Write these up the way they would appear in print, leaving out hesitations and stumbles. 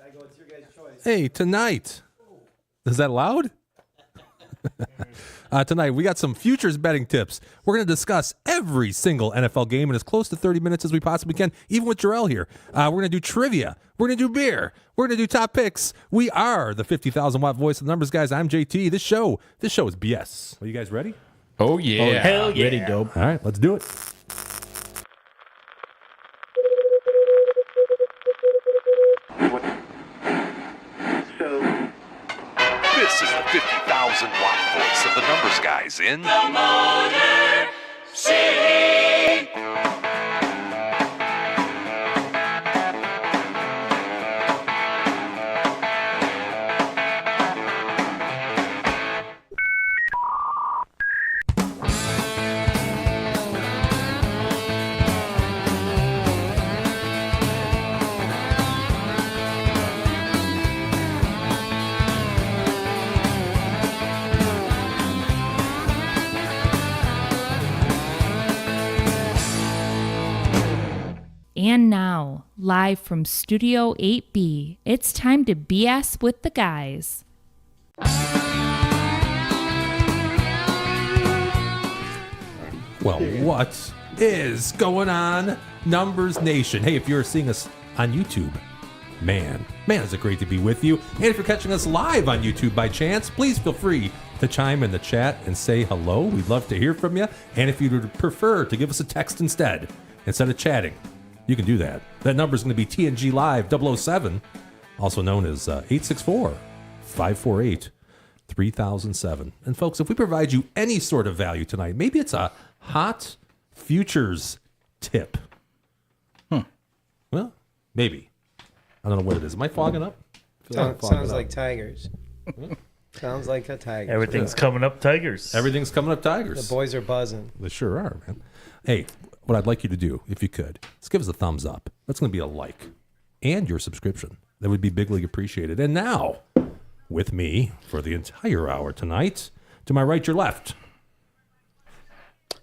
I go, it's your guys' choice. Hey, tonight. Is that loud? Tonight, we got some futures betting tips. We're going to discuss every single NFL game in as close to 30 minutes as we possibly can, even with Jorel here. We're going to do trivia. We're going to do beer. We're going to do top picks. We are the 50,000 watt voice of the numbers, guys. I'm JT. This show is BS. Are you guys ready? Oh, yeah. Oh, hell yeah. Ready, dope. All right, let's do it. This is the 50,000 watt voice of the numbers guys in the Motor City. And now, live from Studio 8B, it's time to BS with the guys. Well, what is going on, Numbers Nation? Hey, if you're seeing us on YouTube, man, is it great to be with you. And if you're catching us live on YouTube by chance, please feel free to chime in the chat and say hello. We'd love to hear from you. And if you'd prefer to give us a text instead of chatting, you can do that. That number is going to be TNG Live 007, also known as 864-548-3007. And folks, if we provide you any sort of value tonight, maybe it's a hot futures tip. Well, maybe. I don't know what it is. Am I fogging up? Sounds like Tigers. Sounds like a Tiger. Everything's coming up Tigers. Everything's coming up Tigers. The boys are buzzing. They sure are, man. Hey, what I'd like you to do, if you could, is give us a thumbs up. That's going to be a like. And your subscription. That would be bigly appreciated. And now, with me for the entire hour tonight, to my right, your left.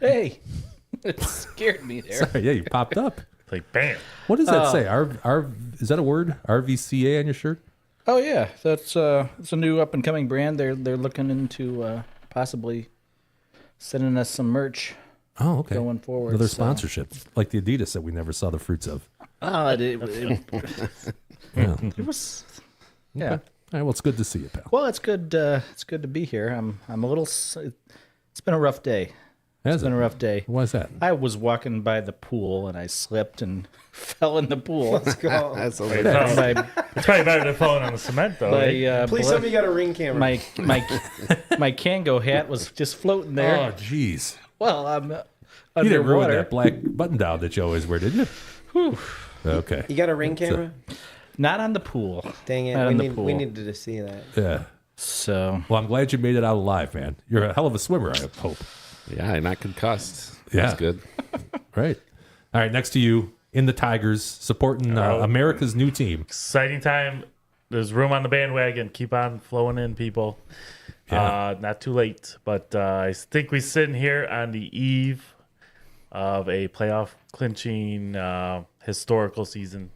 Hey, it scared me there. Sorry, yeah, you popped up. Like, bam. What does that say? Is that a word? RVCA on your shirt? Oh yeah, it's a new up and coming brand. They're looking into possibly sending us some merch. Oh, okay. Going forward. Another sponsorship, like the Adidas that we never saw the fruits of. It was. Yeah. Okay. All right, well, it's good to see you, pal. Well, it's good. It's good to be here. I'm a little. It's been a rough day. It's been a rough day. Why is that? I was walking by the pool and I slipped and fell in the pool. Let's go. That's a It's little... probably better than falling on the cement, though. Right? Please tell me you got a ring camera. My Kango hat was just floating there. Oh, jeez. Well, I'm You didn't ruin underwater. that black button down that you always wear, did you? Whew. Okay. You got a ring camera? Not on the pool. Dang it. Not in the pool. We needed to see that. Yeah. So Well, I'm glad you made it out alive, man. You're a hell of a swimmer, I hope. Yeah, not concussed. Yeah. That's good. Right. All right, next to you in the Tigers, supporting America's new team. Exciting time. There's room on the bandwagon. Keep on flowing in, people. Yeah. Not too late, but I think we're sitting here on the eve of a playoff clinching historical season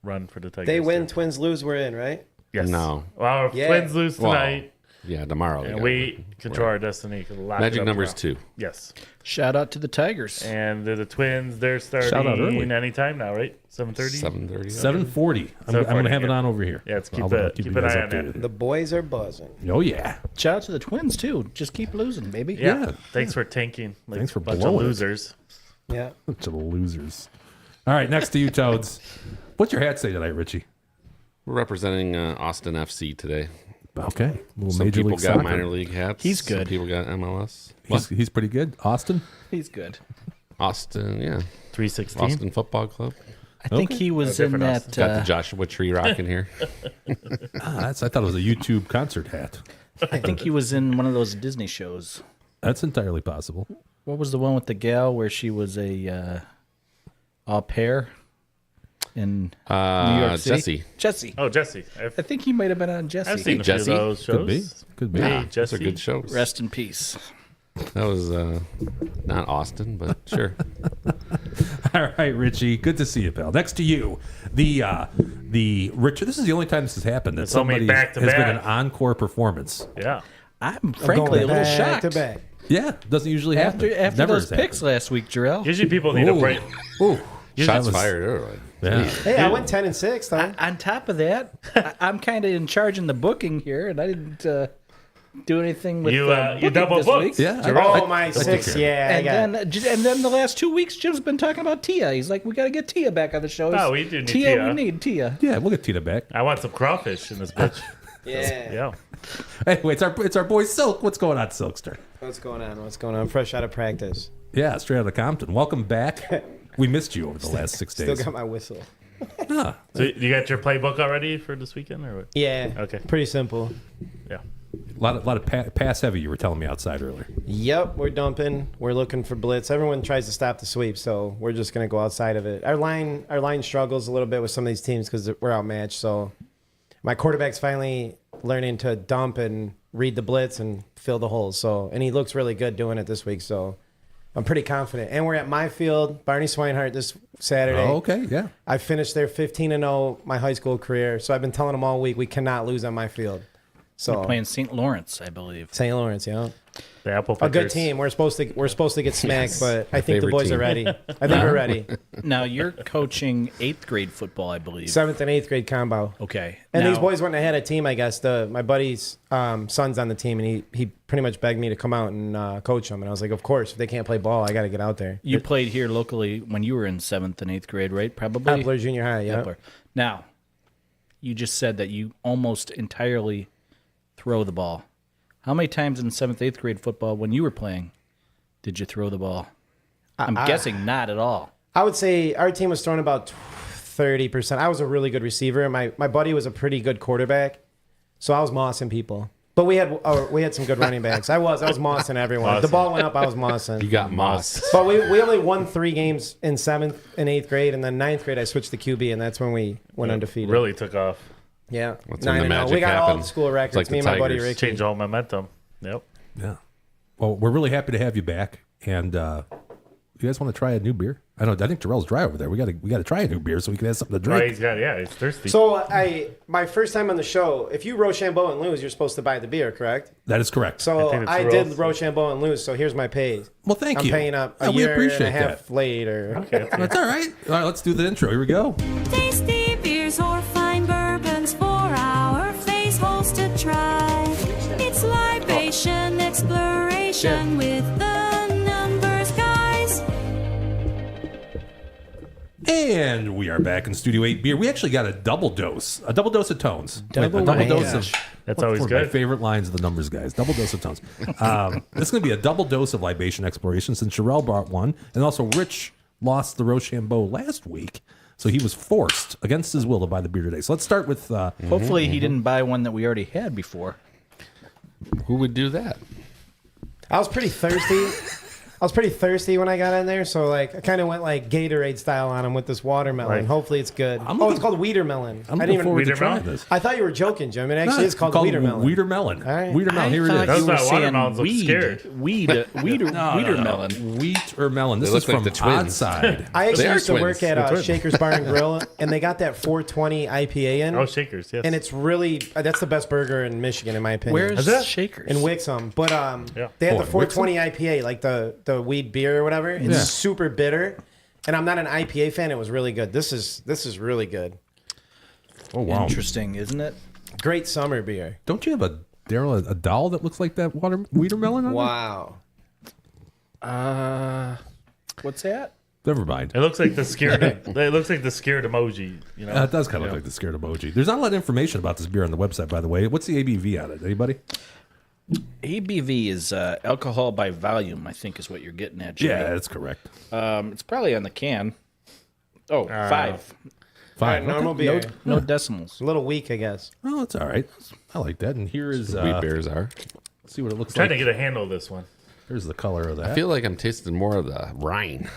run for the Tigers. They win, there. Twins lose, we're in, right? Yes. No. Well, our Yeah. Twins lose tonight, Yeah, tomorrow. and we control our destiny. Magic numbers too. 2. Yes. shout out to the Tigers. And the Twins, they're Shout out early. starting anytime now, right? 7:30? 7:30. 7:40. I'm going to have it on over here. Yeah, let's keep I'll keep you an guys eye on updated. that. The boys are buzzing. Oh, yeah. Shout out to the Twins too. Just keep losing, baby. Yeah. Thanks for tanking. Like Thanks for a bunch blowing of it. losers. Yeah. Bunch of losers. All right, next to you, Toads. What's your hat say tonight, Richie? We're representing Austin FC today. Okay. A little Some Major people League got Soccer. minor league hats. He's Some good. people got MLS. He's pretty good. Austin? He's good. Austin, yeah. 316. Austin Football Club. I think he was in different that. Got the Joshua Tree rocking here. I thought it was a YouTube concert hat. I think he was in one of those Disney shows. That's entirely possible. What was the one with the gal where she was a au pair in New York City? Jesse. Jesse. Oh, Jesse. I think he might have been on Jesse. I've seen a Jesse. few of those shows. Could be. Hey, Yeah, those Jesse. are good shows. Rest in peace. That was not Austin, but sure. All right, Richie. Good to see you, pal. Next to you, the Richard. This is the only time this has happened that It's only somebody back to has been back. an encore performance. Yeah. I'm frankly a little shocked. To back. Yeah, doesn't usually happen. After Never those has picks last week, Jarrell. Usually people need a break. Ooh, Shots that was- fired early. Yeah. Hey, I went 10-6 though. On top of that, I'm kind of in charge in the booking here, and I didn't do anything with You booking double this booked. week. Yeah. Oh, my 6. Yeah, I And got then the last 2 weeks, Jim's been talking about Tia. He's like, we got to get Tia back on the show. Oh, we do need Tia. Tia. We need Tia. Yeah, we'll get Tina back. I want some crawfish in this bitch. Yeah. Yeah. Anyway, it's our boy Silk. What's going on, Silkster? What's going on? What's going on? Fresh out of practice. Yeah, straight out of Compton. Welcome back. We missed you over the last 6 Still days. got my whistle. Ah, So you got your playbook already for this weekend, or what? Yeah. Okay. Pretty simple. Yeah. a lot of pass heavy. You were telling me outside earlier. Yep, we're dumping. We're looking for blitz. Everyone tries to stop the sweep, so we're just gonna go outside of it. Our line struggles a little bit with some of these teams because we're outmatched. So my quarterback's finally learning to dump and read the blitz and fill the holes. So and he looks really good doing it this week. So I'm pretty confident. And we're at my field, Barney Swinehart, this Saturday. Oh, okay, yeah. I finished there 15-0 my high school career. So I've been telling them all week we cannot lose on my field. So We're playing St. Lawrence, I believe. St. Lawrence, yeah. The apple A good pickers. team. We're supposed to get smacked, but I think the favorite boys team. are ready. I think we're ready. Now, you're coaching 8th grade football, I believe. 7th and 8th grade combo. Okay. And Now- these boys went ahead a team, I guess. My buddy's son's on the team, and he pretty much begged me to come out and coach them. And I was like, of course, if they can't play ball, I got to get out there. You played here locally when you were in 7th and 8th grade, right? Probably. Epler Junior High, yeah. Epler. Now, you just said that you almost entirely throw the ball. How many times in 7th, 8th grade football when you were playing did you throw the ball? I'm guessing not at all. I would say our team was throwing about 30%. I was a really good receiver. My buddy was a pretty good quarterback, so I was mossing people. But we had some good running backs. I was mossing everyone. If the ball went up, I was mossing. You got mossed. But we only won 3 games in 7th and 8th grade, and then 9th grade I switched to QB, and that's when we went undefeated. Really took off. Yeah. That's when the 9-0. magic We got all happened. the school records. It's like me and the my buddy Tigers. Ricky. Change all momentum. Yep. Yeah. Well, we're really happy to have you back. And you guys want to try a new beer? I think Jorel's dry over there. We got to try a new beer so we can have something to Right, drink. he's thirsty. So my first time on the show, if you Rochambeau and lose, you're supposed to buy the beer, correct? That is correct. So think it's I Rose. did Rochambeau and lose. So here's my pay. Well, thank I'm you. paying up a Oh, we year and appreciate a half that. later. Okay. That's all right. All right, let's do the intro. Here we go. Tasty beers or fine bourbons for our face holes to try. It's libation exploration with the numbers guys. And we are back in Studio 8 beer. We actually got a double dose of tones. Double a double dose. dose of. That's one always of my good. favorite lines of the numbers, guys. Double dose of tones. This is going to be a double dose of libation exploration since Jorel brought one, and also Rich lost the Rochambeau last week, so he was forced against his will to buy the beer today. So let's start with. Hopefully, he didn't buy one that we already had before. Who would do that? I was pretty thirsty. I was pretty thirsty when I got in there, so like I kind of went like Gatorade style on him with this watermelon. Right. Hopefully it's good. I'm It's looking- called Weedermelon. I'm I looking didn't even. forward to Weedermelon? trying this. I thought you were joking, Jim. It actually is called called Weedermelon. Weedermelon. All right. Weedermelon. Here it I is. thought you Those were are saying watermelons. I'm weed. scared. Weedermelon. Wheat or melon. This They is look from like the twins. Oddside. I actually They are used to twins. work at They're twins. Shaker's Bar and Grill, and they got that 420 IPA in, Oh, shakers. Yes. and it's really that's the best burger in Michigan, in my opinion. Where's Is it? Shakers? In Wixom, but Yeah. they had Oh, the in 420 IPA, like the weed beer or whatever. It's Yeah. super bitter, and I'm not an IPA fan. It was really good. This is really good. Oh wow! Interesting, isn't it? Great summer beer. Don't you have a Daryl a doll that looks like that Weedermelon? On Wow. What's that? it? Never mind. It looks like the scared. It looks like the scared emoji. You know. It does kind of look like the scared emoji. There's not a lot of information about this beer on the website, by the way. What's the ABV on it? Anybody? ABV is alcohol by volume, I think is what you're getting at, Jimmy. Yeah, that's correct. It's probably on the can. Oh, 5. Fine. Normal Okay. beer. No decimals. A little weak, I guess. Oh, that's all right. I like that. And here is Wheat bears are. let's see what it looks Trying like. to get a handle of this one. Here's the color of that. I feel like I'm tasting more of the rind.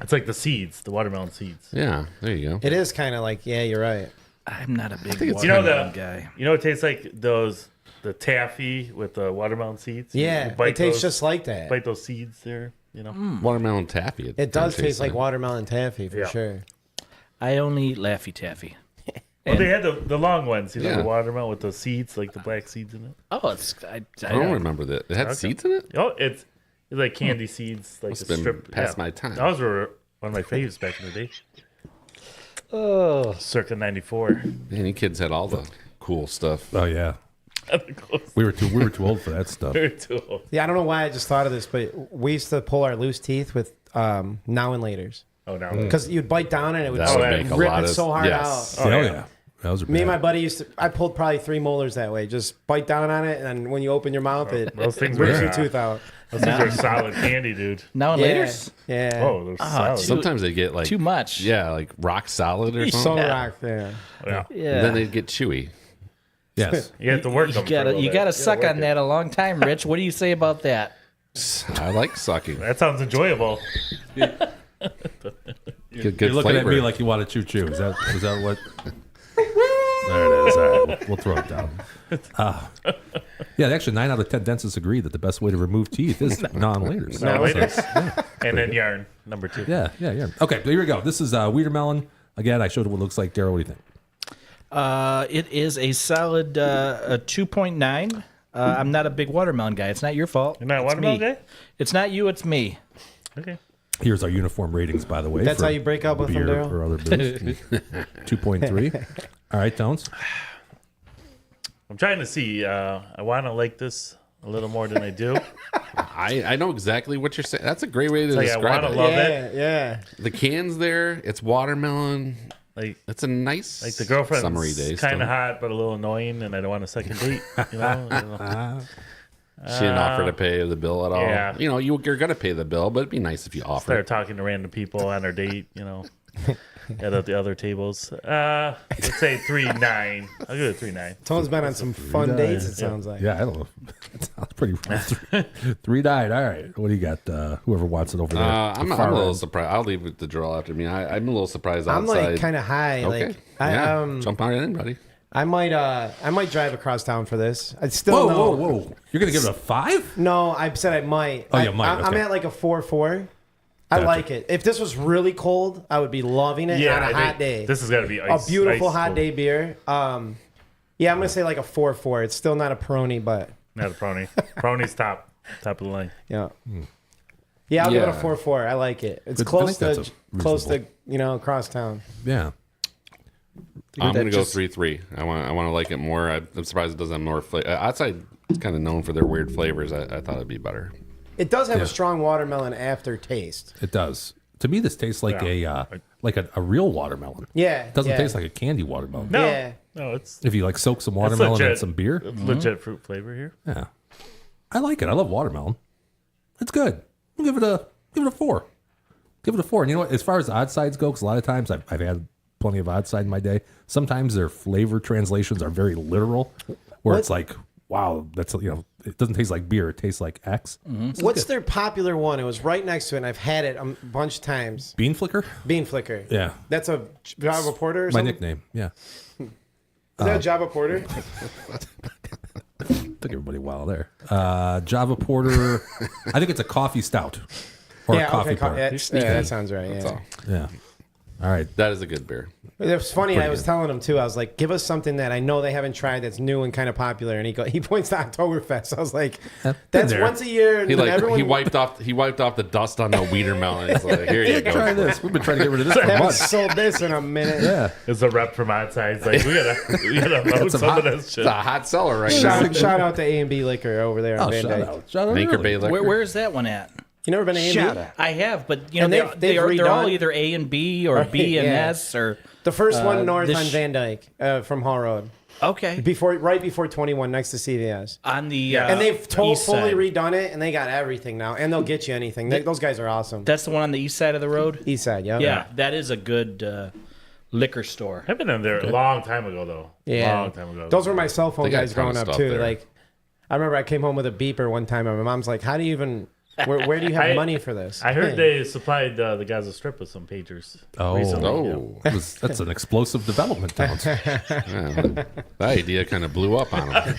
It's like the seeds, the watermelon seeds. Yeah, there you go. It is kind of like, yeah, you're right. I'm not a big think it's- You know watermelon the guy. You know it tastes like those the taffy with the watermelon seeds. Yeah, You bite it tastes those- just like that. Bite those seeds there, you know. Watermelon taffy. It does taste like that. watermelon taffy for Yeah. sure. I only eat Laffy Taffy. Well, they had the long ones, you know, Yeah. the watermelon with the seeds, like the black seeds in it. Oh, it's I I don't remember that. It had seeds in it? Oh, it's like candy seeds, like Must a have been strip. past my time. Those were one of my faves back in the day. Oh, Circa '94. Man, you kids had all the cool stuff. Oh yeah, we were too old for that stuff. Yeah, I don't know why I just thought of this, but we used to pull our loose teeth with now and laters. Oh, now Because you'd bite down and it would That just would make a rip lot it of so hard yes. out. Oh, yeah. Those are Me and bad. my buddy I pulled probably 3 molars that way. Just bite down on it, and then when you open your mouth, it those things rips were- your tooth out. those things are solid candy, dude. now and Yeah. later's Yeah. Oh, they're solid. Sometimes they get like too much. Yeah, like rock solid or So something. rock there. Yeah. Yeah. Then they get chewy. Yes. You have to work them. You gotta suck on that a long time, Rich. What do you say about that? I like sucking. That sounds enjoyable. Good You're looking flavor. at me like you want to chew. Is that what? There it is. All right, we'll throw it down. Yeah, actually, 9 out of 10 dentists agree that the best way to remove teeth is non-laters. No, So, laters. And then yarn, number 2. yeah. Okay, here we go. This is Weedermelon. Again, I showed what it looks like. Daryl, what do you think? It is a solid 2.9. I'm not a big watermelon guy. It's not your fault. You're not a It's watermelon me. guy? It's not you. It's me. Okay. Here's our uniform ratings, by the way. That's for how you break up with them, beer Daryl? or other booze. 2.3. All right, Tones. I'm trying to see. I want to like this a little more than I do. I know exactly what you're saying. That's a great way to like I describe wanna it. love Yeah, yeah. The can's there. It's watermelon. Like It's a nice the girlfriend's summery day. kind still. of hot, but a little annoying, and I don't want a second date. You know? She didn't offer to pay the bill at all. yeah. You know, you're going to pay the bill, but it'd be nice if you offered. Start talking to random people on our date. You know, at the other tables. Let's say 3.9. I'll give it 3.9. Tone's been on some fun dates, it sounds like. Yeah, I don't know. It sounds pretty rough. 3 died. All right. What do you got? Whoever wants it over there. I'm The a far little end. surprised. I'll leave it to Jorel after me. I'm a little surprised I'm outside. like kind of high. Okay. Like yeah. Jump on in, buddy. I might drive across town for this. I Whoa, still know. whoa. You're going to give it a 5? No, I said I might. Oh, you might, I'm okay. at like a 4.4. I Gotcha. like it. If this was really cold, I would be loving it on a I hot think day. This has got to be A ice. beautiful ice hot cold. day beer. Yeah, I'm gonna say like a 4.4. It's still not a Peroni, but Not a Peroni. Peroni's top of the line. yeah. Yeah, I'll give it a Yeah. 4.4. I like it. It's Good. I close think to that's a reasonable- across town. Yeah. I'm that going to go just- 3-3. I want to like it more. I'm surprised it doesn't have more flavor. Outside, it's kind of known for their weird flavors. I thought it'd be better. It does have Yeah. a strong watermelon aftertaste. It does. To me, this tastes like a real watermelon. Yeah, It doesn't yeah. taste like a candy watermelon. No, Yeah. no, it's If you like soak some watermelon in legit. some beer, legit fruit flavor here. yeah, I like it. I love watermelon. It's good. I'll give it a 4. Give it a 4. And you know what? As far as odd sides go, because a lot of times I've had plenty of odd side in my day. Sometimes their flavor translations are very literal, where it's like, wow, that's it doesn't taste like beer. It tastes like X. What's their popular one? It was right next to it, and I've had it a bunch of times. Bean flicker. Bean Flicker. Yeah, That's a Java Porter or my something? nickname. Yeah, Is that a Java Porter? took everybody a while there. Java Porter. I think it's a coffee stout or a coffee porter. Yeah, that sounds right. Yeah. Yeah. All right. That is a good beer. It was funny. Pretty I was good. telling him too. I was like, "Give us something that I know they haven't tried that's new and kind of popular." And he points to Oktoberfest. I was like, "That's there. once a year." And He everyone he wiped off the dust on the Weedermelon. He's like, here you go. Try this. We've been trying to get rid of this for haven't months. sold this in a minute. Yeah. It's a rep from outside. It's like we gotta load some some hot- of this shit. It's a hot seller right now. Shout out to A&B Liquor over there on Oh, Van shout Dyke. out. Shout out. Anchor early. Bay Liquor. Where is that one at? You never been to A&B? I have, but you know And they're they've all redone- either A and B or B and Yeah. S or The first one north this on Van Dyke from Hall Road, okay right before 21, next to CVS. on the And they've east fully side. redone it, and they got everything now, and they'll get you anything. Those guys are awesome. That's the one on the east side of the road. East side, yeah. Yeah, that is a good liquor store. I've been in there a long time ago though. Yeah. Long time ago. Those were my cell phone They got guys a ton growing of up stuff too. there. Like, I remember I came home with a beeper one time, and my mom's like, "How do you even? Where do you have money for this?" I heard they supplied the Gaza Strip with some pagers. Oh. recently. Oh, That's an explosive development, Towns. yeah, that idea kind of blew up on him.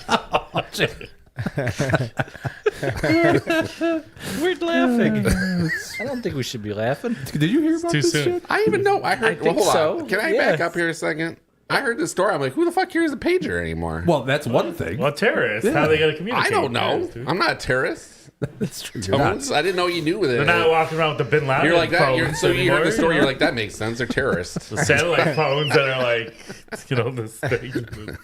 We're laughing. I don't think we should be laughing. Did you hear about too this soon. shit? I even know. I heard. I think hold so. on. Can I Yeah. back up here a second? I heard this story. I'm like, who the fuck carries a pager anymore? Well, that's one thing. Well, terrorists. How are they going to communicate? I don't know. Terrorists, dude. I'm not a terrorist. That's true. You're not. Tones, I didn't know you knew with it. They're not walking around with the Bin Laden You're like that. phones So you heard the anymore, story. you You're know? like, that makes sense. They're terrorists. The satellite phones that are like, this thing.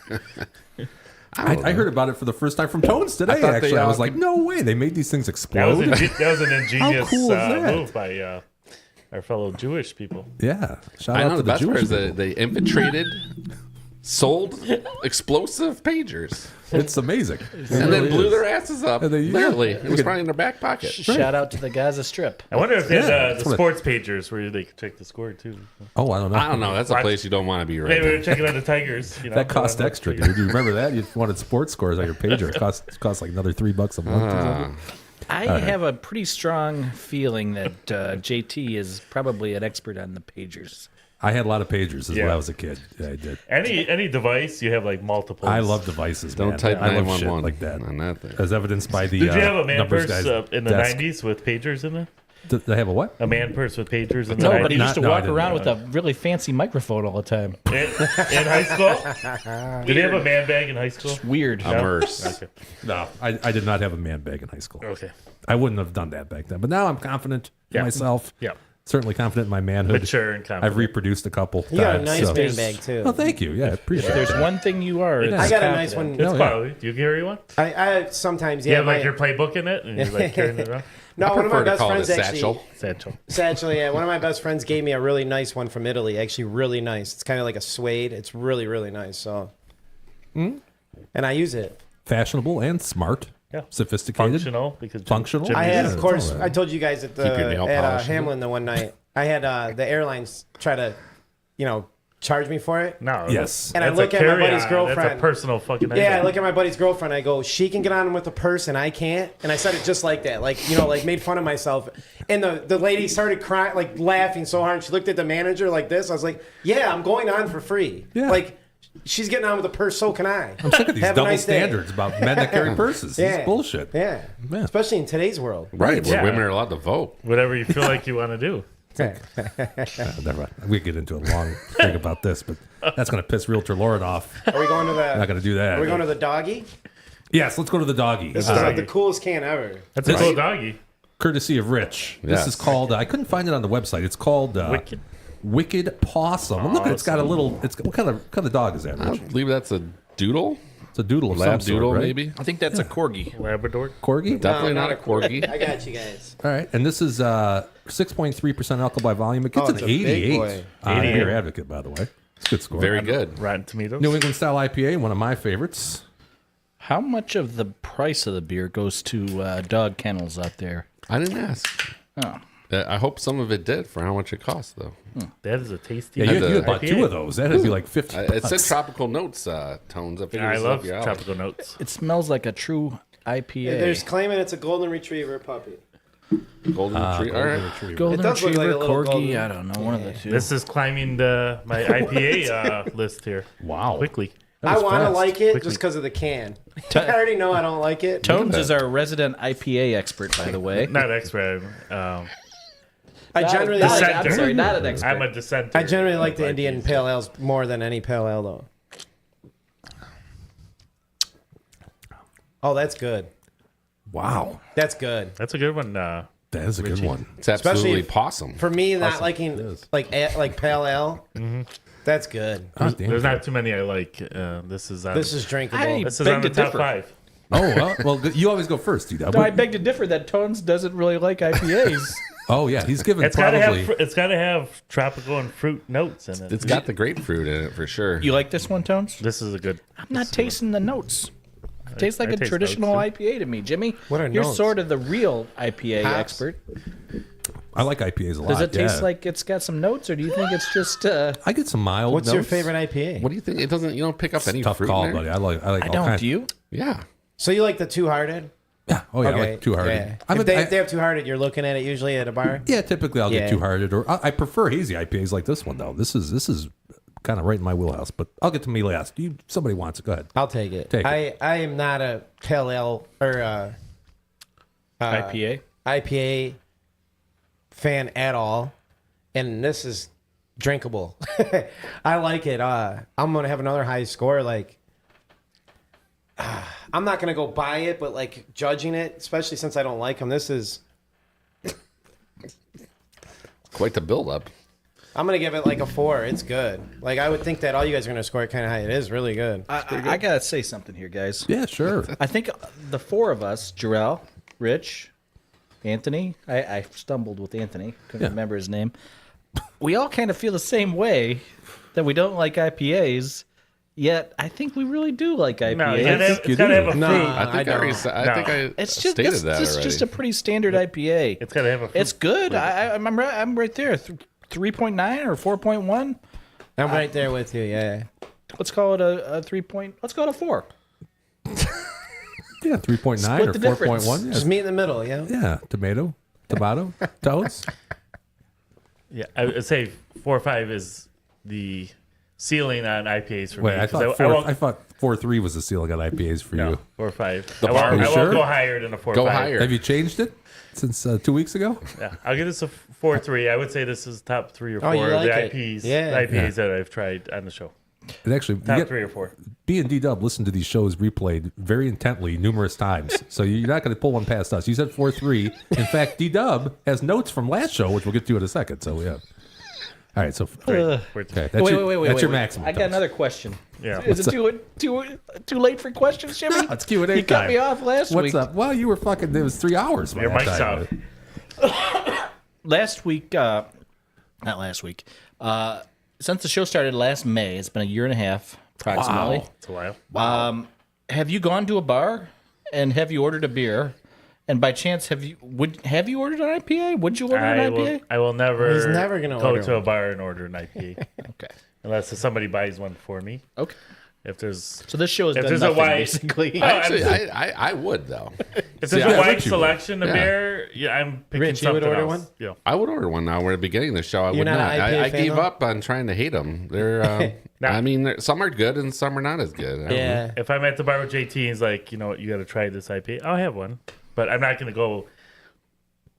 I heard about it for the first time from Tones today. thought Actually, they, I was like, no way, they made these things That explode. was an ingenious cool is that? move by our fellow Jewish people. Yeah, shout I out know to the the best part Jewish is people. that they infiltrated, sold explosive pagers, It's amazing. and then blew their asses up. And they- yeah. Literally, it was probably in their back pocket. Shout out to the Gaza Strip. I wonder if they had that's the what sports pagers where they could check the score too. Oh, I don't know. I don't know. That's a place you don't want to be right Maybe we now. were checking on the Tigers. That cost extra, dude. You remember that? You wanted sports scores on your pager. It cost like another $3 a month. Or something. I have a pretty strong feeling that JT is probably an expert on the pagers. I had a lot of pagers when Yeah. I was a kid. Yeah, I did. Any device you have like multiple. I love devices. Don't man. type I love shit 911 like that. on that thing. As evidenced by the Did you have a man numbers purse guy's in the desk. 90s with pagers in it? Did they have a what? A man purse with pagers in the No, 90s? but he used to No, I walk didn't around know with a really fancy microphone all the time. in high school? Did he have a man bag in high school? Weird. A Merce. Okay. No, I did not have a man bag in high school. Okay. I wouldn't have done that back then. But now I'm confident in Yeah. myself. Yeah. Certainly confident in my manhood. Mature and confident. I've reproduced a couple You got a times. nice so. man bag too. Oh, thank you. Yeah, I appreciate If it. there's one thing you are, it's I got a nice confident. one. It's yeah. quality. Do you carry one? I sometimes You yeah. have like my- your playbook in it and you're like carrying it around? no, I one of prefer my to best call it a friends actually. satchel. Satchel. Actually, yeah, one of my best friends gave me a really nice one from Italy. Actually, really nice. It's kind of like a suede. It's really, really nice. So, and I use it. Fashionable and smart. Yeah. Sophisticated. Functional. Because Functional? Jimmy I had, Yeah, of course, it's all right. I told you guys at Keep your nail at polish. Hamlin the one night. I had the airlines try to, charge me for it. No. Yes. And I that's look a at my carry-on. buddy's girlfriend. That's a personal fucking Yeah, I item. look at my buddy's girlfriend. I go, she can get on with a purse and I can't. And I said it just like that, like made fun of myself. And the lady started crying, like laughing so hard. She looked at the manager like this. I was like, yeah, I'm going on for free. Yeah. Like, she's getting on with a purse. So can I. I'm sick of these Have a double nice day. standards about men that carry purses. Yeah. It's bullshit. Yeah. Yeah. Especially in today's world. Right, where Yeah. women are allowed to vote. Whatever you feel like you want to do. Never. We get into a long thing about this, but that's going to piss Realtor Lauren off. Are we going to I'm not the? going to do that. Are we going to the doggy? Yes, let's go to the doggy. This is like the coolest can ever. That's a cool doggy. Courtesy of Rich. This Yes. is called. I couldn't find it on the website. It's called Wicked. Wicked Possum. Look, it's got a little. It's what kind of dog is that? I Rich? believe that's a doodle, It's a doodle of some lab sort, doodle, right? maybe. I think that's a corgi. Labrador. Corgi. Definitely No, not a corgi. I got you guys. All right, and this is 6.3% alcohol by volume. It gets Oh, it's an a big 88 boy. on 88. Beer Advocate, by the way. It's a good score. Very good. Rotten Tomatoes. New England style IPA, one of my favorites. How much of the price of the beer goes to dog kennels out there? I didn't ask. Oh. I hope some of it did for how much it costs, though. That is a tasty. Yeah, you the had bought IPA. two of those. That'd be like 50 It said bucks. tropical notes, Tones. I figured I this love up your alley. tropical notes. It smells like a true IPA. There's claiming it's a golden retriever puppy. Golden retriever. All right. Golden It does look like Retriever, a little corgi. golden- I don't know, one of the two. This is climbing my IPA list here. Wow. Quickly. I want to fast. like it Quickly. just because of the can. I already know I don't like it. Tones is our resident IPA expert, by the way. Not expert. I generally I'm like. sorry, not an expert. I'm a dissenter. I generally like the of Indian IPAs. pale ales more than any pale ale, though. Oh, that's good. Wow. That's good. That's a good one. That is a good one. It's absolutely Especially possum. For me, not liking like pale ale. That's good. God damn. There's not too many I like. This is on, This is drinkable. I- this is beg on the to top differ. 5. Oh, well, you always go first, D-Dub. No, I beg to differ that Tones doesn't really like IPAs. Oh, yeah. He's given It's gotta probably... have tropical and fruit notes in it. It's got the grapefruit in it for sure. You like this one, Tones? This is a good. I'm not tasting the notes. It tastes like I a taste traditional notes, IPA to me. Jimmy, What are you're notes? sort of the real IPA Hops? expert. I like IPAs a lot. Does it taste yeah. like it's got some notes, or do you think it's just... I get some mild What's your notes. favorite IPA? What do you think? It doesn't. You don't pick up any Tough fruit call, in there? buddy. I like I all don't. kinds. Do you? Yeah. So you like the Two Hearted? Yeah. Oh, yeah. I Okay. like Two Hearted. Yeah. I'm If a- they, I- if they have Two Hearted, you're looking at it usually at a bar. Yeah, typically I'll Yeah. get Two Hearted, or I prefer hazy IPAs like this one though. This is kind of right in my wheelhouse. But I'll get to me last. Somebody wants it. Go ahead. I'll take it. Take it. I am not a pale ale or IPA fan at all, and this is drinkable. I like it. I'm gonna have another high score. Like, I'm not gonna go buy it, but like judging it, especially since I don't like them, this is Quite the build up. I'm gonna give it like a 4. It's good. Like I would think that all you guys are gonna score it kind of high. It is really good. I gotta say something here, guys. Yeah, sure. I think the four of us, Jorel, Rich, Anthony, I stumbled with Anthony, couldn't remember his name. We all kind of feel the same way that we don't like IPAs, yet I think we really do like IPAs. No, it's gotta have a fruit. I think I It's just stated it's that just, already. just a pretty standard IPA. It's gotta have a fruit. It's good. I'm right there. 3.9 or 4.1. I'm right there with you. Yeah. Let's call it a 3 point. Let's call it a 4. Yeah, 3.9 Split or the difference. 4.1. Just meet in the middle. Yeah. Yeah, tomato, toast. Yeah, I would say 4 or 5 is the ceiling on IPAs for Wait, me. I 'cause thought 4.3 was the ceiling on IPAs for no, you. 4 or 5. The I bar- won't, Are I you won't sure? go higher than a 4 Go or 5. higher. Have you changed it since 2 weeks ago? Yeah, I'll give this a 4-3. I would say this is top 3 or 4 Oh, you of like the it? IPs. Yeah. The IPAs that I've tried on the show. And actually, Top 3 or 4. B and D Dub listened to these shows replayed very intently numerous times, so you're not going to pull one past us. You said 4.3. In fact, D Dub has notes from last show, which we'll get to in a second. So yeah. All right, so okay, that's Wait, your maximum. I got another question. Yeah. Is it too late for questions, Jimmy? It's Q&A You cut time. me off last What's week. up? Well, you were fucking. It was 3 hours. Your last mic's time. out. Last week, not last week. Since the show started last May, it's been a year and a half approximately. Wow. It's a while. Have you gone to a bar and have you ordered a beer? And by chance, have you ordered an IPA? Would you order an IPA? I will never. He's never gonna go order to a one. bar and order an IPA Okay. unless somebody buys one for me. Okay. If there's So this show has If done there's a nothing, wide- basically. Actually, I would though. if there's I a wide bet you would. selection of beer, yeah, I'm picking Rich, you something would order else. one? Yeah. I would order one now. We're at the beginning of the show. I would not not. an IPA I fan, gave though? up on trying to hate them. They're. I mean, some are good and some are not as good. I don't know. Yeah. If I'm at the bar with JT and he's like, you know what, you got to try this IPA, I'll have one. But I'm not going to go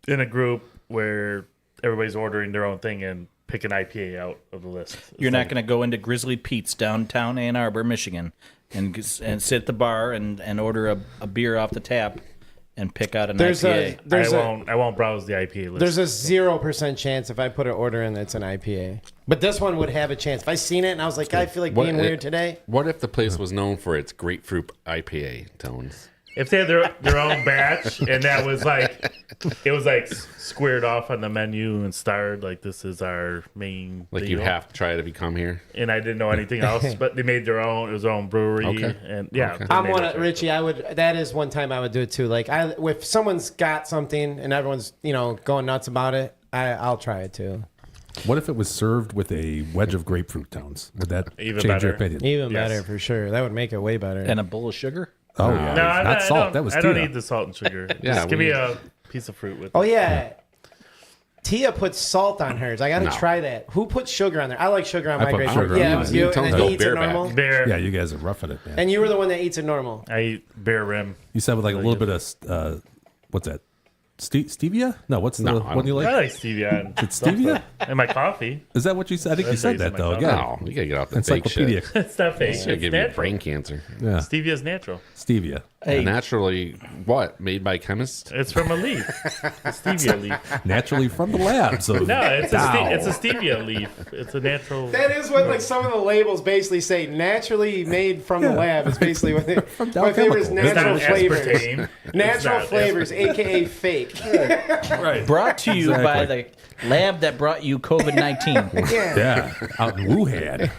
in a group where everybody's ordering their own thing and pick an IPA out of the list. You're not going to go into Grizzly Pete's downtown Ann Arbor, Michigan, and sit at the bar and order a beer off the tap and pick out an IPA. I won't browse the IPA list. There's a 0% chance if I put an order in that's an IPA. But this one would have a chance. If I seen it and I was like, I feel like being weird today. What if the place was known for its grapefruit IPA tones? If they had their own batch and that was like, it was like squared off on the menu and starred like this is our main Like deal. you have to try to become here. And I didn't know anything else, but they made their own. It was their own brewery, Okay. and yeah, Okay. they I'm made one it. of Richie. I would. That is one time I would do it too. Like if someone's got something and everyone's going nuts about it, I'll try it too. What if it was served with a wedge of grapefruit tones? Would that Even change your better. opinion? Even Yes. better for sure. That would make it way better. And a bowl of sugar? Oh yeah, No, not salt. I don't, That was I don't Tia. need the salt and sugar. Yeah, Just give we- me a piece of fruit with oh it. yeah. Tia puts salt on hers. I got to No. try that. Who puts sugar on there? I like sugar on I my put grapefruit. sugar on Yeah, mine. it was you. Tell And them then to he eats it go bareback. normal. Bear. Yeah, you guys are roughing it, man. And you were the one that eats it normal. I eat bear rim. You said with like a little bit of what's that? Stevia? No, what's the No, I one you I like? like stevia and, It's stevia? and my coffee. Is that what you said? I think you That's said what that you though. said, Again, No, you gotta get off the fake encyclopedia. shit. It's not fake. It's gonna It's give you natural. brain cancer. Yeah, Stevia is natural. stevia, Naturally, what? Made by chemists? It's from a leaf. A stevia leaf. naturally from the labs. Of No, it's Dow. it's a stevia leaf. It's a natural. That is what like some of the labels basically say. Naturally made from the lab is basically what it. Dow My favorite is Chemical. It's not natural flavors. aspartame. It's Natural not flavors, aka fake. Brought to you by Exactly. the lab that brought you COVID-19. Yeah, out in Wuhan.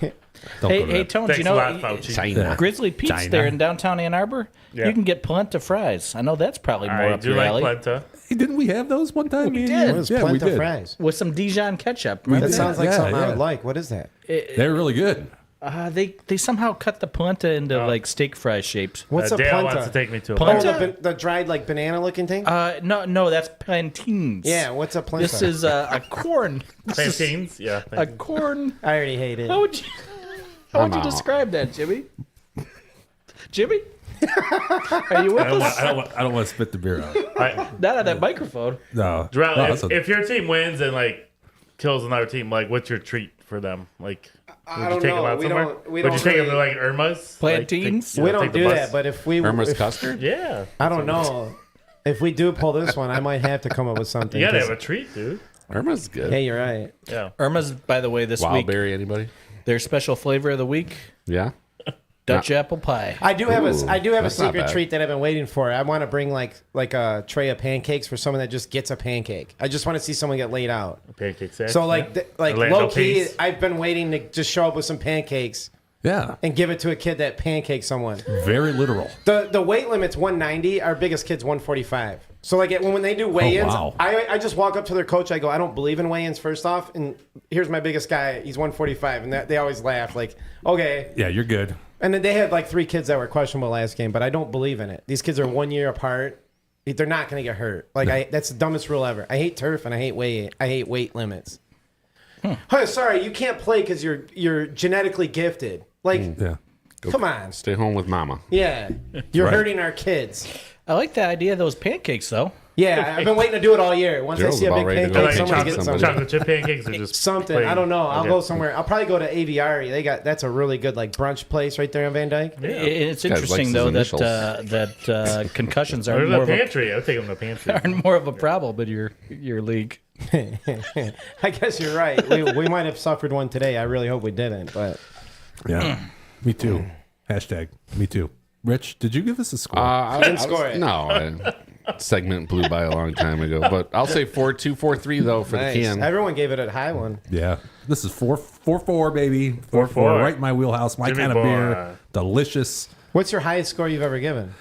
Don't go to hey, that. Tones, Thanks you know, a lot, Fauci. China. Grizzly Pete's China. there in downtown Ann Arbor. Yeah. You can get polenta fries. I know that's probably more I up do your like alley. polenta. Hey, didn't we have those one time? We me and did. you? It was Yeah, we Plenta did. fries. With some Dijon ketchup. We Remember That did. sounds like Yeah, something I yeah. would like. What is that? They're really good. They somehow cut the polenta into like steak fry shapes. What's a Dale planta? wants to take me to a Oh, Planta? the dried like banana looking thing. No, that's plantains. Yeah, what's a planta? This is a corn. plantains. Yeah. A corn. I already hate it. How would you? How would I'm you out. describe that, Jimmy? Jimmy? Are you with us? I don't want to spit the beer out. Not on that microphone. No. Jorel, No, if, that's a- if your team wins and like kills another team, like what's your treat for them? Like, would you take them out somewhere? Would you take them to like Irma's? Plantains? Like, We take don't the do bus? that, but if we Irma's if, custard? Yeah, I don't know. If we do pull this one, I might have to come up with something. you gotta 'cause- have a treat, dude. Irma's good. Hey, you're right. Yeah. Irma's, by the way, this Wild week, berry, anybody? their special flavor of the week, Yeah. Dutch apple pie. I do have Ooh, a that's not secret bad. treat that I've been waiting for. I want to bring like a tray of pancakes for someone that just gets a pancake. I just want to see someone get laid out. Pancake sack. So like Orlando low key, Pace. I've been waiting to just show up with some pancakes Yeah. and give it to a kid that pancakes someone. Very literal. The weight limit's 190. Our biggest kid's 145. So like when they do weigh-ins, wow. I just walk up to their coach. I go, I don't believe in weigh-ins first off, and here's my biggest guy. He's 145, and they always laugh like, okay. Yeah, you're good. And then they had like 3 kids that were questionable last game, but I don't believe in it. These kids are 1 year apart. They're not going to get hurt. Like that's the dumbest rule ever. I hate turf and I hate weight limits. Huh, sorry, you can't play because you're genetically gifted. Like, Yeah. come on. Stay home with mama. Yeah, you're Right. hurting our kids. I like the idea of those pancakes, though. Yeah, I've been waiting to do it all year. Once Gerald's I see a about big ready to pancake, go like someone's chocolate- getting somebody. something. chocolate chip pancakes or just Something. plain? I don't know. I'll Okay. go somewhere. I'll probably go to Aviary. That's a really good like brunch place right there on Van Dyke. Yeah. It's Guy interesting, likes though, his that concussions Or aren't the more, of a, pantry. I'll take them to the pantry. aren't more of a problem in your league. I guess you're right. We might have suffered one today. I really hope we didn't, but Yeah. Me too. Hashtag me too. Rich, did you give us a score? I didn't score it. No. Segment blew by a long time ago. But I'll say 4-2, 4-3, though, for nice. the can. Everyone gave it a high one. Yeah. This is 4-4, baby. 4-4. 4-4. Right in my wheelhouse. My Jimmy kind of boy. beer. Delicious. What's your highest score you've ever given?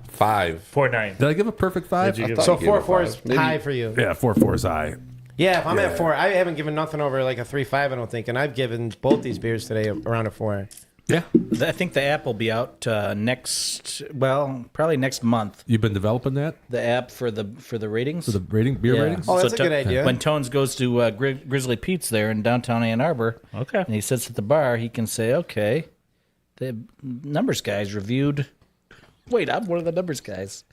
5. 4-9. Did I give a perfect 5? Did you give- thought So you gave it 4-4 is 5. Maybe- high for you. Yeah, 4-4 is high. Yeah, if I'm at 4, I haven't given nothing over like a 3-5. I don't think, and I've given both these beers today around a 4. Yeah. I think the app will be out probably next month. You've been developing that? The app for the ratings. For the beer Yeah. ratings? Oh, that's a To- good idea. When Tones goes to Grizzly Pete's there in downtown Ann Arbor, Okay. and he sits at the bar, he can say, "Okay, the numbers guys reviewed." Wait, I'm one of the numbers guys.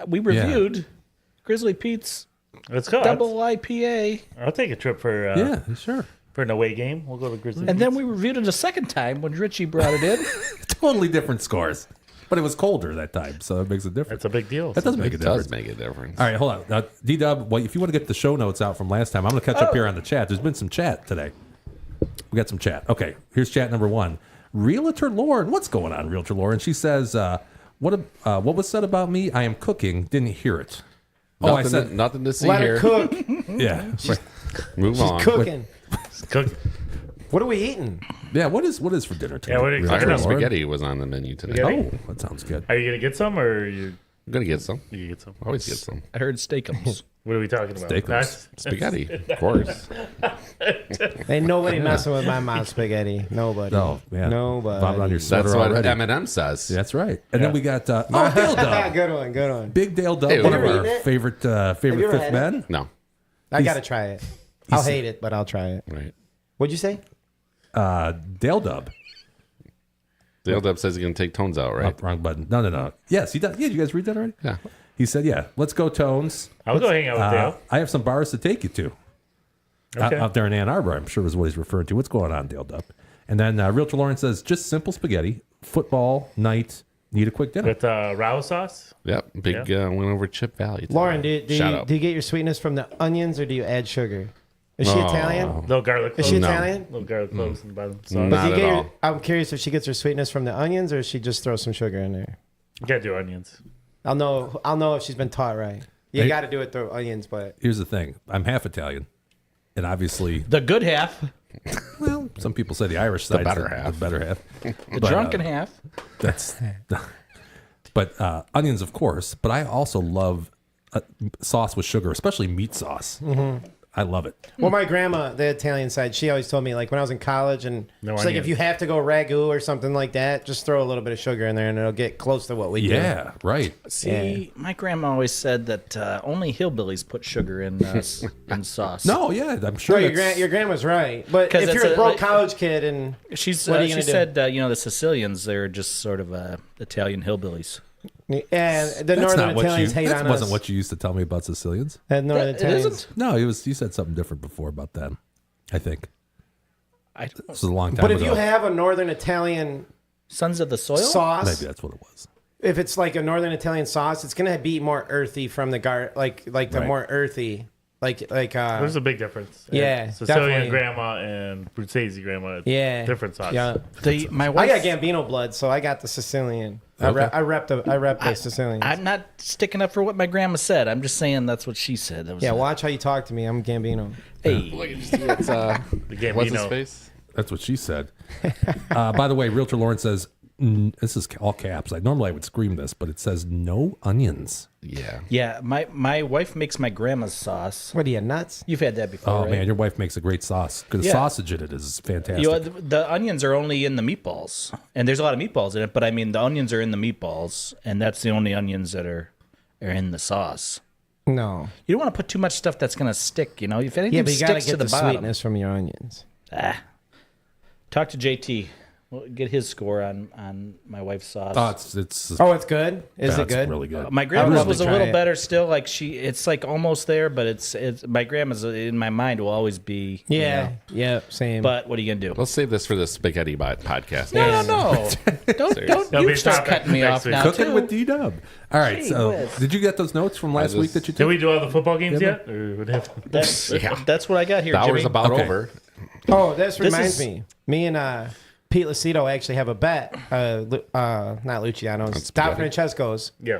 We reviewed Grizzly Pete's Let's go. double IPA, I'll take a trip for Yeah, sure. for an away game. We'll go to Grizzly. and then we reviewed it a second time when Richie brought it in. Totally different scores. But it was colder that time, so it makes a difference. That's a big deal. That does make a It difference. does make a difference. All right, hold on. Now, D-Dub, well, if you want to get the show notes out from last time, I'm going to catch up here on the chat. There's been some chat today. We got some chat. Okay, here's chat number 1. Realtor Lauren. What's going on, Realtor Lauren? She says, what was said about me? I am cooking. Didn't hear it. Oh, I Nothing, said, nothing to see Let here. her cook. yeah. Move on. Cooking. Cook. What are we eating? Yeah, what is for dinner tonight? Yeah, what are you I cooking heard up? Lauren? spaghetti was on the menu today. Spaghetti? Oh, that sounds good. Are you gonna get some, or are you I'm going to get some. gonna get some? Always get some. I heard Steakums. What are we talking about? Steakums. That's- Spaghetti, of course. Ain't nobody messing with my mom's spaghetti. Nobody. Oh, man. Nobody. Vomit on your sweater That's what already. M&M says. That's right. And then we got, Dale Dub. Good one. Good one. Big Dale Dub, Hey, one of have you our eaten it? favorite you ever fifth had it? men. No. I gotta try it. I'll hate it, but I'll try it. Right. What'd you say? Dale Dub. Dale Dub says he's going to take Tones out, right? Oh, wrong button. No. Yes, he does. Yeah, you guys read that already? Yeah. He said, yeah, let's go, Tones. I'll go hang out with Dale. I have some bars to take you to. Okay. Out there in Ann Arbor, I'm sure is what he's referring to. What's going on, Dale Dub? And then Realtor Lauren says, just simple spaghetti, football, night, need a quick dinner. With Rao sauce. Yep. Big win over Chip Valley. today. Lauren, do Shout you out. get your sweetness from the onions or do you add sugar? Is she Oh. Italian? Little garlic Is cloves. she No. Italian? Little garlic cloves in the bottom. So No. But Not do you at get all. I'm curious if she gets her sweetness from the onions or if she just throws some sugar in there. you gotta do onions. I'll know if she's been taught right. You Hey. got to do it through onions, but Here's the thing. I'm half Italian. And obviously, The good half, well, some people say the Irish side better half. The better half. the drunken half. That's but onions, of course. But I also love sauce with sugar, especially meat sauce. I love it. Well, my grandma, the Italian side, she always told me, like, when I was in college, and No she's like, onion. if you have to go ragu or something like that, just throw a little bit of sugar in there, and it'll get close to what we do. Yeah, right. See, my grandma always said that only hillbillies put sugar in sauce. No, yeah, I'm sure. So that's- your grandma's right. But 'Cause if it's you're a broke like- college kid and She's what are you she gonna do? said the Sicilians, they're just sort of Italian hillbillies. And the that's Northern not what you. Italians hate That on wasn't us. what you used to tell me about Sicilians. And Northern It Italians. isn't. No, you said something different before about them. I think I this was a long time But if ago. you have a Northern Italian Sons of the Soil. sauce, Maybe that's what it was. if it's like a Northern Italian sauce, it's gonna be more earthy from the like the Right. more earthy, There's a big difference. Yeah, Sicilian definitely. grandma and Bruzzese grandma. yeah, Different sauce. Yeah, My I wife. got Gambino blood, so I got the Sicilian. Okay. I rep the Sicilians. I'm not sticking up for what my grandma said. I'm just saying that's what she said. That was Yeah, watch how you talk to me. I'm Gambino. Hey, It's, The Gambino. what's his face? That's what she said. By the way, Realtor Lauren says, this is all caps. Normally I would scream this, but it says no onions. Yeah. yeah, my wife makes my grandma's sauce. What are you, nuts? You've had that before, Oh, right? man, your wife makes a great sauce. Because the Yeah. sausage in it is fantastic. You know, the onions are only in the meatballs, and there's a lot of meatballs in it. But I mean, the onions are in the meatballs, and that's the only onions that are in the sauce. No. You don't want to put too much stuff that's gonna stick. You know, if anything Yeah, but you gotta sticks to get the, the bottom. sweetness from your onions. Talk to JT. We'll get his score on my wife's sauce. Oh, it's Oh, it's good. Is it it's good? really good. My I would grandma's love was to a try little it. better still. Like it's like almost there, but it's my grandma's in my mind will always be. you Yeah. know. Yeah. Same. But what are you gonna do? Let's save this for the spaghetti podcast. No. don't That'll you be start topic cutting me next off week. now Cooking too. with D-Dub. All right, Gee so whiz. did you get those notes from last week that you Did took? we do all the football games yet? Or what happened? That's what I got here. The hour's Jimmy. about Okay. over. oh, this reminds is- me. Me and Pete Lucido actually have a bet. Not Luciano's. spaghetti. Dot Francesco's. Yeah.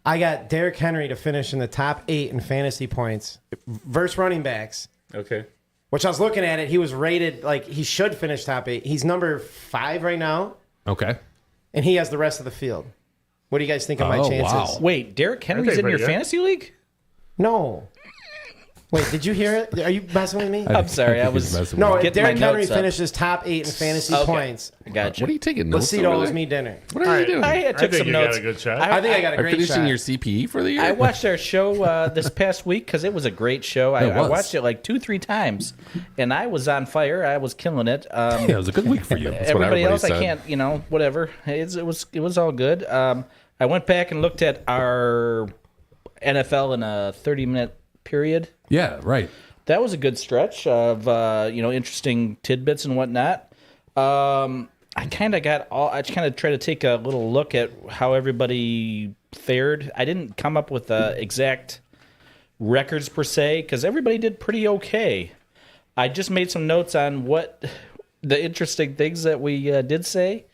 I got Derrick Henry to finish in the top 8 in fantasy points versus running backs. Okay. Which I was looking at it. He was rated like he should finish top 8. He's number 5 right now, Okay. and he has the rest of the field. What do you guys think of my Oh, chances? wow. Wait, Derrick Henry's think in your pretty good. fantasy league? No. Wait, did you hear it? Are you messing with me? I'm sorry, I think he's was. messing No, with if Get my Derrick Henry notes up. finishes top 8 in fantasy Okay. points, I got What are you taking notes Lucido over owes there? me dinner. What are you doing? I I took think some you notes. got a good shot. I think I got a Are great finishing shot. your CPE for the year? I watched our show this past week because it was a great show. I was. watched it like 2-3 times, and I was on fire. I was killing it. Yeah, it was a good week for you. what Everybody everybody else, I said. can't. Whatever. It was all good. I went back and looked at our NFL in a 30-minute period. Yeah, right. That was a good stretch of interesting tidbits and whatnot. I kind of tried to take a little look at how everybody fared. I didn't come up with exact records per se because everybody did pretty okay. I just made some notes on what the interesting things that we did say.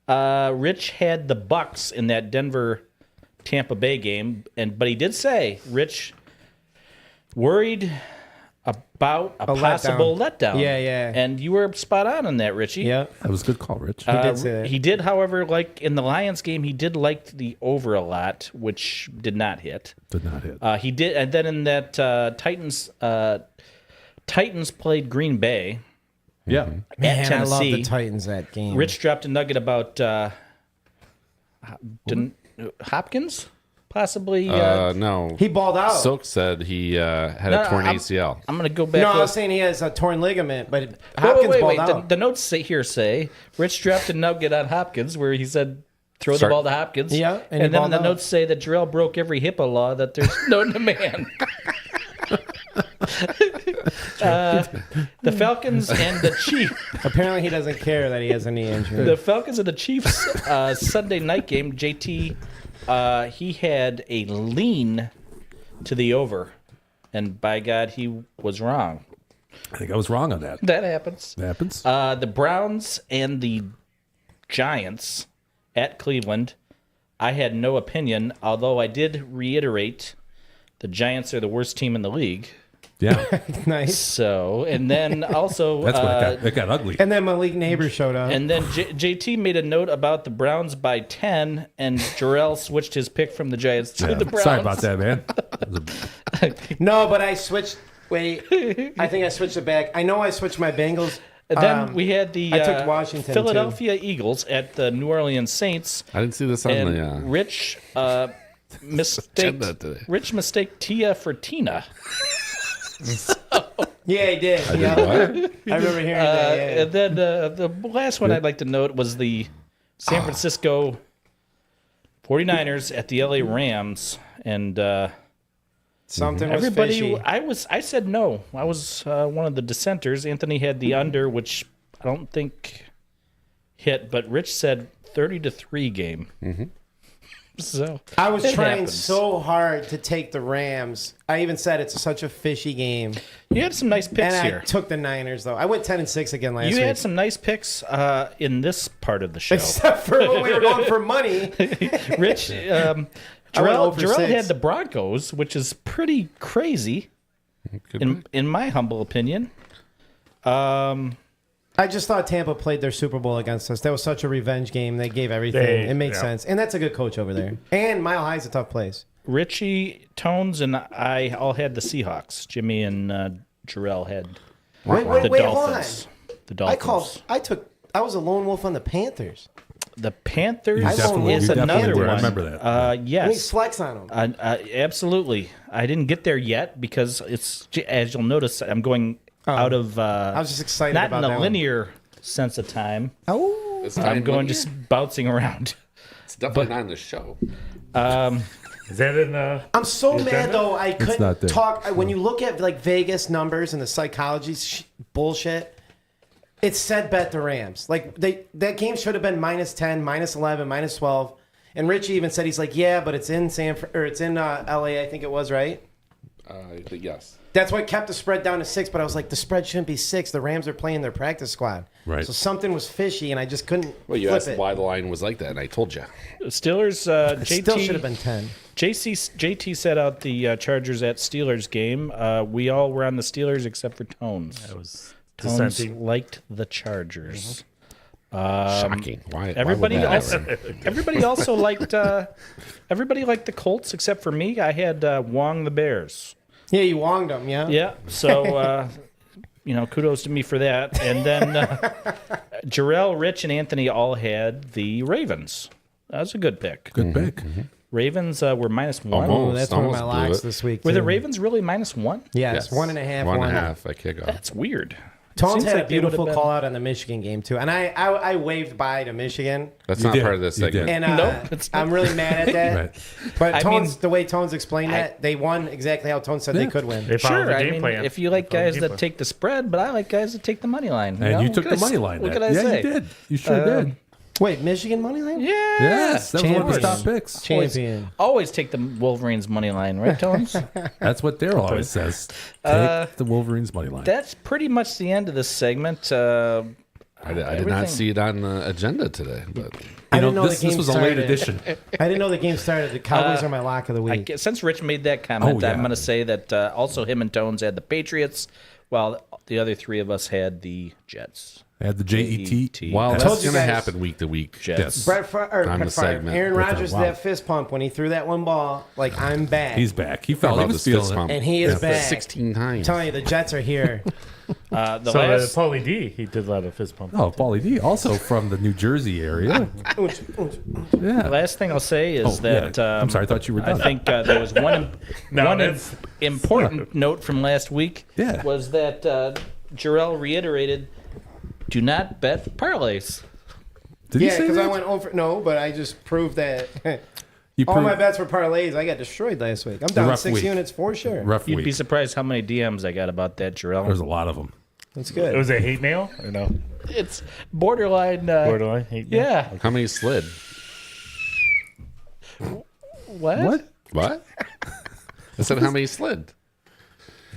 Rich had the Bucks in that Denver Tampa Bay game, but he did say Rich worried about a possible letdown. Yeah, yeah. And you were spot on that, Richie. Yeah. That was a good call, Rich. He did say that. He did, however, like in the Lions game, he did like the over a lot, which did not hit. Did not hit. He did, and then in that Titans played Green Bay yeah. at Man, I love Tennessee. the Titans that game. Rich dropped a nugget about Hopkins, possibly. No. He balled out. Silk said he had No, a torn I'm- ACL. I'm going to go back. no, I to- was saying he has a torn ligament, but Hopkins balled out. The notes say Rich dropped a nugget on Hopkins where he said throw Start- the ball to Hopkins. Yeah, and and he then balled the out. notes say that Jorel broke every HIPAA law that there's known to man. The Falcons and the Chiefs. Apparently, he doesn't care that he has a knee injury. The Falcons and the Chiefs Sunday night game. JT, he had a lean to the over, and by God, he was wrong. I think I was wrong on that. That happens. It happens. The Browns and the Giants at Cleveland. I had no opinion, although I did reiterate the Giants are the worst team in the league. yeah. Nice. So, and then also, That's what it got ugly. And then Malik Neighbor showed up. and then JT made a note about the Browns by 10, and Jorel switched his pick from the Giants to Yeah. the Browns. Sorry about that, man. No, but I switched Wait, I think I switched it back. I know I switched my Bengals. And then we had the I took Washington, Philadelphia Eagles at the New Orleans Saints. I didn't see this on And the. Rich Agenda today. mistake Tia for Tina. Yeah, he did. I did Yeah. what? I remember hearing that. Yeah. And then the last one I'd like to note was the San Francisco 49ers at the LA Rams. And Something was everybody, fishy. I said no. I was one of the dissenters. Anthony had the under, which I don't think hit, but Rich said 30-3 game. Mm-hmm. So I was it trying happens. so hard to take the Rams. I even said it's such a fishy game. You had some nice picks And here. I took the Niners, though. I went 10-6 again last You week. had some nice picks in this part of the show. Except for when we were going for money. Rich, I went Jorel 0-for-6. had the Broncos, which is pretty crazy, in my humble opinion. I just thought Tampa played their Super Bowl against us. That was such a revenge game. They gave everything. It makes sense. And that's a good coach over there. And Mile High's a tough place. Richie, Tones, and I all had the Seahawks. Jimmy and Jorel had Wait, the hold Dolphins. on. The Dolphins. I was a lone wolf on the Panthers. The Panthers You I definitely, is you definitely another were. one. I remember that. Let me Yes. flex on them. Absolutely. I didn't get there yet because it's, as you'll notice, I'm going out of. I was just excited not about in that a one. linear sense of time. Oh. It's I'm going just bouncing around. It's definitely not in the show. Is that in I'm so mad agenda? though. I not couldn't there. talk. When you look at like Vegas numbers and the psychology bullshit, it said bet the Rams. Like that game should have been -10, -11, -12. And Richie even said he's like, yeah, but it's in it's in LA. I think it was right. Yes. That's what kept the spread down to 6. But I was like, the spread shouldn't be 6. The Rams are playing their practice squad. Right. So something was fishy, and I just couldn't Well, you flip asked it. why the line was like that, and I told you. Steelers, It still should have been 10. JT set out the Chargers at Steelers game. We all were on the Steelers except for Tones. I was Tones dissenting. liked the Chargers. Shocking. Why? Everybody why would that else, happen? everybody also liked. Everybody liked the Colts except for me. I had Wong the Bears. Yeah, you wonged them, yeah? Yeah, so kudos to me for that. And then Jorel, Rich, and Anthony all had the Ravens. That was a good pick. Good pick. Ravens were -1. Oh, that's one of my Almost blew locks it. this week, Were the too. Ravens really -1? Yes, 1.5. 1.5 at kickoff. That's weird. Tones Seems had like a they would've beautiful been- call out on the Michigan game, too. And I waved bye to Michigan. That's You not did. part of this You segment. did. And Nope, it's not. I'm really mad at that. Right. But I Tones, mean- the way Tones explained that, they won exactly how Tones said they could win. They followed Sure, the I game mean, plan. if you like They followed guys the that game take the spread, but I like guys that take the money line. And you What took could the I money say? line. What then. could I Yeah, say? you did. You sure did. Wait, Michigan money line? Yeah. Yes, that was one of his Champions. top picks. Champion. Always take the Wolverines money line, right, Tones? That's what Daryl always says. Take the Wolverines money line. That's pretty much the end of this segment. I did not everything- see it on the agenda today, but I You know, didn't know this the game was a started. late edition. I didn't know the game started. The Cowboys are my lock of the week. Since Rich made that comment, Oh, yeah. I'm going to say that also him and Tones had the Patriots, while the other three of us had the Jets. Add the JET. well, told that's you going to guys- happen week to week. Jets. Brett Favre, On the segment. Aaron Brett Rodgers Favre, did wow. that fist pump when he threw that one ball. Like, I'm back. He's back. He I felt he love was this fist feeling pump. it. And he is back. 16 times. I'm telling you, the Jets are here. The So last, Paulie D, he did a lot of fist pump. Oh, Paulie D, also from the New Jersey area. the Yeah. last thing I'll say is that I'm sorry, I thought you were I done. think there was one No, one that's- important note from last week. Yeah. Was that Jorel reiterated, do not bet parlays. Did you Yeah, say because I that? went over. No, but I just proved that You all proved- my bets were parlays. I got destroyed last week. I'm down rough 6 week. units for sure. Rough You'd week. be surprised how many DMs I got about that, Jorel. There's a lot of them. That's good. It was a hate mail or no? It's borderline. Borderline hate mail. Yeah. How many slid? What? What? I said how many slid?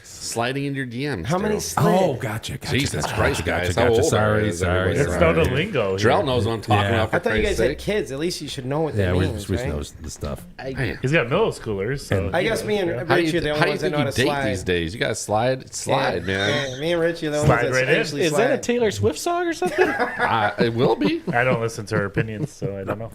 Sliding in your DMs. How many Daryl. slid? Oh, gotcha. Jesus Christ, guys. Gotcha. How old Sorry, are sorry. everybody? It's not a lingo. here. Jorel knows what I'm talking Yeah. about. For I thought you guys Christ's had sake. kids. At least you should know what Yeah, that we means, just right? knows the stuff. Man. He's got middle schoolers, so I guess me and How do Richie are the you, only how do you ones that think know how you to date slide. these days? You guys slide, man. Yeah, me and Richie are the only Slide ones that right in. actually Is that a slide. Taylor Swift song or something? It will be. I don't listen to her opinions, so I don't know.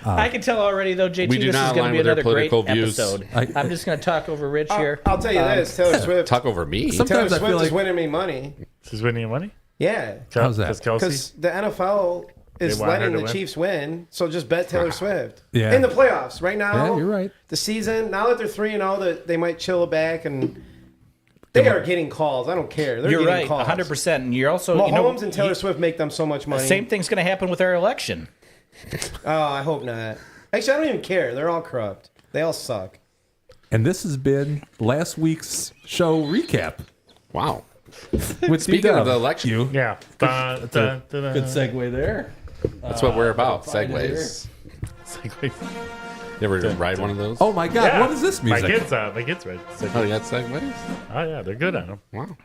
I can tell already, though, JT, We do this is not going to align be with their another great political views. episode. I'm just going to talk over Rich here. I'll tell you this: Taylor Swift. Talk over me. Taylor Sometimes I Swift feel is like winning me money. She's winning you money? Yeah, How's that? Because because the NFL is They want her letting to the win? Chiefs win. So just bet Taylor Swift. Yeah. In the playoffs right now. Yeah, you're right. The season now that they're 3-0, that they might chill back and they are getting calls. I don't care. They're You're getting right, calls. 100%. And you're also, Mahomes and Taylor Swift make them so much money. Same thing's going to happen with our election. Oh, I hope not. Actually, I don't even care. They're all corrupt. They all suck. And this has been last week's show recap. Wow. With Speaking of D-Dub. the election, You. Yeah. Dun, dun, dun, dun. Good segue there. that's what we're about. find it Segways. Segway. You ever ride one of those? Oh my God! Yeah. What is this music? My kids right. Oh, you got segways? Oh, yeah, they're good on them. Wow.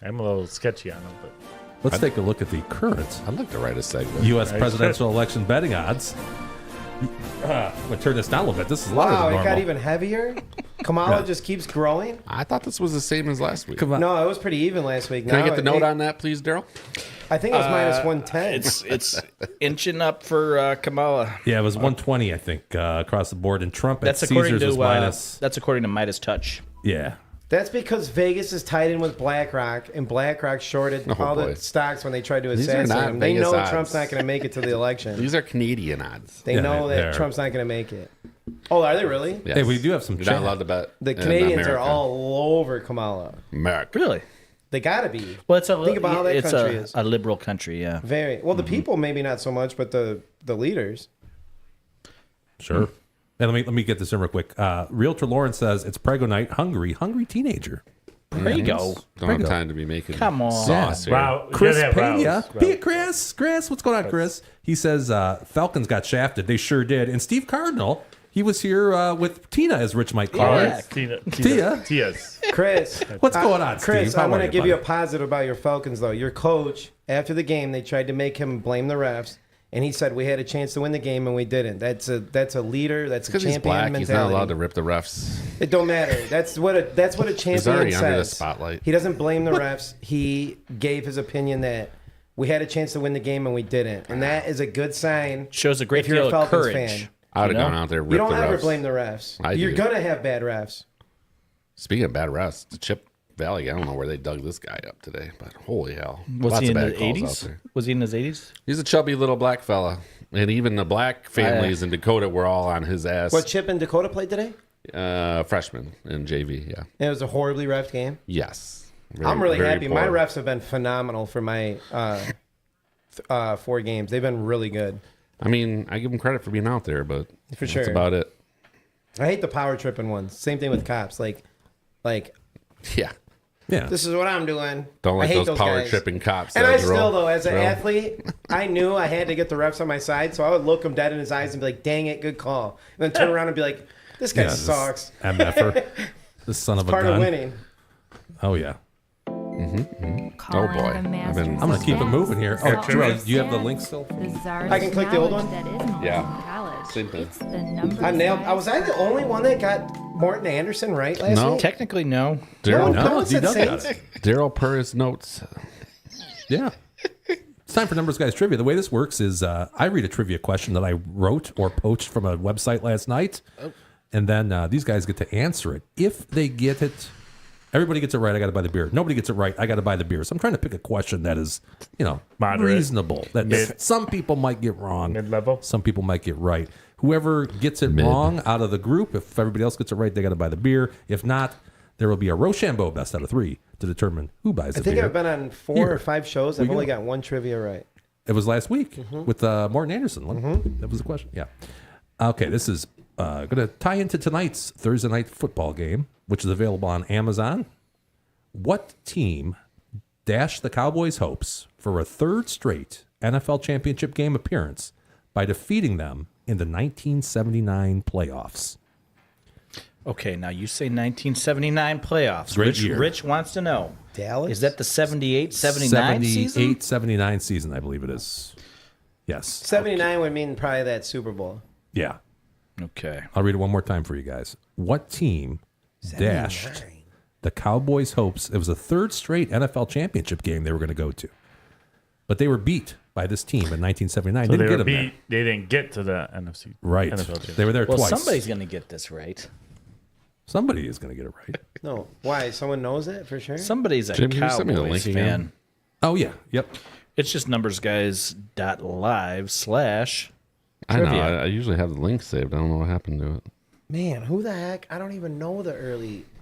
I'm a little sketchy on them, but Let's take a look at the current I'd like to ride a segway. U.S. I presidential election betting odds. I'm gonna turn this down a little bit. This is louder Wow, than it normal. got even heavier. Kamala just keeps growing. I thought this was the same as last week. Come on. No, it was pretty even last week. Can I Now get the it- note on that, please, Daryl? I think it was minus 110. It's inching up for Kamala. Yeah, it was 120, I think, across the board. And Trump That's at according Caesars was to minus. that's according to Midas Touch. Yeah. That's because Vegas is tied in with BlackRock, and BlackRock shorted Oh, all boy. the stocks when they tried to These are assassinate not him. They Vegas know odds. Trump's not going to make it to the election. These are Canadian odds. They Yeah, know they that are. Trump's not going to make it. Oh, are they really? Yes. Hey, we do have some You're chat. not allowed to bet. The in Canadians are America. all over Kamala. America. Really? They got to be. Well, it's a Think about how that it's country is. a liberal country. Yeah. Very well. The people maybe not so much, but the leaders. Sure. And let me get this in real quick. Realtor Lauren says it's Prego night. Hungry teenager. Prego. Don't have time to be making Come on. sauce here. wow. you Chris gotta have Pena. rounds. Chris, what's going on, Chris? He says Falcons got shafted. They sure did. And Steve Cardinal, he was here with Tina, as Rich might call Yeah. her. Tia. Tia's. Chris, What's going on, Chris, Steve? How I'm going are to you, give you a buddy? positive about your Falcons, though. Your coach, after the game, they tried to make him blame the refs, and he said we had a chance to win the game and we didn't. That's a leader. That's a Because he's champion black, mentality. he's not allowed to rip the refs. It don't matter. That's what a champion already says. under the spotlight. He doesn't blame the refs. He gave his opinion that we had a chance to win the game and we didn't, and that is a good sign. Shows a great if you're deal a of Falcons courage. fan. I would have You know? gone out there and You ripped don't the ever refs. blame the refs. I You're do. gonna have bad refs. Speaking of bad refs, the Chip Valley, I don't know where they dug this guy up today, but holy hell. Was Lots he of in bad the calls 80s? out there. Was he in his 80s? He's a chubby little black fella. And even the black families in Dakota were all on his ass. What Chip and Dakota played today? Freshman in JV, yeah. And it was a horribly ref game. Yes. I'm really very happy. My poor. refs have been phenomenal for my 4 games. They've been really good. I mean, I give them credit for being out there, but For that's sure. about it. I hate the power tripping ones. Same thing with cops. Like Yeah. Yeah. this is what I'm doing. Don't I like hate those power guys. tripping cops. And that I drill- still, though, as an drill. athlete, I knew I had to get the refs on my side, so I would look him dead in his eyes and be like, "Dang it, good call," and then turn around and be like, "This guy Yeah, this sucks." MFer. This son of a Part gun. of winning. Oh, yeah. Calling Oh, boy. the I've been- masters I'm going of to keep it dance. moving here. Oh, Petree. Jorel, do you have the link still? I can click the old one? That is Yeah. College. Same thing. It's the numbers. I nailed. guys. Was I the only one that got Morton Anderson right last No. week? Technically, no. Daryl, No one said D-Dub got Saints. it. Daryl per his notes. Yeah. It's time for Numbers Guys Trivia. The way this works is I read a trivia question that I wrote or poached from a website last night, and then these guys get to answer it. If they get it, everybody gets it right, I got to buy the beer. Nobody gets it right, I got to buy the beer. So I'm trying to pick a question that is, Moderate. reasonable. That Mid. some people might get wrong. Mid-level. Some people might get right. Whoever gets it wrong out of the group, if everybody else gets it right, they got to buy the beer. If not, there will be a Rochambeau best out of 3 to determine who buys the I think beer. I've been on 4 Here. or 5 shows. We I've only go. got one trivia right. It was last week with Morton Anderson. That was the question. Yeah. Okay, this is going to tie into tonight's Thursday night football game, which is available on Amazon. What team dashed the Cowboys' hopes for a 3rd straight NFL championship game appearance by defeating them in the 1979 playoffs? Okay, now you say 1979 playoffs. Great year. Rich wants to know. Dallas? Is that the 78, 79 season? 78, 79 season, I believe it is. Yes. 79 would mean probably that Super Bowl. Yeah. Okay. I'll read it one more time for you guys. What team dashed the Cowboys' hopes? It was a 3rd straight NFL championship game they were going to go to, but they were beat by this team in 1979. So Didn't they get were them there. they didn't get to the NFC. Right. NFL championship. They were there Well, twice. somebody's going to get this right. Somebody is going to get it right. No, why? Someone knows it for sure. Somebody's a Jim, can you send me the Cowboys link fan. again? Oh, yeah. Yep. It's just numbersguys.live/ I know. trivia. I usually have the link saved. I don't know what happened to it. Man, who the heck? I don't even know the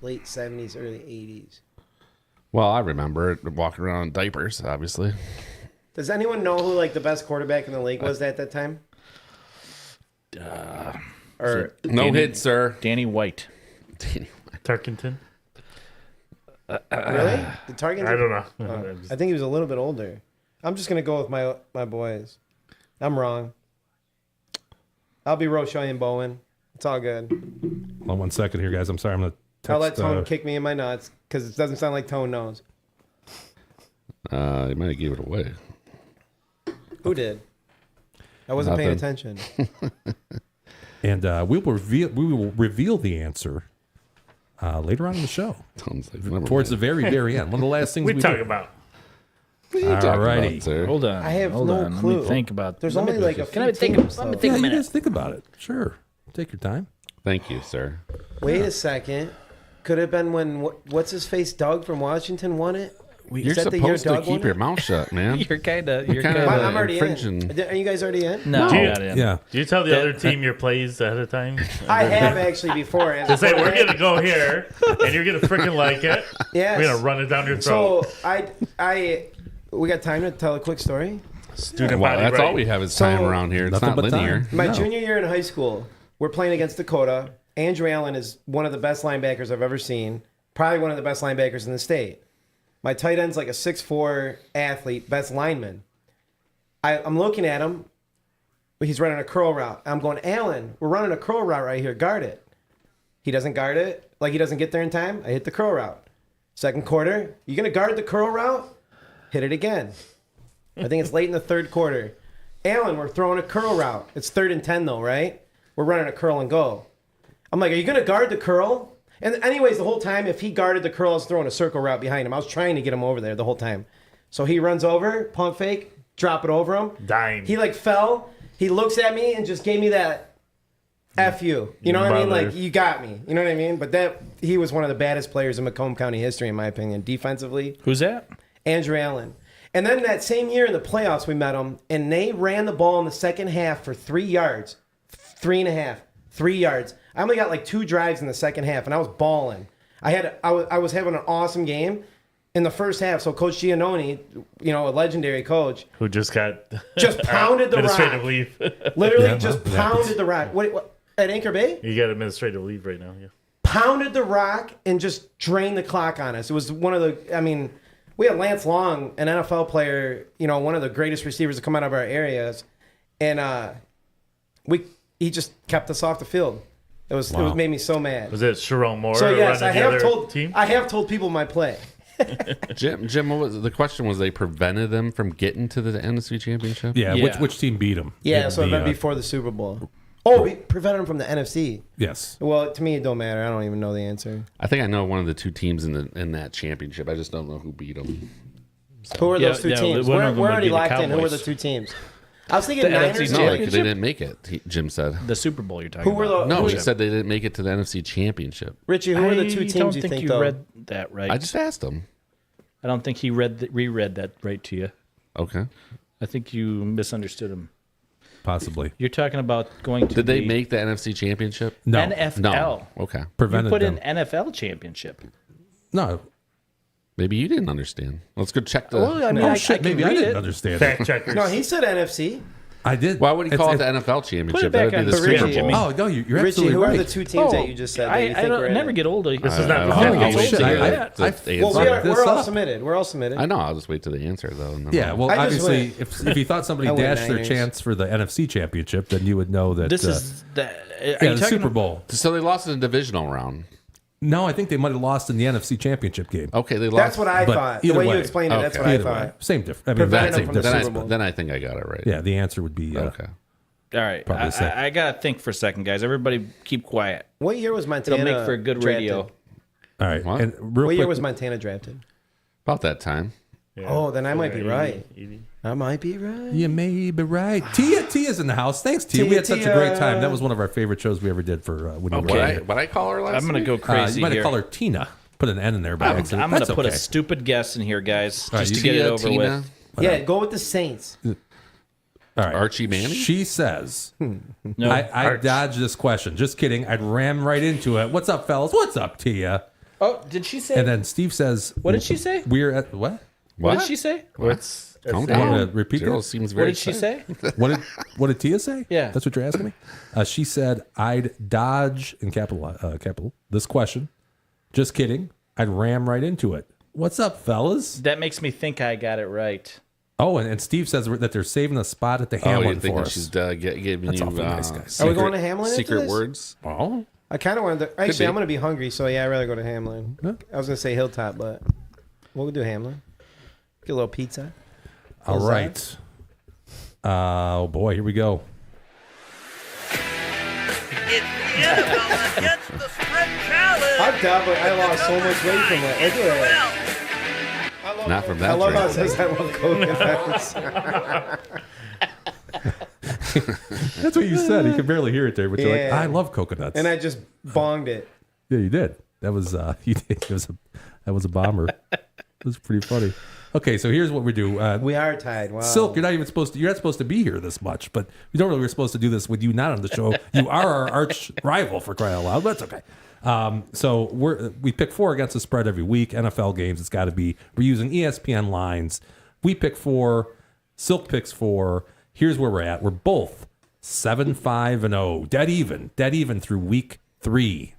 late 70s, early 80s. Well, I remember it walking around in diapers, obviously. Does anyone know who like the best quarterback in the league was at that time? Or No hit, sir. Danny White. Tarkenton. really? The target? I don't know. I think he was a little bit older. I'm just gonna go with my boys. I'm wrong. I'll be Rochelle and Bowen. It's all good. Hold on 1 second here, guys. I'm sorry. I'm going to text. I'll let Tone kick me in my nuts because it doesn't sound like Tone knows. You might have gave it away. Who did? I wasn't paying Nothing. attention. And we will reveal the answer later on in the show. Sounds like, never Towards the mind. very, very end. One of the last things we we talk do. about. What are you talking Alrighty. about, sir? Hold on. I have Hold no on. Let clue. me think about There's let me- only like a few Can I think? teams, Let me though. think Yeah, a you minute. guys think about it. Sure. Take your time. Thank you, sir. Wait a second. Could have been when what's his face Doug from Washington won it. You're that the year supposed to Doug won keep your it? mouth shut, man. You're kind of. You're kinda- I'm already infringing. in. Are you guys already in? No, Do you- not in. Yeah. Do you tell the other team your plays ahead of time? I have actually before. To say we're gonna go here, and you're gonna freaking like it. Yes. We're gonna run it down your throat. So we got time to tell a quick story. Student Well, body that's right. all we have is So- time around here. It's Nothing not but linear. time. My No. junior year in high school, we're playing against Dakota. Andrew Allen is one of the best linebackers I've ever seen. Probably one of the best linebackers in the state. My tight end's like a 6'4" athlete, best lineman. I'm looking at him. He's running a curl route. I'm going, Allen, we're running a curl route right here. Guard it. He doesn't guard it. Like he doesn't get there in time. I hit the curl route. Second quarter, you going to guard the curl route? Hit it again. I think it's late in the third quarter. Allen, we're throwing a curl route. It's 3rd and 10 though, right? We're running a curl and go. I'm like, are you going to guard the curl? And anyways, the whole time, if he guarded the curl, I was throwing a circle route behind him. I was trying to get him over there the whole time. So he runs over, pump fake, drop it over him. Dime. He like fell. He looks at me and just gave me that F you. You know what I mean? Mother. Like, you got me. You know what I mean? But he was one of the baddest players in Macomb County history, in my opinion, defensively. Who's that? Andrew Allen. And then that same year in the playoffs, we met him, and they ran the ball in the second half for 3 yards. 3.5. 3 yards. I only got like 2 drives in the second half, and I was balling. I was having an awesome game in the first half. So Coach Giannone, a legendary coach, Who just got just pounded the administrative rock. leave. Literally Yeah, just well, pounded the rock. What, at Anchor Bay? You got administrative leave right now. Yeah. Pounded the rock and just drained the clock on us. It was one of the, we had Lance Long, an NFL player, one of the greatest receivers to come out of our areas. And he just kept us off the field. It was made me so mad. Was it Sharon Moore? So yes, I running the have other team. I have told people my play. Jim, what was the question? Was they prevented them from getting to the NFC Championship? Yeah. Yeah. Which team beat them? Yeah, so it meant before the Super Bowl. Oh, we prevented them from the NFC. Yes. Well, to me, it don't matter. I don't even know the answer. I think I know one of the 2 teams in that championship. I just don't know who beat them. Who are those Yeah, two yeah, teams? one We're of them would already be the locked in. Who are Cowboys. the 2 teams? I was thinking The Niners. NFC No, they Championship? didn't make it. Jim said. The Super Bowl you're talking Who were about. the No, he said they didn't make it to the NFC Championship. Richie? Who are the 2 I teams don't you think think you though? read that right. I just asked him. I don't think he reread that right to you. Okay. I think you misunderstood him. Possibly. You're talking about going to Did they the make the NFC Championship? No. NFL. No. Okay. You Prevented put them. in NFL championship. No. Maybe you didn't understand. Let's go check the. Well, I mean, Oh, I shit. can Maybe I read didn't it. understand it. Fact checkers. No, he said NFC. I did. Why would he call it It's- the NFL Championship? back That would be on the the Super Richie, Bowl. Jimmy. Oh, no, you're Richie, absolutely who right. are the 2 teams that you just said? That you I think don't were in never it? get old. This is not I'll professional. wait shit. to I- hear I- the I- answer. Well, Fuck this we're all up. submitted. We're all submitted. I know. I'll just wait till the answer though. And then Yeah, well, I just obviously, if you thought somebody I went dashed their Niners. chance for the NFC Championship, then you would know that. This is the, are yeah, you the talking Super Bowl. So they lost in the divisional round. No, I think they might have lost in the NFC Championship game. Okay, they lost. That's what I But thought. The either way you way. explained it, that's Okay. what I Either way, thought. same difference. I mean, Prevented same them from the difference. Super Bowl. then I think I got it right. Yeah, the answer would be Okay. All right, Probably so. I got to think for a second, guys. Everybody keep quiet. What year was Montana? It'll make for a good drafted? radio. All right. What? And real What year quick, was Montana drafted? About that time. Yeah. Oh, then I might be 80, right. 80. I might be right. You may be right. Tia's in the house. Thanks, Tia. We had such a great time. That was one of our favorite shows we ever did for when you were here. What I call her last I'm gonna week? go crazy You might here. have called her Tina. Put an N in there by accident. I'm gonna That's put okay. a stupid guess in here, guys, right, just to you get it Tia, over Tina, with. Yeah, go with the Saints. All right. Archie Manning? She says, No, I dodged this question. Just kidding. I'd ram right into it. What's up, fellas? What's up, Tia? oh, did she say? And then Steve says, What did she say? We're at what? What did she say? What's Calm You want me down. to repeat Gerald that? seems What very did she say? What did Tia say? Yeah. That's what you're asking me? She said, I'd dodge, in capital, this question. Just kidding. I'd ram right into it. What's up, fellas? That makes me think I got it right. Oh, and Steve says that they're saving a spot at the Oh, Hamlin you're thinking for she's us. giving That's you awfully nice, guys. Are we going to Hamlin after secret this? words? Oh, I kind of wanted to. Actually, be. I'm going to be hungry, so yeah, I'd rather go to Hamlin. I was going to say Hilltop, but we'll do Hamlin. Get a little pizza. all right. Oh, boy, here we go. I lost so much weight from that. Look at that. Not from I that love how it drink. says I love coconuts. That's what you said. You can barely hear it there, but you're like, Yeah. I love coconuts. And I just bonged it. Yeah, you did. That was you did. That was a bomber. It was pretty funny. Okay, so here's what we do. We are tied. Wow. Silk, you're not supposed to be here this much, but we don't really we're supposed to do this with you not on the show. You are our arch rival, for crying out loud. But that's okay. So we pick 4 against the spread every week. NFL games, it's got to be. We're using ESPN lines. We pick 4. Silk picks 4. Here's where we're at. We're both 7-5-0, dead even through week 3,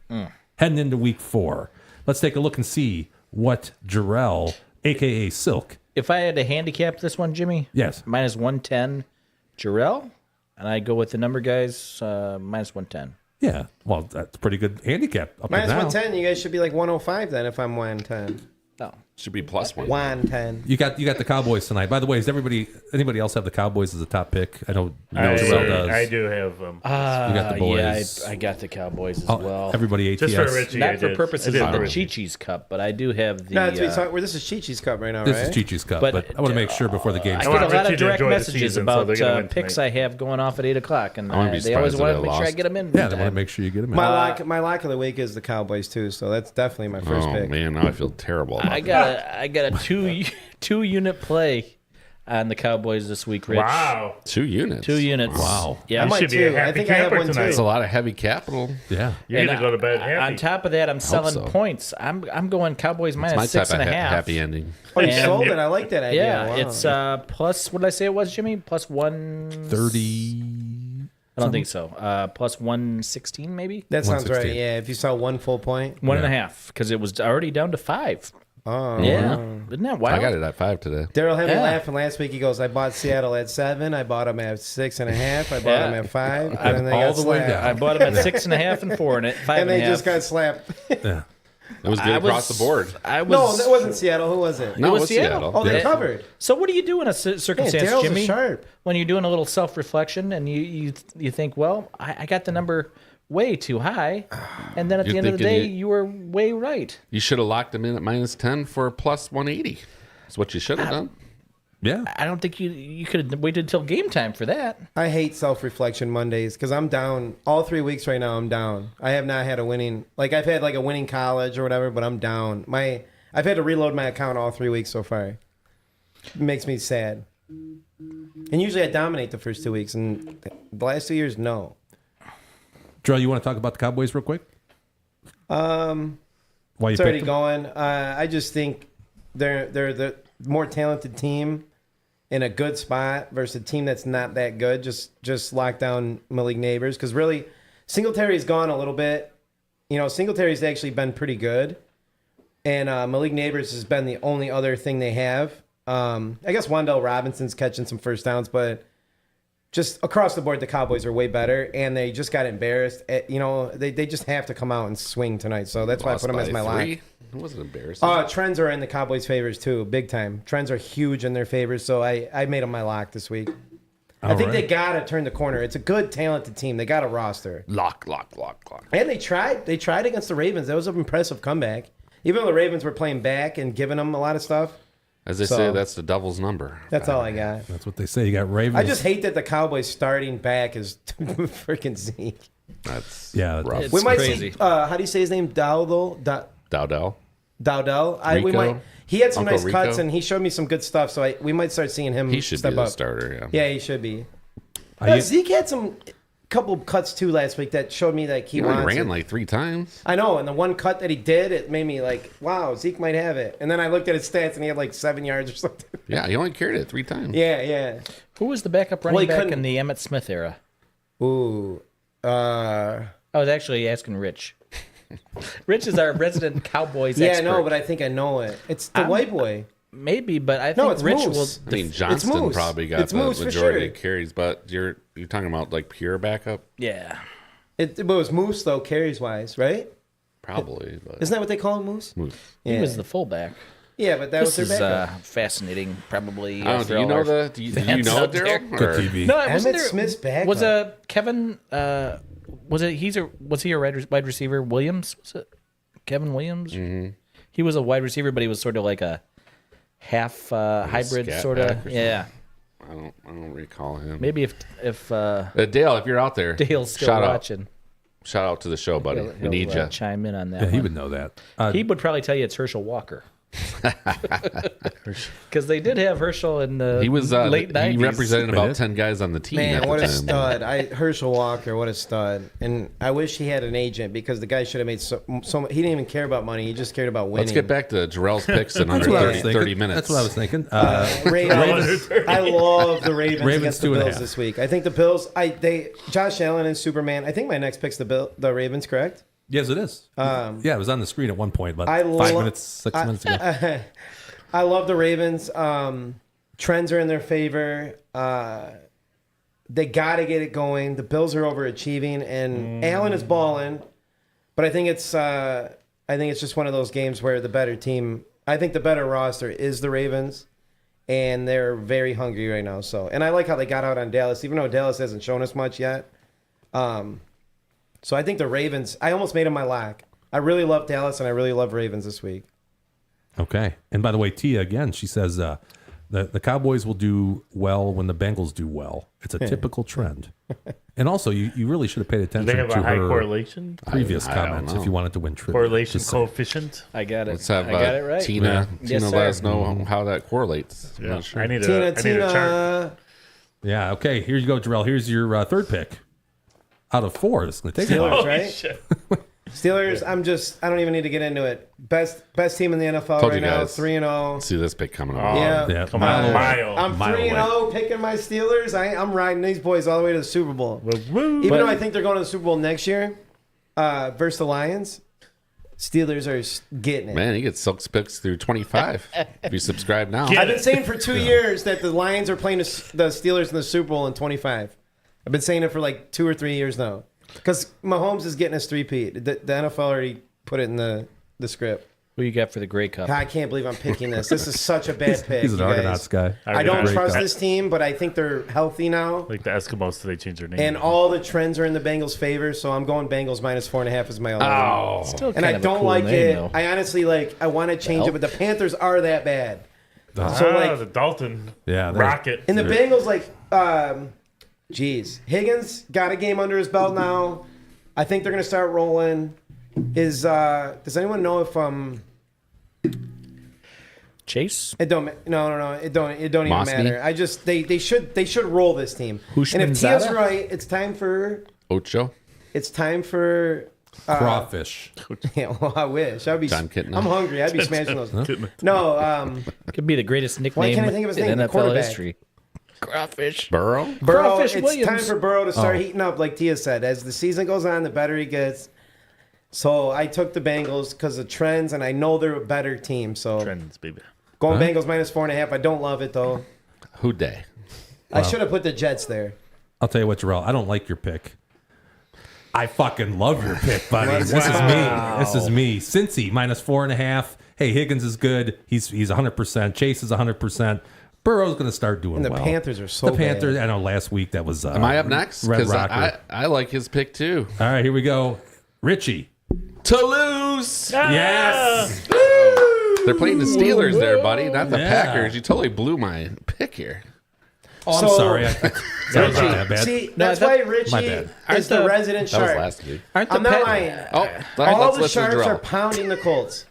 heading into week 4. Let's take a look and see what Jorel, aka Silk. If I had to handicap this one, Jimmy, Yes. minus 110, Jorel, and I go with the number guys, minus 110. Yeah, well, that's a pretty good handicap up Minus to now. 110, you guys should be like 105 then if I'm 110. No. Should be plus one. 110. You got the Cowboys tonight. By the way, does anybody else have the Cowboys as a top pick? I know Jorel does. I do have them. You got the boys. Yeah, I got the Cowboys as Oh, well. Everybody ATS. Just for Richie, I Not for did. purposes I did of the for Richie. Chi-Chi's Cup, but I do have the. No, that's what we talk, this is Chi-Chi's Cup right now, This right? is Chi-Chi's Cup, But, but I want to make sure before the game I I get a want starts. lot Richie of to direct enjoy the messages season, so about they're gonna win picks tonight. I have going off at 8 o'clock, and I wouldn't be they always surprised want if to they make sure I lost. get them in. Yeah, they want to make sure you get them in. My lock of the week is the Cowboys too, so that's definitely my first Oh pick. man, now I feel terrible. About I got a two unit play on the Cowboys this week, Rich. Wow. that. 2 units. 2 units. Wow. Yeah. I You might should be a too. I happy think I have camper one too. tonight. That's a lot of heavy capital. Yeah. You're And going to go to bed happy. On top of that, I'm selling so. points. I'm going Cowboys My minus type 6.5. of happy ending. Oh, you And- sold it. I like that idea. Yeah, Wow. it's plus. What did I say it was, Jimmy? Plus 30. I don't think so. Plus 116, maybe. That sounds right. 116. Yeah, if you saw 1 full point. 1.5, because it was already down to 5. Oh, Yeah, isn't that wild? I got it at 5 today. Daryl had me Yeah. laughing last week. He goes, "I bought Seattle at 7. I bought them at 6.5. I bought Yeah. them at 5. I'm And they all got the way slapped. down. I bought them at 6.5 and 4, and at 5.5. And they just got slapped. Yeah. It was good across the board. I was, No, that wasn't Seattle. Who was it? No, was it's Seattle. Oh, they Yeah. covered. So what do you do in a Man, circumstance, Daryl's Jimmy? sharp. When you're doing a little self-reflection and you think, well, I got the number way too high, and then at the You're end of the thinking day, you were way right. You should have locked them in at minus 10 for plus 180. That's what you should have done. Yeah. I don't think you could have waited until game time for that. I hate self-reflection Mondays because I'm down all 3 weeks right now. I'm down. I have not had a winning. Like I've had like a winning college or whatever, but I'm down. I've had to reload my account all 3 weeks so far. It makes me sad. And usually I dominate the first 2 weeks, and the last 2 years, no. Jorel, you want to talk about the Cowboys real quick? Why you It's already picked them? going. I just think they're the more talented team in a good spot versus a team that's not that good. Just lock down Malik Neighbors because really Singletary's gone a little bit. You know, Singletary's actually been pretty good, and Malik Neighbors has been the only other thing they have. I guess Wan'Dale Robinson's catching some first downs, but just across the board, the Cowboys are way better, and they just got embarrassed. You know, they just have to come out and swing tonight, so that's why I Lost put them as by my lock. 3. It wasn't embarrassing. Trends are in the Cowboys' favors too, big time. Trends are huge in their favors, so I made them my lock this week. I think they gotta turn the corner. It's a good, talented team. They got a roster, Lock. and they tried. They tried against the Ravens. That was an impressive comeback. Even though the Ravens were playing back and giving them a lot of stuff, As they say, that's the devil's number. That's all I got. That's what they say. You got Ravens. I just hate that all I got. That's all I got. That's what they say. You got Ravens. I just hate that the Cowboys starting back is freaking Zeke. That's Yeah, rough. It's We might crazy. see. How do you say his name? Dowdell. Dowdell. We Rico? might. He had some Uncle nice cuts Rico? and he showed me some good stuff. So we might start seeing him. He should step be the up. starter. Yeah, he should be. I- Zeke had some couple cuts too last week that showed me like he He only wants ran it. like 3 times. I know, and the one cut that he did, it made me like, wow, Zeke might have it. And then I looked at his stats and he had like 7 yards or something. Yeah, he only carried it 3 times. Yeah. Who was the backup Well, running he back couldn't- in the Emmitt Smith era? Ooh. I was actually asking Rich. Rich is our resident Cowboys Yeah, expert. no, but I think I know it. It's the white boy. Maybe, but I think No, it's Rich Moose. I mean, Johnston Moose. probably got It's the Moose for majority sure. of carries, but you're talking about like pure backup? Yeah. It was Moose though, carries wise, right? Probably. But Isn't that what they call him, Moose? Moose. He Yeah. was the fullback. Yeah, but that This was is their backup. fascinating, probably. I don't know, for do you all know our the? Do you fans know out there. Daryl? Good Or- TV. No, it wasn't Emmitt there. Smith's backup. Was Kevin? Was he a wide receiver? Williams? Was it Kevin Williams? Mm-hmm. He was a wide receiver, but he was sort of like a half hybrid, scat sort back of. or Yeah. I don't recall him. Maybe if Dale, if you're out there, Dale's still shout watching, Shout out to the show, buddy. he'll, We need he'll, you. chime in on that. Yeah, he one. would know that. He would probably tell you it's Herschel Walker. Because they did have Herschel in the He was late 90s. He represented about Did? 10 guys on the team. Man, at what the a time. stud! Herschel Walker, what a stud! And I wish he had an agent because the guy should have made so much. He didn't even care about money; he just cared about winning. Let's get back to Jorel's picks in That's under what I was 30, thinking. 30 minutes. That's what I was thinking. Ravens. I love the Ravens, Ravens against the 2.5. Bills this week. I think the Bills. Josh Allen and Superman. I think my next pick's the Ravens. Correct? Yes, it is. Yeah, it was on the screen at one point, but I 5 lo- minutes, 6 minutes ago. I love the Ravens. Trends are in their favor. They got to get it going. The Bills are overachieving, and Allen is balling. But I think it's just one of those games where the better team. I think the better roster is the Ravens, and they're very hungry right now. So, and I like how they got out on Dallas, even though Dallas hasn't shown us much yet. So I think the Ravens. I almost made them my lock. I really love Dallas, and I really love Ravens this week. Okay. And by the way, Tia, again, she says the Cowboys will do well when the Bengals do well. It's a typical trend. And also, you really should have paid Do attention they have to a high her correlation? previous I don't comments know. if you wanted to win trivia. Correlation Just saying. coefficient? I got it. Let's have I got it right. Tina Yes, let sir. us know how that correlates. I'm Yeah. not sure. I need a chart. Tina. Yeah, okay. Here you go, Jorel. Here's your third pick. Out of 4, it's going to take a Steelers, while. right? Shit. Steelers. I don't even need to get into it. Best team in the NFL Told right you now. guys. 3-0. See this pick coming Oh, up. Yeah. Yeah, Come on, mile. I'm Mile 3-0 picking my Steelers. I'm riding these boys all the way to the Super Bowl. Woo. Even though I think they're going to the Super Bowl next year versus the Lions, Steelers are getting it. Man, you get Silk's picks through 25 if you subscribe now. Get I've been saying for 2 years that the Lions are playing the Steelers in the Super Bowl in 25. I've been saying it for like 2 or 3 years now. Because Mahomes is getting his three-peat. The NFL already put it in the script. Who you got for the Grey Cup? I can't believe I'm picking this. This is such a bad pick. He's an you guys. Argonauts guy. I don't Great trust Cup. this team, but I think they're healthy now. Like the Eskimos, they changed their name. And all the trends are in the Bengals' favor, so I'm going Bengals minus 4.5 as my own. Oh, Still And kind I of a don't cool like name, it. though. I honestly I want to change it, but the Panthers are that bad. So the Dalton Yeah, they're- Rocket. And the Bengals, Higgins got a game under his belt now. I think they're going to start rolling. Does anyone know if Chase? it don't no it don't even Mosby? matter. I just they should roll this team. And if Tia's Hushmanzada? right, it's time for Crawfish. yeah, well, I wish. I'd be John Kitna. I'm hungry. I'd be smashing those. No, Could be the greatest nickname can't I think of his in name? The NFL quarterback. history. Crawfish. Burrow? Burrow, Crawfish it's Williams. time for Burrow to start heating up, like Tia said. As the season goes on, the better he gets. So I took the Bengals because of trends, and I know they're a better team. So Trends, baby. going Bengals minus 4.5. I don't love it though. Who day? I should have put the Jets there. I'll tell you what, Jorel, I don't like your pick. I fucking love your pick, buddy. This is me. Cincy, minus 4.5. Hey, Higgins is good. He's 100%. Chase is 100%. Burrow's going to start doing And the well. Panthers are so The Panthers, bad. I know last week that was... Am I up next? Red Because Rocker. I like his pick too. All right, here we go. Richie. Toulouse. Yes. They're playing the Steelers there, buddy, not the Yeah. Packers. You totally blew my pick here. Oh, I'm So- sorry. That was not that bad. See, that's why Richie My bad. is the resident That was sharp. last week. Aren't the I'm not Pat- lying. Oh, All let's the listen to sharps are Jorel. pounding the Colts.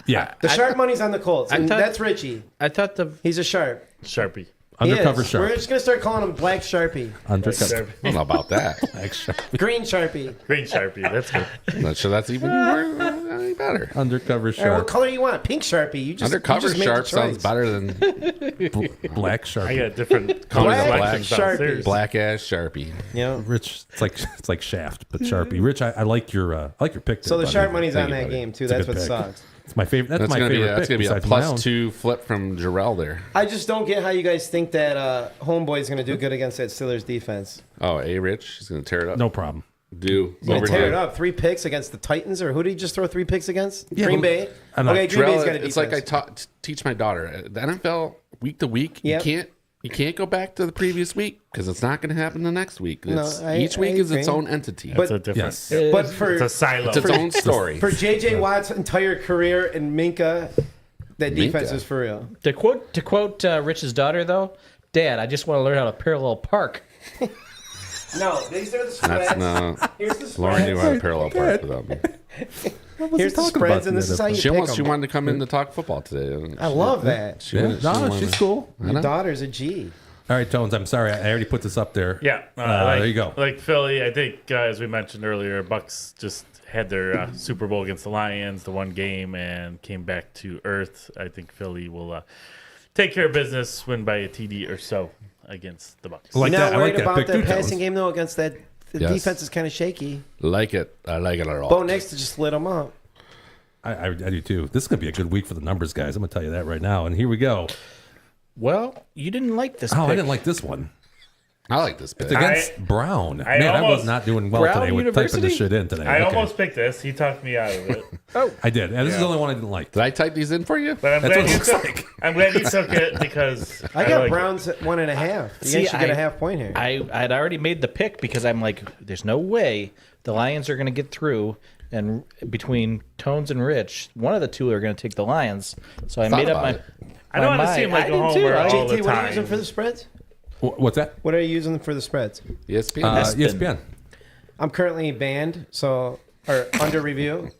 Yeah. The sharp money's on the Colts, and thought- that's Richie. I thought the He's a sharp. Sharpie. He Undercover is. sharp. We're just gonna start calling him Black Sharpie, Undercover. I don't know about that. Black sharp. Green Sharpie. Green Sharpie. That's good. I'm not sure that's even more, any better. Undercover All right, what sharp. color you want? Pink Sharpie. You just Undercover you just made sharp the sounds choice. better than Black I sharp. got different Black colors Sharpie. downstairs. black ass Sharpie. Yeah. Rich, it's like Shaft, but Sharpie. Rich, I like your pick. There, So the buddy. sharp money's Thank on you, that buddy. game too. It's a That's good what pick. sucks. It's my favorite. That's, That's my gonna be favorite pick. that's gonna be a besides my own. +2 flip from Jorel there. I just don't get how you guys think that Homeboy's gonna do good against that Steelers defense. Oh, Rich, he's gonna tear it up. No problem. He's gonna tear it up. 3 picks against the Titans, or who did he just throw 3 picks against? Yeah, Green but- Bay. I know. Okay, Green Bay's got a Jorel, defense. it's like I teach my daughter. The NFL week to week, Yep. you can't go back to the previous week because it's not going to happen the next week. Each week I is its agree. own entity. But- It's a different. Yes. But for It's a silo. it's its own story. for JJ Watt's entire career and Minka, that defense Minka. is for real. To quote Rich's daughter though, Dad, I just want to learn how to parallel park. No, these are the That's spreads. no. Here's the Lauren knew spreads. how to parallel park without me. Here's the spreads, and this is how you She pick them. wanted to come in to talk football today. I love that. Yeah, She no, wanted- she's cool. Your daughter's a G. All right, Tones. I'm sorry. I already put this up there. Yeah, there you go. Like Philly, I think as we mentioned earlier, Bucks just had their Super Bowl against the Lions, the one game, and came back to earth. I think Philly will take care of business, win by a TD or so against the Bucks. Like You're that. not I worried like that about pick the too, passing Tones. game though against that. The Yes. defense is kind of shaky. Like it. I like it a lot. Bo Nix just lit them up. I do too. This is gonna be a good week for the numbers, guys. I'm gonna tell you that right now. And here we go. Well, you didn't like this Oh, I pick. didn't like this one. I like this pick. It's against Brown. I Man, I was almost- not doing well Brown today with typing University? this shit in today. I Okay. almost picked this. He talked me out of it. I did. And this is the only one I didn't like. Did I type these in for you? But I'm That's glad what it you looks took. like. I'm glad you took it because I got like it. Browns at 1.5. You See, guys should get I- a half point here. I'd already made the pick because I'm like, there's no way the Lions are going to get through. And between Tones and Rich, one of the two are going to take the Lions. So I Thought made up about my. it. I don't my want to seem mind. like I a did too. homer I- all JT, the what are you using for time. the spreads? What's that? What are you using for the spreads? ESPN. ESPN. I'm currently banned, or under review,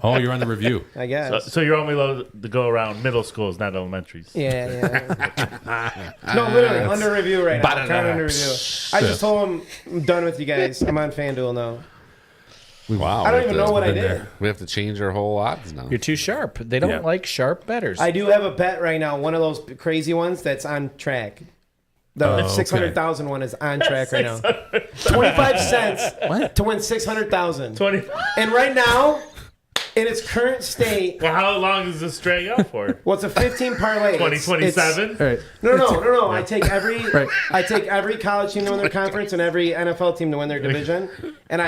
Oh, you're on the review. I guess. So you're only allowed to go around middle schools, not elementaries. Yeah. No, literally under review right now. I'm currently under review. I just told him I'm done with you guys. I'm on FanDuel now. Wow. I don't we have even know to- what I been did. there. We have to change our whole odds now. You're too sharp. They don't Yeah. like sharp betters. I do have a bet right now, one of those crazy ones that's on track. The okay. 600,000 one is on track right now. 25 cents to win 600,000. 20. And right now, in its current state, Well, how long does this drag out for? well, it's a 15 parlay. 2027. All right. No. I take every college team to win their conference and every NFL team to win their division, and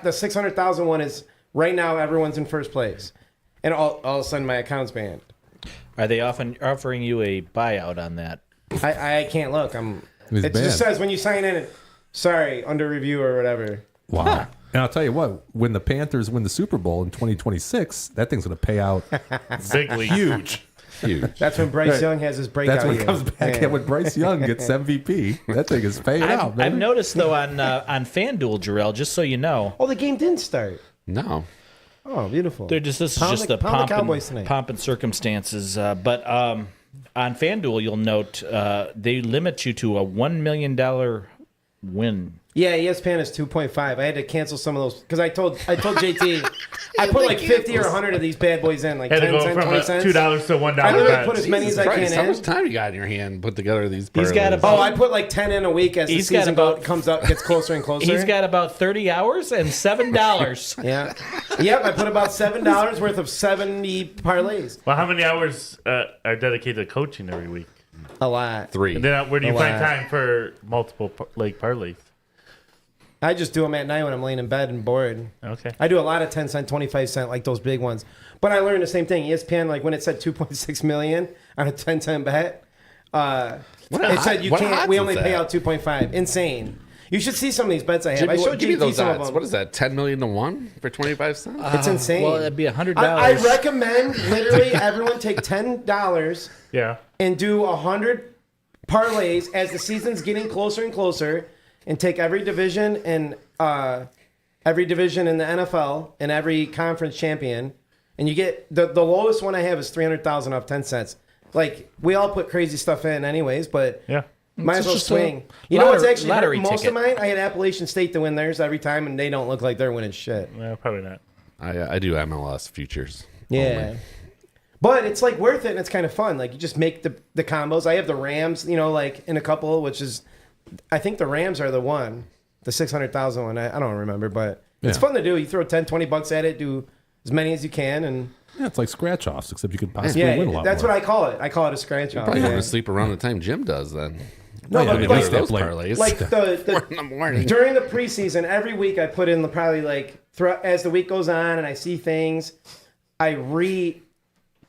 the 600,000 one is right now everyone's in first place, and all of a sudden my account's banned. Are they often offering you a buyout on that? I can't look. He's It banned. just says when you sign in, sorry, under review or whatever. Wow. And I'll tell you what, when the Panthers win the Super Bowl in 2026, that thing's going to pay out Bigly. huge. Huge. That's when Bryce Young has his breakout That's when it year. comes back. Yeah. And when Bryce Young gets MVP, that thing is paying out, I've man. noticed though on FanDuel, Jorel, just so you know, Oh, the game didn't start. No. Oh, beautiful. this is Pound just the- the pound the pomp Cowboys tonight. and, pomp and circumstances. But on FanDuel, you'll note they limit you to a $1 million win. Yeah, ESPN is 2.5. I had to cancel some of those because I told JT I put like 50 or 100 of these bad boys in, like Had to 10 go cents, from 20 cents. $2 to $1. I literally bets. put as many as I Christ, how can much in. time you got in your hand to put together these He's got parlays? about- Oh, I put like 10 in a week as the He's got season about- gets closer and closer. He's got about 30 hours and $7. Yeah. Yep, I put about $7 worth of 70 parlays. Well, how many hours are dedicated to coaching every week? A lot. 3. And then where do you A find lot. time for multiple parlays? I just do them at night when I'm laying in bed and bored. Okay. I do a lot of 10 cent, 25 cent, like those big ones. But I learned the same thing. ESPN, like when it said 2.6 million on a 10 cent bet, it said you what can't. odds We is only pay that? out 2.5. Insane. You should see some of these bets I have. Jimmy, I showed give me JT those some of odds. them. What is that? 10 million to 1 for 25 cents? It's insane. Well, it'd be $100. I recommend literally everyone take $10 Yeah. and do 100 parlays as the season's getting closer and closer, and take every division in the NFL and every conference champion, and you get the lowest one I have is 300,000 off 10 cents. Like, we all put crazy stuff in anyways, but Yeah. might as well just a swing. You know what's actually lottery hurt most ticket. of mine? I had Appalachian State to win theirs every time, and they don't look like they're winning shit. Probably not. I do MLS futures. Yeah. only. But it's like worth it, and it's kind of fun. Like, you just make the combos. I have the Rams, like in a couple, which is, I think the Rams are the 600,000 one. I don't remember, but it's Yeah. fun to do. You throw 10, 20 bucks at it, do as many as you can, and Yeah, it's like scratch offs, except you could possibly win a yeah, lot that's more. what I call it. I call it a scratch off. Probably Yeah. going to sleep around the time Jim does then. No, Yeah, but I mean, like, at least Those play- parlays. like 4 in the morning. during the preseason, every week I put in probably like as the week goes on and I see things, I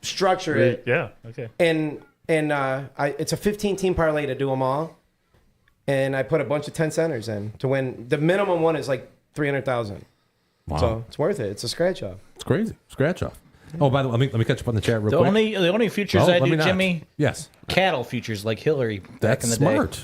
restructure it, Yeah. Okay. and it's a 15-team parlay to do them all, and I put a bunch of 10 centers in to win. The minimum one is like 300,000, Wow. so it's worth it. It's a scratch off. It's crazy. Scratch off. Oh, by the way, let me catch up on the chat real The quick. only futures Well, I let do, me not. Jimmy, Yes. cattle futures like Hillary back That's in the smart. day.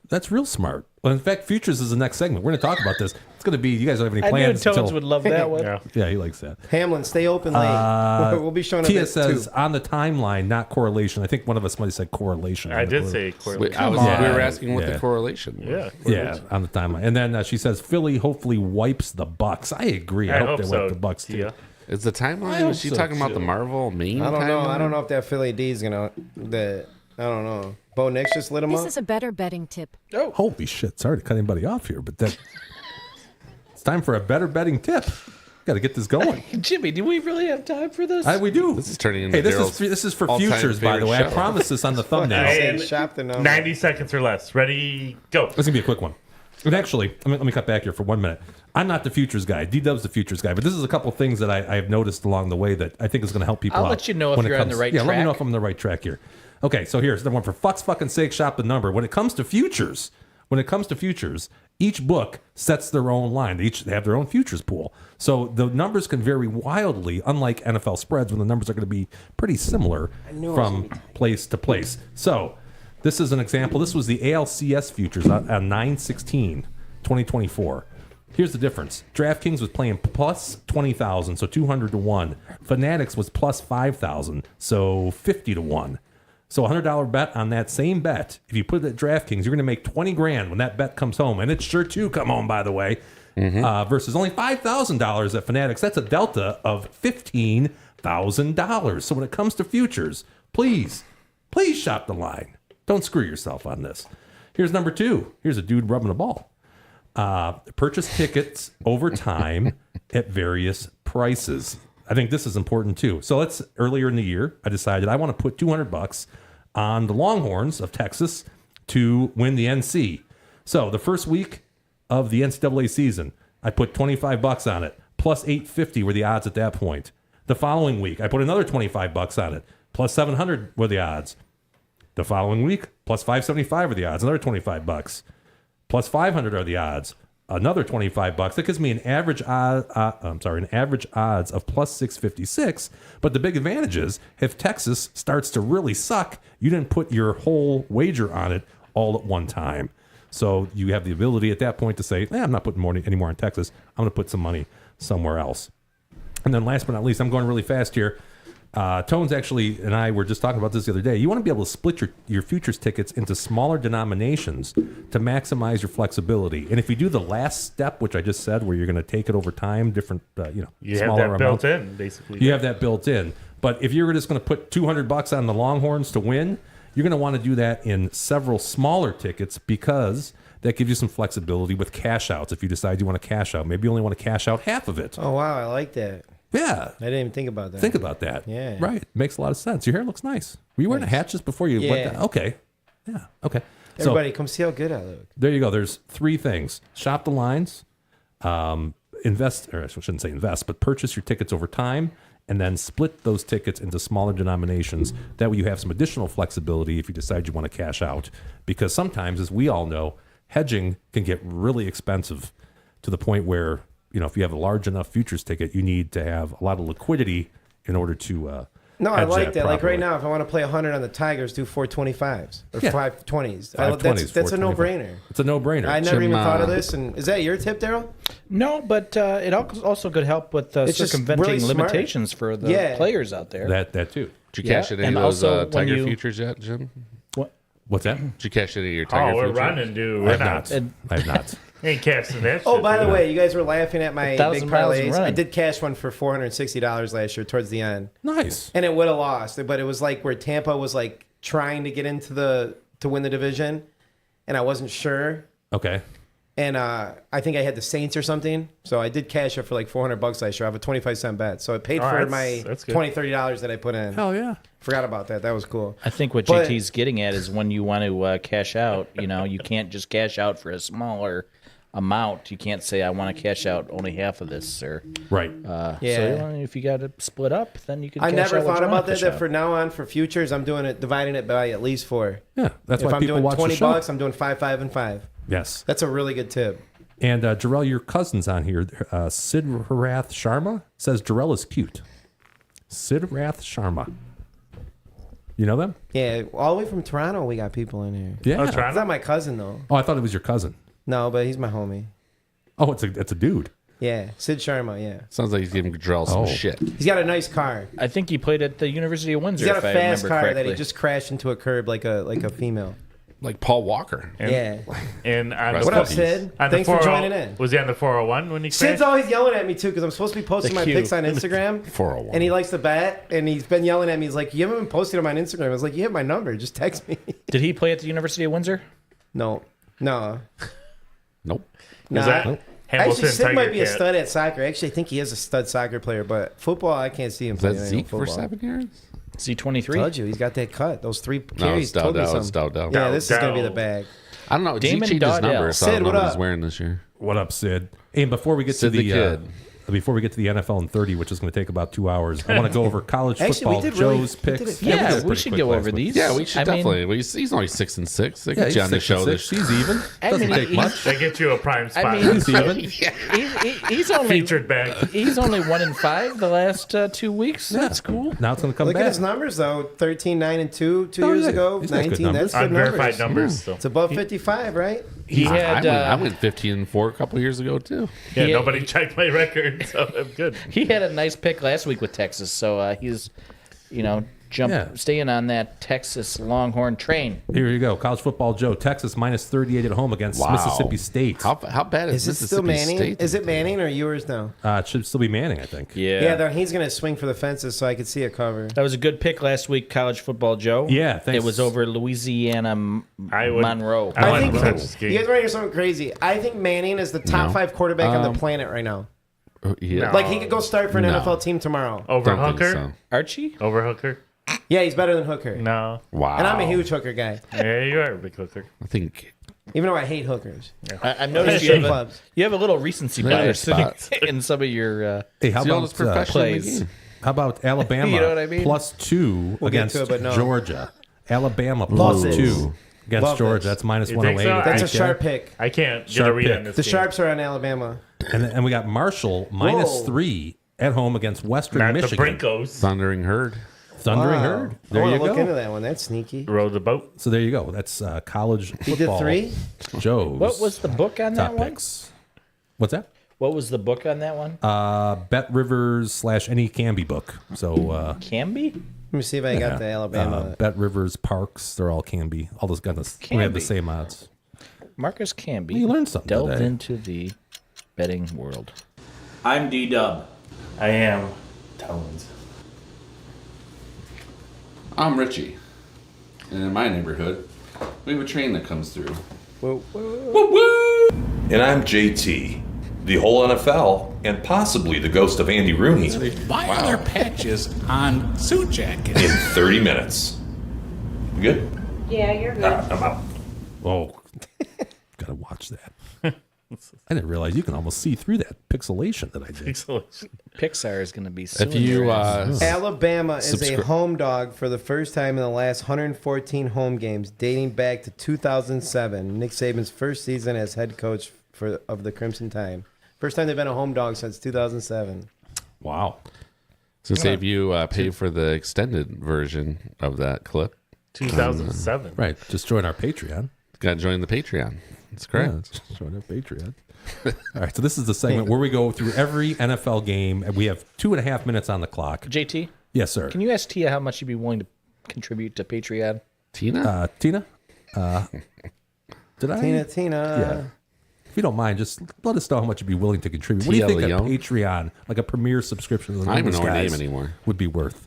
That's real smart. Well, in fact, futures is the next segment. We're going to talk about this. It's going to be, you guys don't have any I knew plans Toads until... would love that one. Yeah. Yeah, he likes that. Hamlin, stay open late. We'll be showing up Tia at says 2. on the timeline, not correlation. I think one of us might have said correlation. I on the did say correlation. We on. were asking what Yeah. the correlation was. Yeah. Yeah, on the timeline. And then she says Philly hopefully wipes the Bucks. I agree. I, I hope hope they so. wipe the Bucks too. Yeah. Is the timeline? hope Was she so, talking about the too. Marvel main I don't know. timeline? I don't know if that Philly D is gonna. I don't know. Bo Nix just lit him This up. is a better betting tip. Holy shit! Sorry to cut anybody off here, but that it's time for a better betting tip. Got to get this going. Jimmy, do we really have time for this? We do. This is turning into Hey, Daryl's this is for all-time futures, by the favorite way. show. I promise this on the thumbnail. Hey, Say and shop the number. 90 seconds or less. Ready? Go. This is gonna be a quick one. And actually, let me cut back here for 1 minute. I'm not the futures guy. D-Dub's the futures guy, but this is a couple things that I have noticed along the way that I think is going to help people I'll out. let you know if when it you're on the right Yeah, let me know track. if I'm on the right track here. Okay, so here's the one for fuck's fucking sake. Shop the number. When it comes to futures, each book sets their own line. They have their own futures pool. So the numbers can vary wildly, unlike NFL spreads, when the numbers are going to be pretty similar from place to place. So this is an example. This was the ALCS futures on 9/16/2024. Here's the difference. DraftKings was playing plus 20,000, so 200 to 1. Fanatics was plus 5,000, so 50 to 1. So a $100 bet on that same bet, if you put it at DraftKings, you're going to make 20 grand when that bet comes home. And it's sure to come home, by the way, versus only $5,000 at Fanatics. That's a delta of $15,000. So when it comes to futures, please shop the line. Don't screw yourself on this. Here's number 2. Here's a dude rubbing a ball. Purchase tickets over time at various prices. I think this is important too. So earlier in the year, I decided I want to put $200 on the Longhorns of Texas to win the NC. So the first week of the NCAA season, I put $25 on it, plus 850 were the odds at that point. The following week, I put another $25 on it, plus 700 were the odds. The following week, plus 575 are the odds, another $25. Plus 500 are the odds, another $25. That gives me an average odds of plus 656. But the big advantage is if Texas starts to really suck, you didn't put your whole wager on it all at one time. So you have the ability at that point to say, I'm not putting any more on Texas. I'm going to put some money somewhere else. And then last but not least, I'm going really fast here. Tones actually and I were just talking about this the other day. You want to be able to split your futures tickets into smaller denominations to maximize your flexibility. And if you do the last step, which I just said, where you're going to take it over time, different, You smaller have that amounts, built in, basically. you have that built in. But if you're just going to put $200 on the Longhorns to win, you're going to want to do that in several smaller tickets because that gives you some flexibility with cash outs. If you decide you want to cash out, maybe you only want to cash out half of it. Oh wow, I like that. Yeah. I didn't even think about that. Think about that. Yeah. Right. Makes a lot of sense. Your hair looks nice. Were you wearing a hat just before you went Yeah. down? Okay. Yeah. Okay. Everybody, come see how good I look. There you go. There's 3 things. Shop the lines, invest, or I shouldn't say invest, but purchase your tickets over time, and then split those tickets into smaller denominations. That way you have some additional flexibility if you decide you want to cash out. Because sometimes, as we all know, hedging can get really expensive to the point where, if you have a large enough futures ticket, you need to have a lot of liquidity in order to No, I hedge like that. Like properly. right now, if I want to play 100 on the Tigers, do 425s or Yeah. 520s. 520s, That's a 425. no-brainer. It's a no-brainer. I never even Jim, thought of this. And is that your tip, Daryl? No, but it also could help with It's just circumventing really smart. limitations for the Yeah. players out there. That too. Did you cash Yeah, any and of those also when Tiger you- futures yet, Jim? What's that? Did you cash any of your Tiger Oh, we're futures? running, dude. I We're have not. not. I have not. Ain't casting that Oh, shit, by the dude. way, you guys were laughing at my 1,000 big miles parlays. run. I did cash one for $460 last year towards the end. Nice. And it would have lost, but it was like where Tampa was like trying to get into to win the division, and I wasn't sure. Okay. And I think I had the Saints or something, so I did cash it for like $400 last year. I have a 25-cent bet, so it paid Oh, for that's- my that's good. $20-$30 that I put in. Hell yeah. Forgot about that. That was cool. I think what But- JT's getting at is when you want to cash out, you can't just cash out for a smaller amount. You can't say I want to cash out only half of this, or Right. Yeah. So if you got to split up, then you can. I cash never out what thought you wanna about that. cash That out. for now on, for futures, I'm doing it, dividing it by at least 4. Yeah. That's If why I'm people doing watch the show. $20, I'm doing 5, 5, and 5. Yes. That's a really good tip. And Jorel, your cousin's on here. Sid Harath Sharma says Jorel is cute. Sid Harath Sharma. You know them? Yeah, all the way from Toronto, we got people in here. Yeah. Oh, He's Toronto? not my cousin though. Oh, I thought it was your cousin. No, but he's my homie. Oh, it's a dude. Yeah, Sid Sharma. Yeah, Sounds like he's giving Jorel some Oh. shit. he's got a nice car. I think he played at the University of Windsor. He's got a if I fast remember car correctly. that he just crashed into a curb like a female. Like Paul Walker. Yeah. And on Rest What in up, peace. Sid? on the Thanks for 40 joining in. Was he on the 401 when he Sid's crashed? always yelling at me too because I'm supposed to be posting The my cue. pics on Instagram. 401. And he likes to bet, and he's been yelling at me. He's like, "You haven't been posting them on Instagram." I was like, "You have my number. Just text me." Did he play at the University of Windsor? No. Nope. Nah. Is that Hamilton Actually, Sid Tiger might be a Cat? stud at soccer. Actually, I think he is a stud soccer player, but football, I can't see him Is that playing Zeke for football. 7 years? C23. Told you, he's got that cut. Those 3 No, carries it's told me Dowdell. It's something. Dowdell. Yeah, this is going to be Dowdell. the bag. I don't know. Zeke Damon changed his Dowdell. number, so I Sid, don't know what what he's up? wearing this year. What up, Sid? And before we get Sid to the kid. before we get to the NFL in 30, which is going to take about 2 hours, I want to go over college Actually, we football. did really- Joe's we did picks. it Yeah, did it we pretty should quick go last over week. these. Yeah, we should I mean, definitely. He's only 6-6. They Yeah, get you on the he's show 6 this He's even. Doesn't take much. They get you a prime spot. I mean, He's even. he's only featured bag. He's only 1-5 the last 2 weeks. That's cool. Now it's going to come Look back. at his numbers, though. 13, 9, and 2 2 Oh, years yeah. ago. He's got good 19, that's good Unverified numbers. numbers. So. It's above 55, right? He had I went 15-4 a couple years ago too. Yeah, He- nobody checked my record, so I'm good. he had a nice pick last week with Texas, so he's staying on that Texas Longhorn train. Here you go. College football, Joe. Texas minus 38 at home against Wow. Mississippi State. How bad is Is it still Mississippi Manning? State? Is it Manning or yours now? It should still be Manning, I think. Yeah, though, he's going to swing for the fences so I could see a cover. That was a good pick last week, college football, Joe. Yeah, thanks. It was over Louisiana I would- Monroe. I I went think Texas game. you guys want to hear something crazy. I think Manning is the top No. 5 quarterback on the planet right now. Yeah. No. Like, he could go start for an No. NFL team tomorrow. Over Don't think Hooker? so. Archie? Over Hooker? Yeah, he's better than Hooker. No. Wow. And I'm a huge Hooker guy, Yeah, you are a big Hooker. I think even though I hate hookers. I've noticed Strip you have, clubs. you have a little recency There's bias spots. in some of your. Hey, how it's the about oldest profession in the plays? game. How about Alabama You know what I mean? plus 2 We'll get against to it, but no. Georgia? Alabama Love plus this. 2 against Love Georgia. this. That's minus You think 108. so? That's a Okay. sharp pick. I can't get Sharp a read pick. on this The game. Sharps are on Alabama. And we got Marshall minus Whoa. 3 at home against Western Not Michigan. the Brinkos. Thundering Herd. Thundering Wow. Herd. I There want you to look into go. that one. That's sneaky. Row the boat. So there you go. That's college He did football. 3? Joe's What was the book on that top one? picks. What's that? What was the book on that one? Bet Rivers / any Canby book. So Canby? Let me see if I got the Alabama. Bet Rivers, Parks, they're all Canby. All those guys. We have the Canby. same odds. Marcus Canby You learned something delved today. into the betting world. I'm D-Dub. I am Tones. I'm Richie. And in my neighborhood, we have a train that comes through. And I'm JT, the whole NFL, and possibly the ghost of Andy Rooney Why are there patches on suit jackets? in 30 minutes. You good? Yeah, you're good. I'm out. Oh, gotta watch that. I didn't realize you can almost see through that pixelation that I did. Pixar is going to be so. If you Alabama is a home dog for the first time in the last 114 home games, dating back to 2007. Nick Saban's first season as head coach of the Crimson Tide. First time they've been a home dog since 2007. Wow. So say if you pay for the extended version of that clip. 2007. Right. Just join our Patreon. Got to join the Patreon. That's correct. Yeah, just join our Patreon. All right. So this is the segment where we go through every NFL game, and we have 2.5 minutes on the clock. JT? Yes, sir. Can you ask Tia how much you'd be willing to contribute to Patreon? Tina? Tina? Did I? Tina. Yeah. If you don't mind, just let us know how much you'd be willing to contribute. What do you think a Patreon, like a premier subscription to the I don't even know her guys name anymore. would be worth?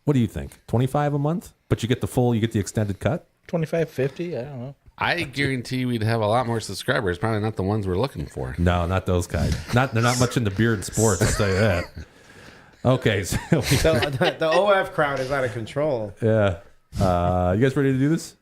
What do you think? $25 a month? But you get the extended cut? 25, 50? I don't know. I guarantee we'd have a lot more subscribers. Probably not the ones we're looking for. No, not those guys. They're not much into beer and sports, I'll tell you that. Okay. So the OF crowd is out of control. yeah. You guys ready to do this?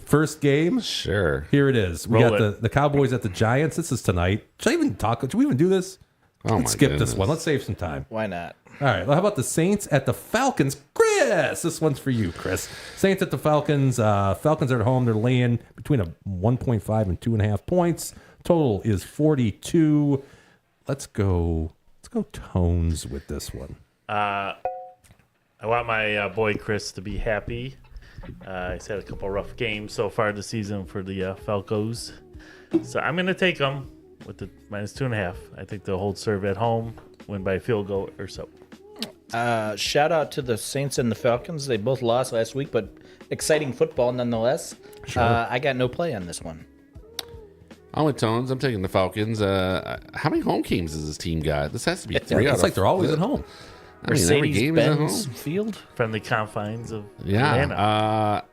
First game? Sure. Here it is. We Roll got the Cowboys at the Giants. This is tonight. Should we even do this? Oh, Let's my skip goodness. this one. Let's save some time. Why not? All right. Well, how about the Saints at the Falcons? Chris, this one's for you, Chris. Saints at the Falcons. Falcons are at home. They're laying between a 1.5 and 2.5 points. Total is 42. Let's go tones with this one. I want my boy Chris to be happy. He's had a couple rough games so far this season for the Falcons. So I'm going to take them with the -2.5. I think they'll hold serve at home, win by a field goal or so. Shout out to the Saints and the Falcons. They both lost last week, but exciting football nonetheless. Sure. I got no play on this one. I'm with Tones. I'm taking the Falcons. How many home games has this team got? This has to be 3 out It's of like they're always at home. I mean, every game is at home. Mercedes-Benz Field? Friendly confines of Yeah. Atlanta.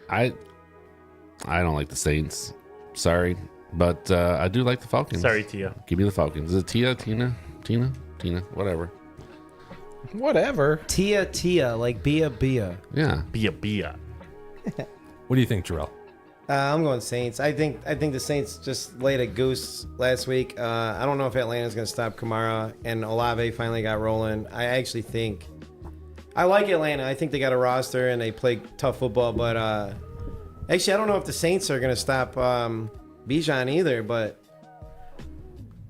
I don't like the Saints. Sorry. But I do like the Falcons. Sorry, Tia. Give me the Falcons. Is it Tia? Tina? Whatever. Whatever. Tia, like Bia. Yeah. Bia. What do you think, Jorel? I'm going Saints. I think the Saints just laid a goose last week. I don't know if Atlanta's going to stop Kamara, and Olave finally got rolling. I actually think I like Atlanta. I think they got a roster and they play tough football. But actually, I don't know if the Saints are going to stop Bijan either. But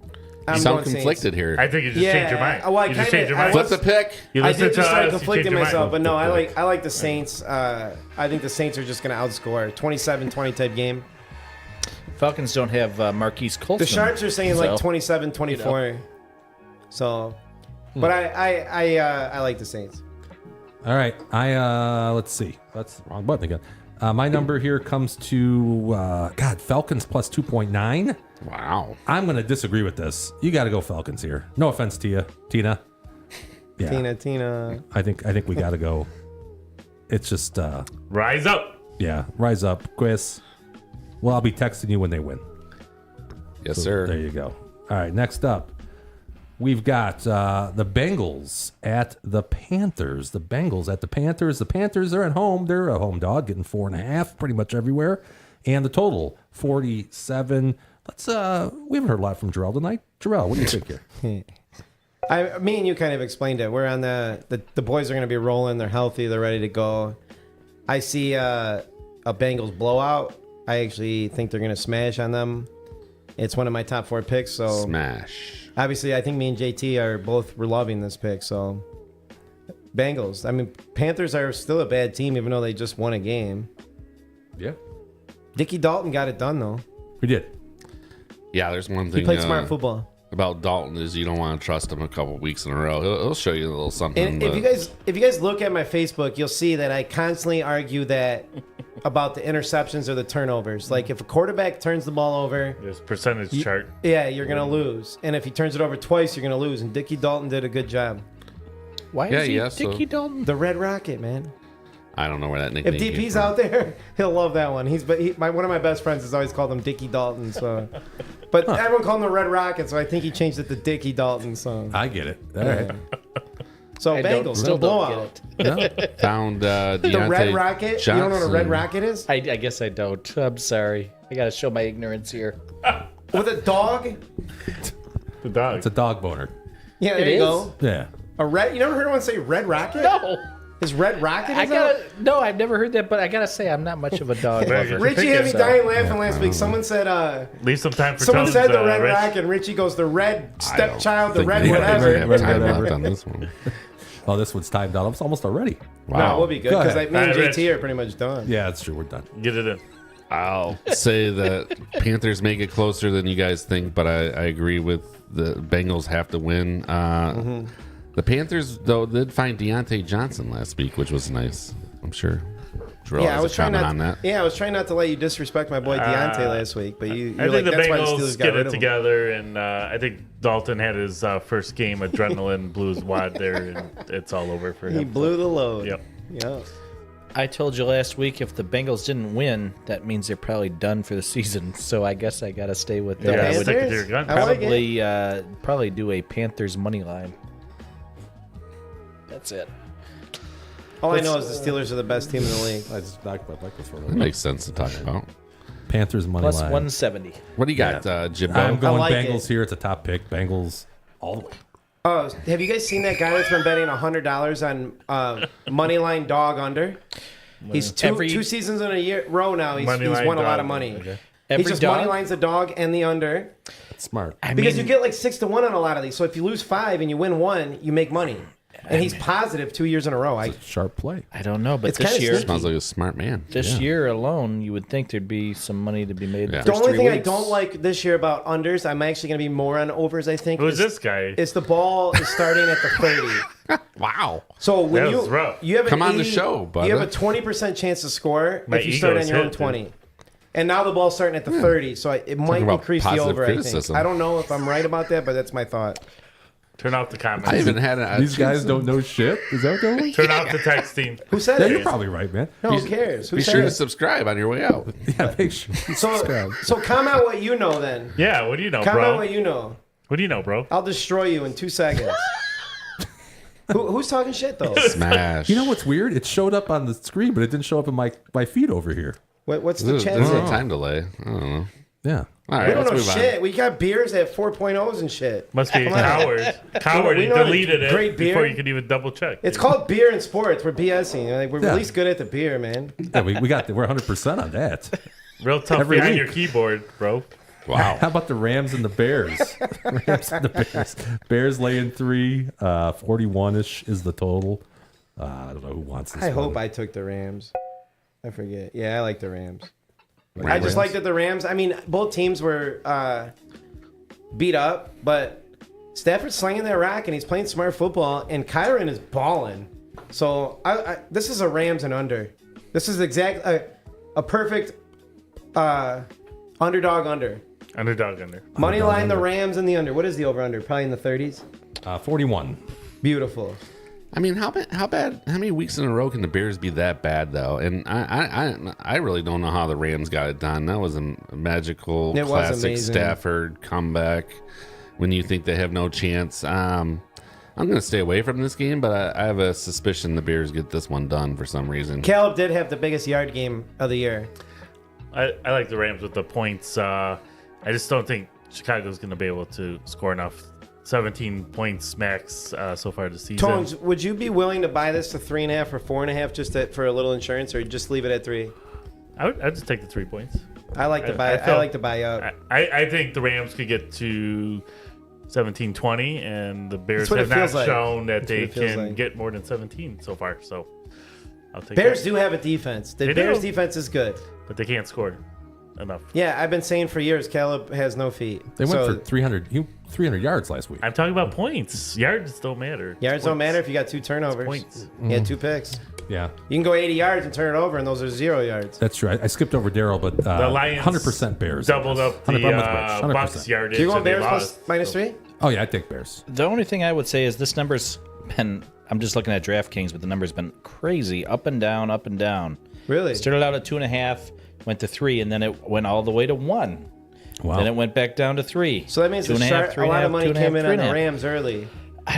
You I'm sound going conflicted Saints. here. I think you just changed your mind. Well, I you just kinda- changed your I mind. Flip the pick. You I listened did to just start us, you conflicting changed your mind. myself, but no, I like the Saints. I think the Saints are just going to outscore 27-20 type game. Falcons don't have Marquise Colston. The Sharps are saying like so- 27-24. So, but I like the Saints. All right. Let's see. That's the wrong button again. My number here comes to Falcons plus 2.9. Wow. I'm going to disagree with this. You got to go Falcons here. No offense to you, Tina. Yeah. Tina. I think we got to go. It's just Rise up. yeah, rise up, Chris. Well, I'll be texting you when they win. Yes, So sir. There you go. All right, next up, we've got the Bengals at the Panthers. The Bengals at the Panthers. The Panthers are at home. They're a home dog, getting 4.5 pretty much everywhere. And the total, 47. We haven't heard a lot from Jorel tonight. Jorel, what do you think here? Me and you kind of explained it. We're on the boys are going to be rolling. They're healthy. They're ready to go. I see a Bengals blowout. I actually think they're going to smash on them. It's one of my top 4 picks. So Smash. obviously, I think me and JT are both loving this pick. So Bengals. I mean, Panthers are still a bad team, even though they just won a game. Yeah. Dickie Dalton got it done though. We did. Yeah, there's one He thing played smart football. about Dalton is you don't want to trust him a couple weeks in a row. He'll show you a little something. And but if you guys look at my Facebook, you'll see that I constantly argue that about the interceptions or the turnovers. Like if a quarterback turns the ball over, There's percentage chart. yeah, you're gonna lose. And if he turns it over twice, you're gonna lose. And Dickie Dalton did a good job. Why Yeah, is he yeah, so- Dickie Dalton? The Red Rocket, man. I don't know where that nickname If came DP's from. out there, he'll love that one. One of my best friends has always called him Dickie Dalton. So, but everyone called him the Red Rocket, so I think he changed it to Dickie Dalton. So, I get it. All right. so I Bengals still blowout. don't get it. No? Found The Deontay Red Rocket. You don't know what a Red Johnson. Rocket is? I guess I don't. I'm sorry. I got to show my ignorance here. With a dog? The dog. It's a dog boner. Yeah, there It you is? go. Yeah. A red. You never heard anyone say Red Rocket? No. Is Red Rocket? No, I've never heard that, but I gotta say I'm not much of a dog Very lover. good. Richie had me So- dying laughing last week. Someone said, Leave some time for someone Tones, said the Red Rich. Rocket, and Richie goes, the red I stepchild, the don't red think we whatever. have time whatever. left on this one. Oh, this one's timed out. It's almost already. No, we'll be good Go because ahead. me and All right, JT are pretty much done. Yeah, that's true. We're done. Get it in. I'll say that Panthers make it closer than you guys think, but I agree with the Bengals have to win. The Panthers, though, did find Deontay Johnson last week, which was nice. I'm sure. Jorel Yeah, I has was a trying comment not. on that. Yeah, I was trying not to let you disrespect my boy Deontay last week, but you're I think like, the that's why the Bengals Steelers got get rid it of him. together, and I think Dalton had his first game adrenaline, blew his wad there, and it's all over for him. He blew the load. Yep. Yep. I told you last week if the Bengals didn't win, that means they're probably done for the season. So I guess I gotta stay with that. Yeah, I would stick to your gun. I like it. probably do a Panthers money line. That's it. All I know is the Steelers are the best team in the league. I just like this one. That makes sense to talk about. Panthers money Plus line. 170. What do you got, Jimbo? I'm going like Bengals it. here. It's a top pick. Bengals all the way. Oh, have you guys seen that guy that's been betting $100 on moneyline dog under? He's two seasons in a row now. He's Moneyline won a lot dog. of money. Okay. He Every just dog? moneylines the dog and the under That's smart. because you get like 6-1 on a lot of these. So if you lose 5 and you win 1, you make money. And he's positive 2 years in a row. Sharp play. I don't know, but It's this kinda year, sneaky. Smells like a smart man. year alone, you would think there'd be some money to be made. Yeah. The The first only 3 thing I weeks. don't like this year about unders, I'm actually going to be more on overs, I think. Who's is- this guy? Is the ball is starting at the 30. Wow. So when That you was rough. you have an Come on the 80 show, bud. You have a 20% chance to score My if you start ego on is your own hit, 20. And now the ball's starting at the 30, so it might about increase the positive over. I think. criticism. I don't know if I'm right about that, but that's my thought. Turn off the comments. I even had a These guys don't know shit. Is that what they're doing? Turn off the texting. Who said Yeah, it? you're probably right, man. No, who cares? Who Be said sure to it? subscribe on your way out. Yeah, make sure. you subscribe. So comment what you know then. Yeah, what do you know, Comment bro? what you know. What do you know, bro? I'll destroy you in 2 seconds. Who's talking shit though? Smash. You know what's weird? It showed up on the screen, but it didn't show up in my feed over here. What's the There's chat? a say? time delay. I don't know. Yeah. All right, We don't let's know move shit. We got beers at 4.0s and shit. Must be a coward. Coward. We He know how to deleted it grade beer. before you could even double check. It's called beer and sports. We're BSing. Like, we're Yeah. at least good at the beer, man. Yeah, we're 100% on that. real tough every behind week. your keyboard, bro. on. Wow. How about the Rams and the Bears? Rams and the Bears. Bears laying 3. 41-ish is the total. I don't know who wants this I one. hope I took the Rams. I forget. Yeah, I like the Rams. I Rams. just like that the Rams. I mean, both teams were beat up, but Stafford's slinging that rock and he's playing smart football, and Kyron is balling. So this is a Rams and under. This is a perfect underdog under. Underdog under. Money line the Rams and the under. What is the over under? Probably in the 30s. 41. Beautiful. I mean, how bad? How many weeks in a row can the Bears be that bad though? And I really don't know how the Rams got it done. That was a magical, It was classic amazing. Stafford comeback. When you think they have no chance, I'm going to stay away from this game, but I have a suspicion the Bears get this one done for some reason. Caleb did have the biggest yard game of the year. I like the Rams with the points. I just don't think Chicago's going to be able to score enough. 17 points max so far this season. Tones, would you be willing to buy this to 3.5 or 4.5 just for a little insurance, or just leave it at 3? I'd just take the 3 points. I like to buy. I like to buy up. I think the Rams could get to 17-20, and the Bears That's what have it not feels like. shown that That's what they it feels can like. get more than 17 so far. So I'll take Bears that. do have a defense. The They Bears do. defense is good. But they can't score enough. Yeah, I've been saying for years, Caleb has no feet. They went So for 300 yards last week. I'm talking about points. Yards don't matter. yards don't Points. matter if you got 2 turnovers. Points. You had 2 picks. Yeah, You can go 80 yards and turn it over, and those are 0 yards. that's true. I skipped over Daryl, but The Lions 100% Bears. doubled up the 100%. Bucks yardage. So you're going and they Bears lost. plus -3? Oh, yeah, I take Bears. The only thing I would say is this number's been, I'm just looking at DraftKings, but the number's been crazy, up and down, up and down. Really? Started out at 2.5, went to 3, and then it went all the way to 1. Wow. Then it went back down to 3. So that means the 2.5, a lot of money 3.5, came in on the 3.5. Rams early.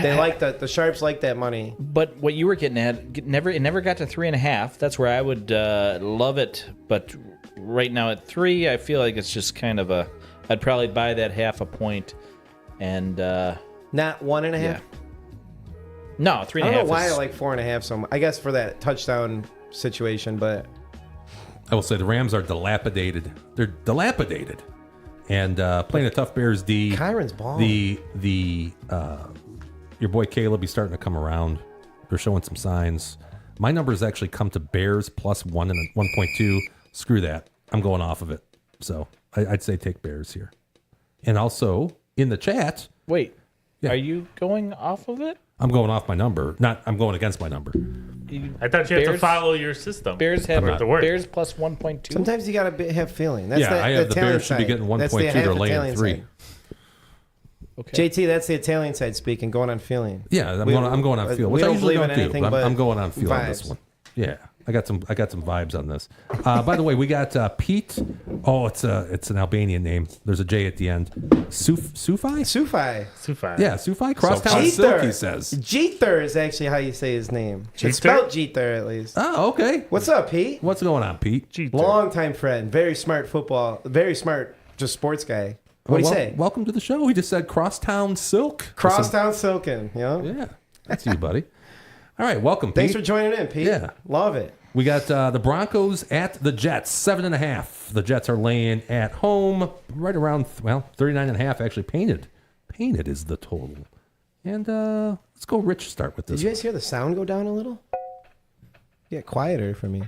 They like the Sharps like that money. But what you were getting at, it never got to 3.5. That's where I would love it. But right now at 3, I feel like it's just kind of a I'd probably buy that half a point, and Not 1.5. yeah. No, 3.5. I don't know why I is- like 4.5 so much. I guess for that touchdown situation, but I will say the Rams are dilapidated. They're dilapidated, and playing a tough Bears D. Kyron's balling. Your boy Caleb, he's starting to come around. They're showing some signs. My numbers actually come to Bears plus 1 and 1.2. Screw that. I'm going off of it. So I'd say take Bears here. And also in the chat, Wait, Yeah. are you going off of it? I'm going off my number. I'm going against my number. I thought you had to Bears- follow your system. Bears have for it to work. Bears plus 1.2. sometimes you gotta have feeling. That's Yeah, I have the Italian Bears should be side. getting That's 1.2. the They're half laying Italian 3. side. Okay. JT, that's the Italian side speaking, going on feeling. Yeah, I'm going on field, we which I don't usually believe don't in do. anything But but I'm going on field on this vibes. one. Yeah, I got some vibes on this. By the way, we got Pete. Oh, it's an Albanian name. There's a J at the end. Sufi? Sufi. Yeah, Sufi. Crosstown Jeter. Silk, he says. Jeter is actually how you say his name. Jeter? It's spelled Jeter at least. Oh, okay. What's up, Pete? What's going on, Pete? Longtime friend, very smart just sports guy. What do you say? Welcome to the show. He just said Crosstown Silk. Crosstown Silken, you know? Yeah, that's you, buddy. All right, welcome, Pete. Thanks for joining in, Pete. Yeah. Love it. We got the Broncos at the Jets, 7.5. The Jets are laying at home, right around 39.5. Actually, painted is the total. And let's go. Rich, start with Did this. you guys hear the sound go down a little? Get quieter for me.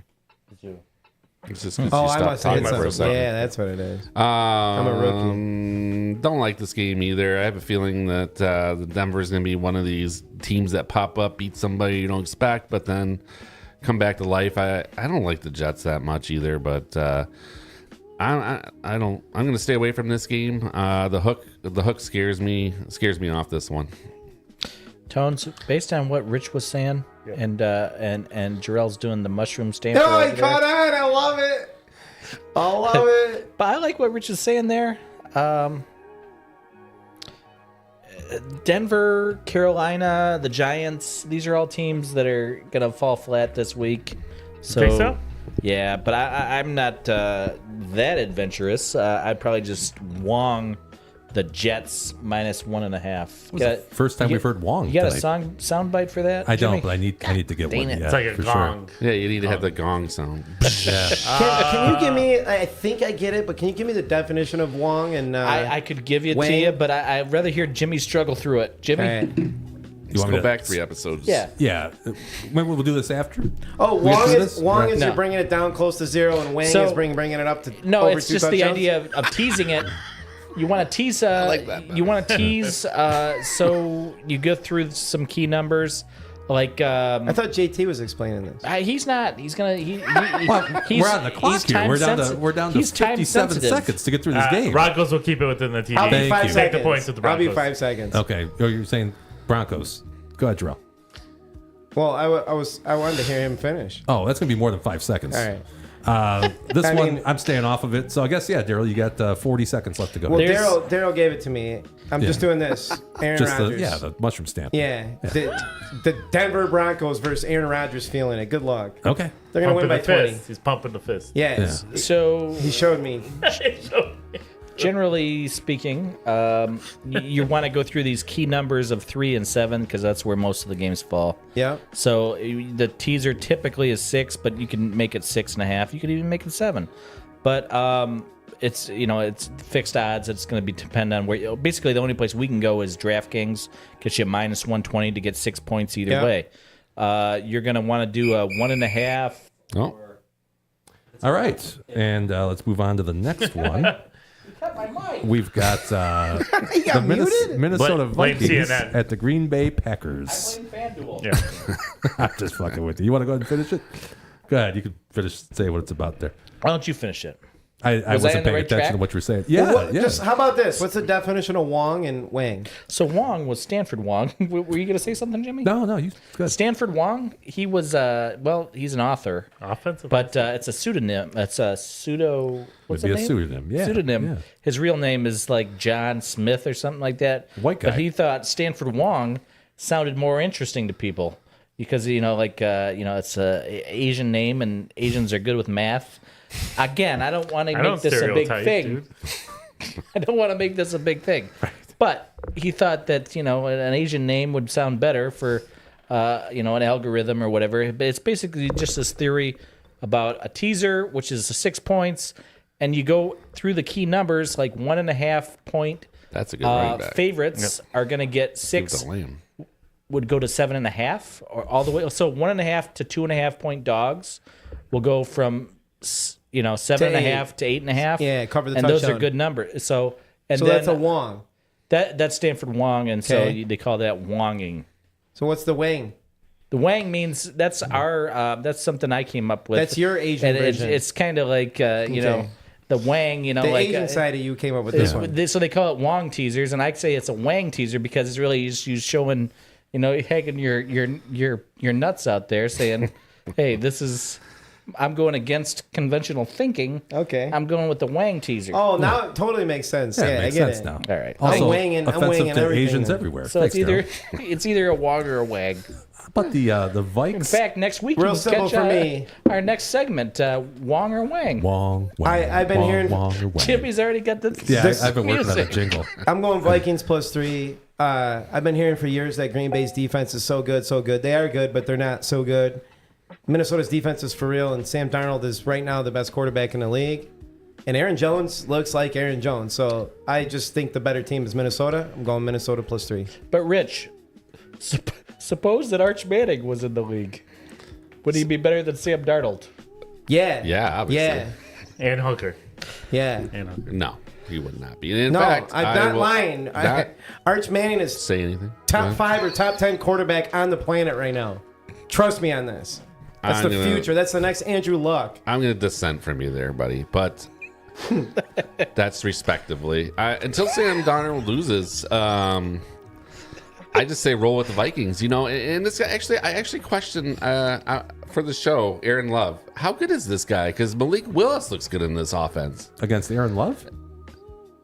It's just 'cause Oh, you I stopped must have hit talking for a something. second. Yeah, that's what it is. I'm a rookie. Don't like this game either. I have a feeling that the Denver's going to be one of these teams that pop up, beat somebody you don't expect, but then come back to life. I don't like the Jets that much either, but I don't. I'm going to stay away from this game. The hook scares me off this one. Tones, based on what Rich was saying, and Jorel's doing the mushroom stamper. No, over he there. caught on. I love it. I love it. But I like what Rich is saying there. Denver, Carolina, the Giants, these are all teams that are going to fall flat this week. Think so? Yeah, but I'm not that adventurous. I'd probably just Wong the Jets minus 1.5. First time we've heard Wong You got tonight. a sound bite for that? I don't, Jimmy? but I need to get one. it. Yeah, It's like a for gong. Yeah, you need to have the gong sound. Sure. Yeah. Can you give me? I think I get it, but can you give me the definition of Wong and? I could give it to Wayne? you, but I'd rather hear Jimmy struggle through it. Jimmy? All right. You want me Go to back 3 episodes. Yeah. Yeah. Maybe we'll do this after. Oh, We Wong do is this? Wong is No. you're bringing it down close to 0, and Wang So- is bringing it up to No, over it's 2 just the touchdowns? idea of teasing it. You want to tease. You want to tease. So you go through some key numbers, like. I thought JT was explaining this. He's not. He's gonna. He's We're on the clock he's here. time We're down to he's time 57 sensitive. seconds to get through this game. Broncos will keep it within the TV. I'll be Thank 5 you. seconds. Take the points with the I'll be Broncos. 5 seconds. Okay. Oh, you're saying Broncos. Go ahead, Jorel. Well, I wanted to hear him finish. Oh, that's going to be more than 5 seconds. All right. This I one, mean- I'm staying off of it. So I guess, yeah, Daryl, you got 40 seconds left to go. Well, There's- Daryl gave it to me. I'm just doing this. Aaron Just Rodgers. the mushroom stamp. Yeah. The Denver Broncos versus Aaron Rodgers feeling it. Good luck. Okay. They're gonna win Pumping by the 20. fist. He's pumping the fist. Yeah. So He showed me. generally speaking, you want to go through these key numbers of 3 and 7 because that's where most of the games fall. Yeah. So the teaser typically is 6, but you can make it 6.5. You could even make it 7. But it's it's fixed odds. It's going to be depend on where. Basically, the only place we can go is DraftKings. Gets you minus 120 to get 6 points either Yeah. way. You're going to want to do a 1.5. Oh, All right. And let's move on to the next one. We've got the Minnesota Blame Vikings CNN. at the Green Bay Packers. Yeah. I'm just fucking with you. You want to go ahead and finish it? Go ahead. You can say what it's about there. Why don't you finish it? I Was I wasn't on the paying right attention track? to what you were saying. Yeah, Well, what- yeah. Just how about this? What's the definition of Wong and Wang? So Wong was Stanford Wong. Were you going to say something, Jimmy? No, you good. Stanford Wong. He was he's an author, Offensive. but it's a pseudonym. It's a pseudo. What's Would be the a name? pseudonym, yeah, Pseudonym. yeah. His real name is like John Smith or something like that. White guy. But he thought Stanford Wong sounded more interesting to people because it's a Asian name and Asians are good with math. Again, I don't want to I make don't this a big stereotype, thing. dude. I don't want to make this a big thing. But he thought that, an Asian name would sound better for, an algorithm or whatever. But it's basically just this theory about a teaser, which is 6 points, and you go through the key numbers, like 1.5 point. That's a good running back. Favorites are going to get 6. Would go to 7.5 or all the way. So 1.5 to 2.5 point dogs will go from 7.5 to 8.5. Yeah, cover the and touchdown. those are good numbers. So then, that's a Wong. That's Stanford Wong, and so Okay. they call that Wonging. So what's the Wang? The Wang means that's our that's something I came up with. That's your Asian and version. It's kind of like the Wang. The like Asian side of you came up with this one. So they call it Wong teasers, and I say it's a Wang teaser because it's really just you showing, hanging your nuts out there, saying, "Hey, this is." I'm going against conventional thinking. Okay. I'm going with the Wang teaser. Oh, now it totally makes sense. Yeah, Yeah, it makes I get sense it. now. All right. Also, I'm offensive weighing to everything Asians then. everywhere. So Thanks, it's either a Wong or a Wag. How about the In Vikes? fact, next week Real you can simple catch for me. our next segment, Wong or Wang. Wong. I've been hearing- Wong or Wang. Jimmy's already got the I've been working on the music. jingle. I'm going Vikings +3. I've been hearing for years that Green Bay's defense is so good, so good. They are good, but they're not so good. Minnesota's defense is for real, and Sam Darnold is right now the best quarterback in the league. And Aaron Jones looks like Aaron Jones. So I just think the better team is Minnesota. I'm going Minnesota +3. But Rich, suppose that Arch Manning was in the league. Would he be better than Sam Darnold? Yeah. Yeah, obviously. Yeah. And Hooker. Yeah. And Hooker. No, he would not be. And in No, fact, I'm I not will lying. not Arch Manning is say anything. top 5 or top 10 quarterback on the planet right now. Trust me on this. That's I'm the gonna- future. That's the next Andrew Luck. I'm going to dissent from you there, buddy. But that's respectively. Until Sam Darnold loses, I just say roll with the Vikings. And this guy I actually question for the show, Aaron Love. How good is this guy? Because Malik Willis looks good in this offense. Against Aaron Love?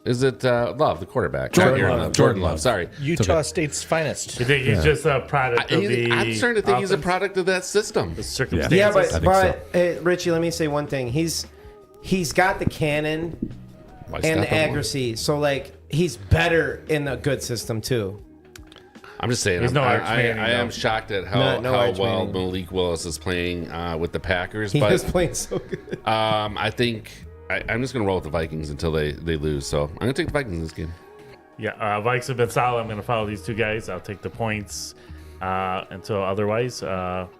Is it Love, the quarterback? Jordan Not Aaron Love. Love. Jordan Jordan Love. Love. Sorry. Utah State's finest. You think he's just a product of the I'm starting to think he's a offense? product of that system. The circumstances. Yeah, I but think Richie, let me say one thing. He's got the cannon Why and step the up more? accuracy. So he's better in a good system too. I'm just saying. He's no Arch Manning, I am though. shocked at how No Arch well Manning. Malik Willis is playing with the Packers. He but is playing so good. I think I'm just going to roll with the Vikings until they lose. So I'm going to take the Vikings in this game. Yeah, Vikes have been solid. I'm going to follow these two guys. I'll take the points until otherwise.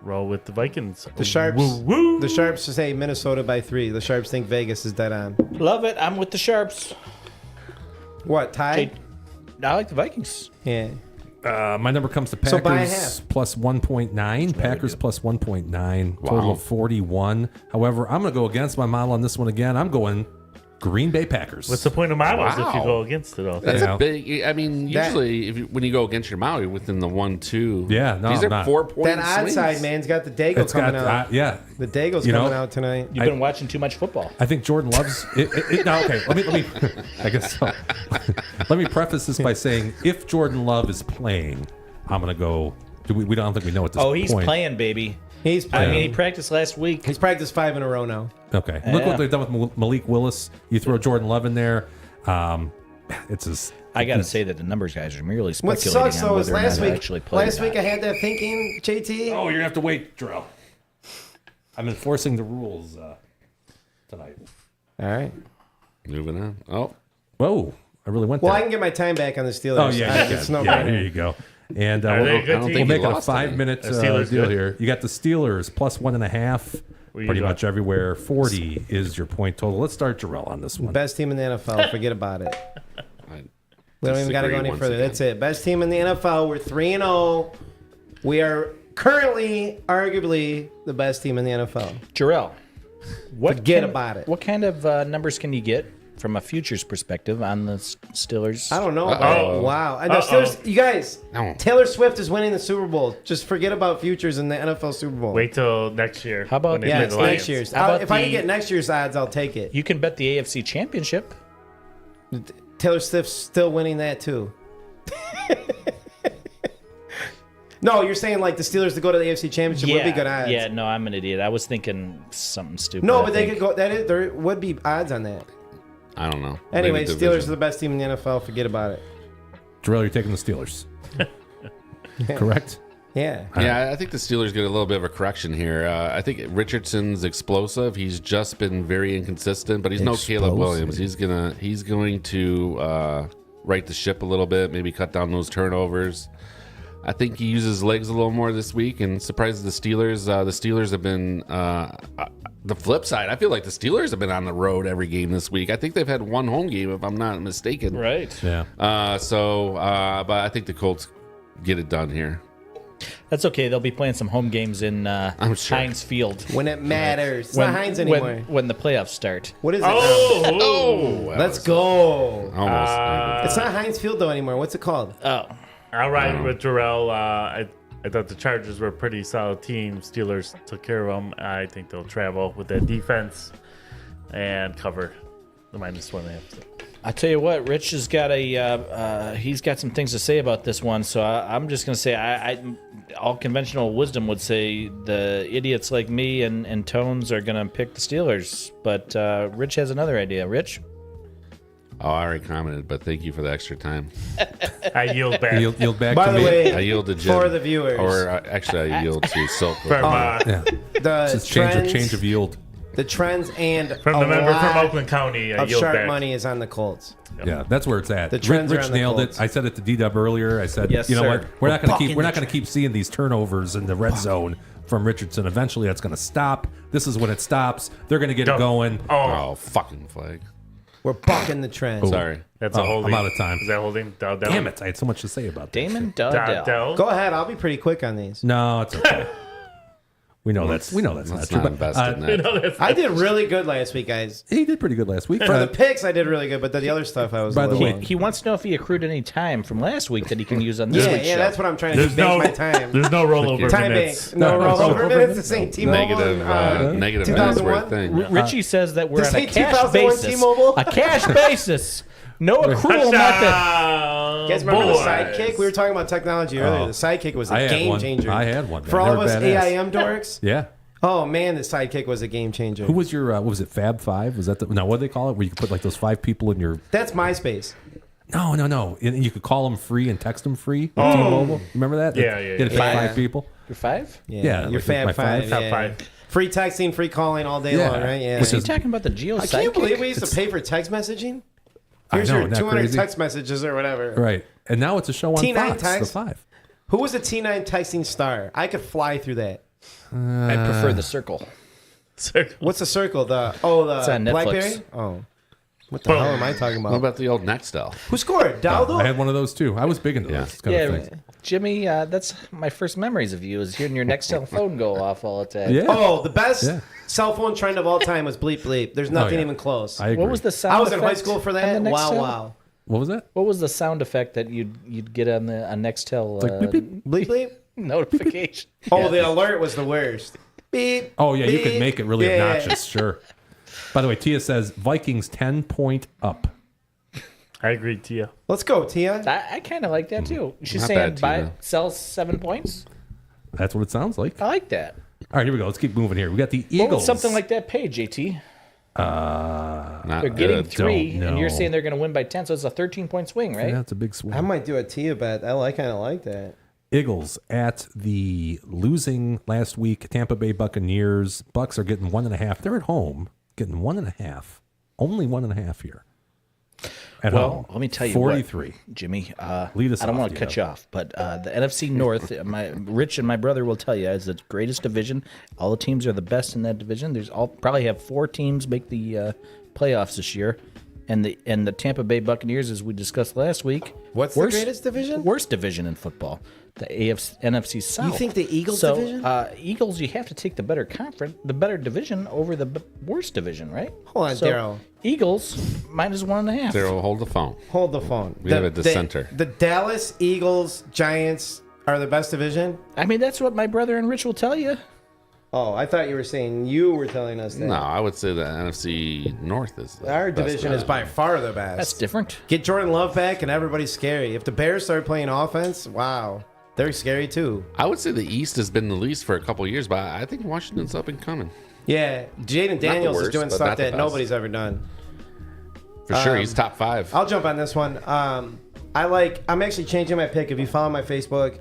Roll with the Vikings. The Sharps. Woo. The Sharps say Minnesota by 3. The Sharps think Vegas is dead on. Love it. I'm with the Sharps. What tie? I like the Vikings. Yeah. My number comes to So by a Packers half. plus 1.9. Packers plus 1.9. Total Wow. of 41. However, I'm going to go against my model on this one again. I'm going Green Bay Packers. What's the point of models if you Wow. go against it all? That's Yeah. a big. I mean, That- usually when you go against your Maui within the 1-2. Yeah, no, these I'm are not. 4-point That odd swings. side man's got the Dago It's coming got, out. yeah. The Dago's You know, coming out tonight. You've been watching too much football. I think Jordan loves it. No, okay. Let me. I guess so. Let me preface this by saying, if Jordan Love is playing, I'm gonna go. We don't think we know at this Oh, point. he's playing, baby. He's I playing. mean, he practiced last week. He's practiced 5 in a row now. Okay. Look Yeah. what they've done with Malik Willis. You throw Jordan Love in there. It's as. I got to say that the numbers guys are merely What speculating sucks on though is whether or not last he'll week. actually play. Last week I had that thinking, JT. Oh, you're gonna have to wait, Jorel. I'm enforcing the rules tonight. All right. Moving on. Oh, Whoa! I really went Well, there. I can get my time back on the Steelers. Oh yeah, It's no yeah. problem. There you go. And Are they a we'll, good I don't team? think we'll he make it a lost today. 5-minute The Steelers deal good? here. You got the Steelers plus 1.5. Where you Pretty got? much everywhere. 40 is your point total. Let's start Jorel on this one. Best team in the NFL. Forget about it. I We don't even got to go disagree any once further. again. That's it. Best team in the NFL. We're 3-0. We are currently, arguably, the best team in the NFL. Jarrell, Forget about it. What kind of numbers can you get from a futures perspective on the Steelers? I don't know. Uh-oh. Wow. I know Steelers, you guys, No. Taylor Swift is winning the Super Bowl. Just forget about futures in the NFL Super Bowl. Wait till next year. How about when they Yeah, play it's the next Lions. year's. How about If I can the- get next year's odds, I'll take it. You can bet the AFC Championship. Taylor Swift's still winning that too. No, you're saying like the Steelers to go to the AFC Championship would be good odds. Yeah, no, I'm an idiot. I was thinking something stupid. No, I but they think. could go. There would be odds on that. I don't know. Anyway, Maybe Steelers division. are the best team in the NFL. Forget about it. Jorel, you're taking the Steelers. Correct? Yeah. Yeah, I think the Steelers get a little bit of a correction here. I think Richardson's explosive. He's just been very inconsistent, but he's no Caleb Williams. He's going to right the ship a little bit, maybe cut down those turnovers. I think he uses legs a little more this week and surprises the Steelers. The Steelers have been the flip side. I feel like the Steelers have been on the road every game this week. I think they've had one home game, if I'm not mistaken. Right. Yeah. But I think the Colts get it done here. That's okay. They'll be playing some home games in I'm sure. Heinz Field When it matters. It's not Heinz anymore. when the playoffs start. What is it? Oh, Let's go. almost. It's not Heinz Field though anymore. What's it called? Oh, I'll ride with Jorel. I thought the Chargers were a pretty solid team. Steelers took care of them. I think they'll travel with that defense and cover the -1.5. I tell you what, Rich has got he's got some things to say about this one. So I'm just gonna say, I all conventional wisdom would say the idiots like me and Tones are gonna pick the Steelers, but Rich has another idea. Rich. Oh, I already commented, but thank you for the extra time. I yield back. Yield back By to the me. way, I yield to Jim. for the viewers, Or actually, I yield to Silk. From, Yeah. the Just trends, change of yield. the trends and from a the member from lot Oakland County, I of yield sharp back. money is on the Colts. Yeah, that's where it's at. The trends are Rich on the nailed Colts. it. I said it to D-Dub earlier. I said, Yes, you know sir. what? We're not going to keep. bucking We're the not going to keep seeing these turnovers in the red zone from Richardson. Eventually, that's going to stop. This is when it stops. They're going to get it going. Oh, fucking flag. We're bucking the trend. Sorry. That's a Oh, holding. I'm out of time. Is that holding? Dowdell? Damn it! I had so much to say about that. Damon Dowdell. Dowdell? Go ahead. I'll be pretty quick on these. No, it's okay. We know that's not Let's true. not But, invest in that. I did really good last week, guys. he did pretty good last week. For the picks, I did really good, but the other stuff, I was By a the little way, wrong. He wants to know if he accrued any time from last week that he can use on this Yeah, week's yeah, show. that's what I'm trying to do. There's Bank no, my time. there's no rollover Time minutes. bank. No No, rollover no. minutes. The same T-Mobile. Negative minutes 2001? worth thing. Richie says that we're This on a ain't cash 2001 basis. T-Mobile? A cash basis. No accrual method. You guys remember the Boys. Sidekick? We were talking about technology earlier. The Sidekick was I a had game one. changer. I had one. For all They of were us badass. AIM dorks, Yeah. oh man, the Sidekick was a game changer. Who was your? What was it? Fab Five? Was that the? No, what do they call it? Where you could put like those 5 people in your. That's MySpace. No. And you could call them free and text them free. With T-Mobile. Remember that? Yeah. You had to pick Yeah. 5 people. You're 5? Yeah, your like Fab my Five. five. Top Yeah. 5. Free texting, free calling all day Yeah. long, right? Yeah. Is he talking about the Geo I can't Sidekick? believe we used to pay for text messaging. Here's I know, your isn't that 200 crazy? text messages or whatever. Right. And now it's a show on T9 Fox. text? The 5. Who was the T9 texting star? I could fly through that. I prefer the circle. What's the circle? The It's on Netflix. BlackBerry? Oh. What the hell am I talking What about? about the old Nextel? Who scored? Daldo? I had one of those too. I was big into those kind of Yeah, things. Jimmy, that's my first memories of you is hearing your Nextel phone go off all the time. Yeah. Oh, the best Yeah. cell phone trend of all time was bleep bleep. There's nothing yeah. even close. I agree. What was the sound I was in high effect school for on that. the Wow, Nextel? wow. What was that? What was the sound effect that you'd get on the Nextel Like beep, beep. Bleep bleep? notification? Oh, the alert was the worst. Beep. Oh yeah, you beep. could make it really Yeah. obnoxious. Sure. By the way, Tia says Vikings 10-point up. I agree, Tia. Let's go, Tia. I kind of like that too. She's Not saying bad, buy Tina. sell 7 points. That's what it sounds like. I like that. All right, here we go. Let's keep moving here. We got the What Eagles. would something like that pay, JT? Not They're getting good. 3, don't and you're know. saying they're going to win by 10, so it's a 13-point swing, right? Yeah, it's a big swing. I might do a Tia bet. I kind of like that. Eagles at the losing last week Tampa Bay Buccaneers. Bucks are getting 1.5. They're at home getting 1.5. Only 1.5 here. At home. Let me tell you 43. what, Jimmy. Lead us I don't off, want to cut you off, but the NFC North, Rich and my brother will tell you, is the greatest division. All the teams are the best in that division. Probably have 4 teams make the playoffs this year, and the Tampa Bay Buccaneers, as we discussed last week, What's the greatest division? Worst division in football. The NFC South. You think the Eagles so, division? Eagles, you have to take the better division over the worst division, right? Hold on, Daryl. Eagles -1.5. Daryl, hold the phone. Hold the phone. We have a dissenter. The Dallas Eagles Giants are the best division? I mean, that's what my brother and Rich will tell you. Oh, I thought you were saying you were telling us that. No, I would say the NFC North is the Our best division is by far the best. That's different. Get Jordan Love back and everybody's scary. If the Bears start playing offense, wow. They're scary too. I would say the East has been the least for a couple of years, but I think Washington's up and coming. Yeah, Jaden Daniels is worst, doing but stuff not the that best. nobody's ever done. For sure, he's top 5. I'll jump on this one. I'm actually changing my pick. If you follow my Facebook,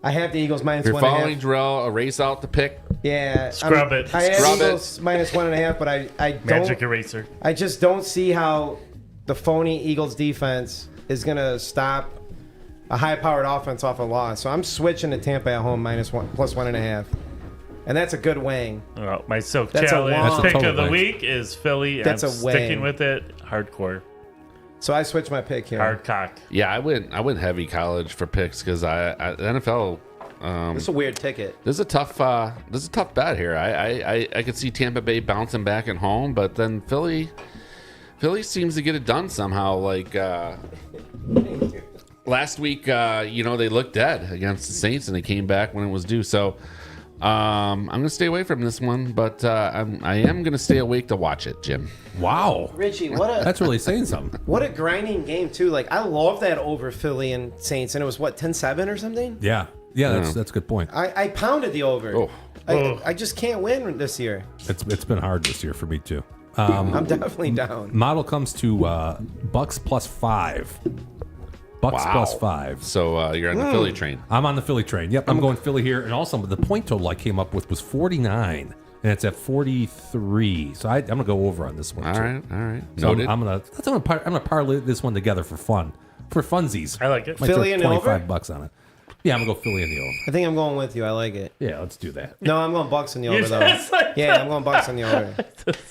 I have the Eagles minus If you're 1.5. following Jorel, erase out the pick. Yeah, Scrub it. I have Scrub Eagles minus 1.5, but I don't. Magic eraser. I just don't see how the phony Eagles defense is gonna stop a high-powered offense off a loss. So I'm switching to Tampa at home plus 1.5, and that's a good wing. Well, my Silk That's a Challenge long- pick That's a of the total week is Philly. That's I'm a sticking wing. with it. Hardcore. So I switched my pick here. Hard cock. Yeah, I went heavy college for picks because the NFL. It's a weird ticket. This is a tough bet here. I could see Tampa Bay bouncing back at home, but then Philly seems to get it done somehow. Like last week, they looked dead against the Saints, and they came back when it was due. So I'm gonna stay away from this one, but I am gonna stay awake to watch it, Jim. Wow. Richie, That's really saying something. what a grinding game too. Like I love that over Philly and Saints, and it was 10-7 or something. Yeah. Yeah, that's a good point. I pounded the over. Oh. I just can't win this year. It's been hard this year for me too. I'm definitely down. Model comes to Bucks plus 5. Bucks Wow. plus 5. So you're on the Philly train. I'm on the Philly train. Yep, I'm going Philly here. And also, the point total I came up with was 49, and it's at 43. So I'm gonna go over on this one. All too. right. So Noted. I'm gonna parlay this one together for fun, for funsies. I like it. Might Philly throw in the over? $25 on it. Yeah, I'm gonna go Philly in the over. I think I'm going with you. I like it. Yeah, let's do that. No, I'm going Bucks in the You over though. just like Yeah, I'm going Bucks in the over.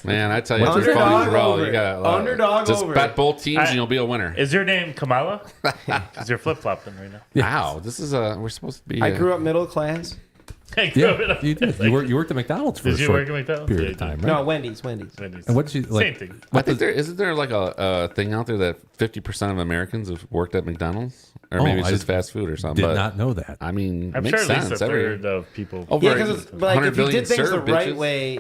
Man, I tell you, What's if you're your following underdog Jorel, over? you got Underdog just over. bet both teams and you'll be a winner. Is your name Kamala? Because you're flip flopping right now. Wow, this is we're supposed to be. I grew up middle class. I grew up in Yeah, a- you did. You worked at McDonald's for Did a you short work at McDonald's? period Yeah, of time, I right? No, Wendy's. And what did you like? Same thing. I think isn't there like a thing out there that 50% of Americans have worked at McDonald's, or maybe it's I just fast food or something. Did but, not know that. I mean, I'm makes sure at least sense. a third of people. Over Yeah, because like 100 if you billion did things the served, right bitches. way,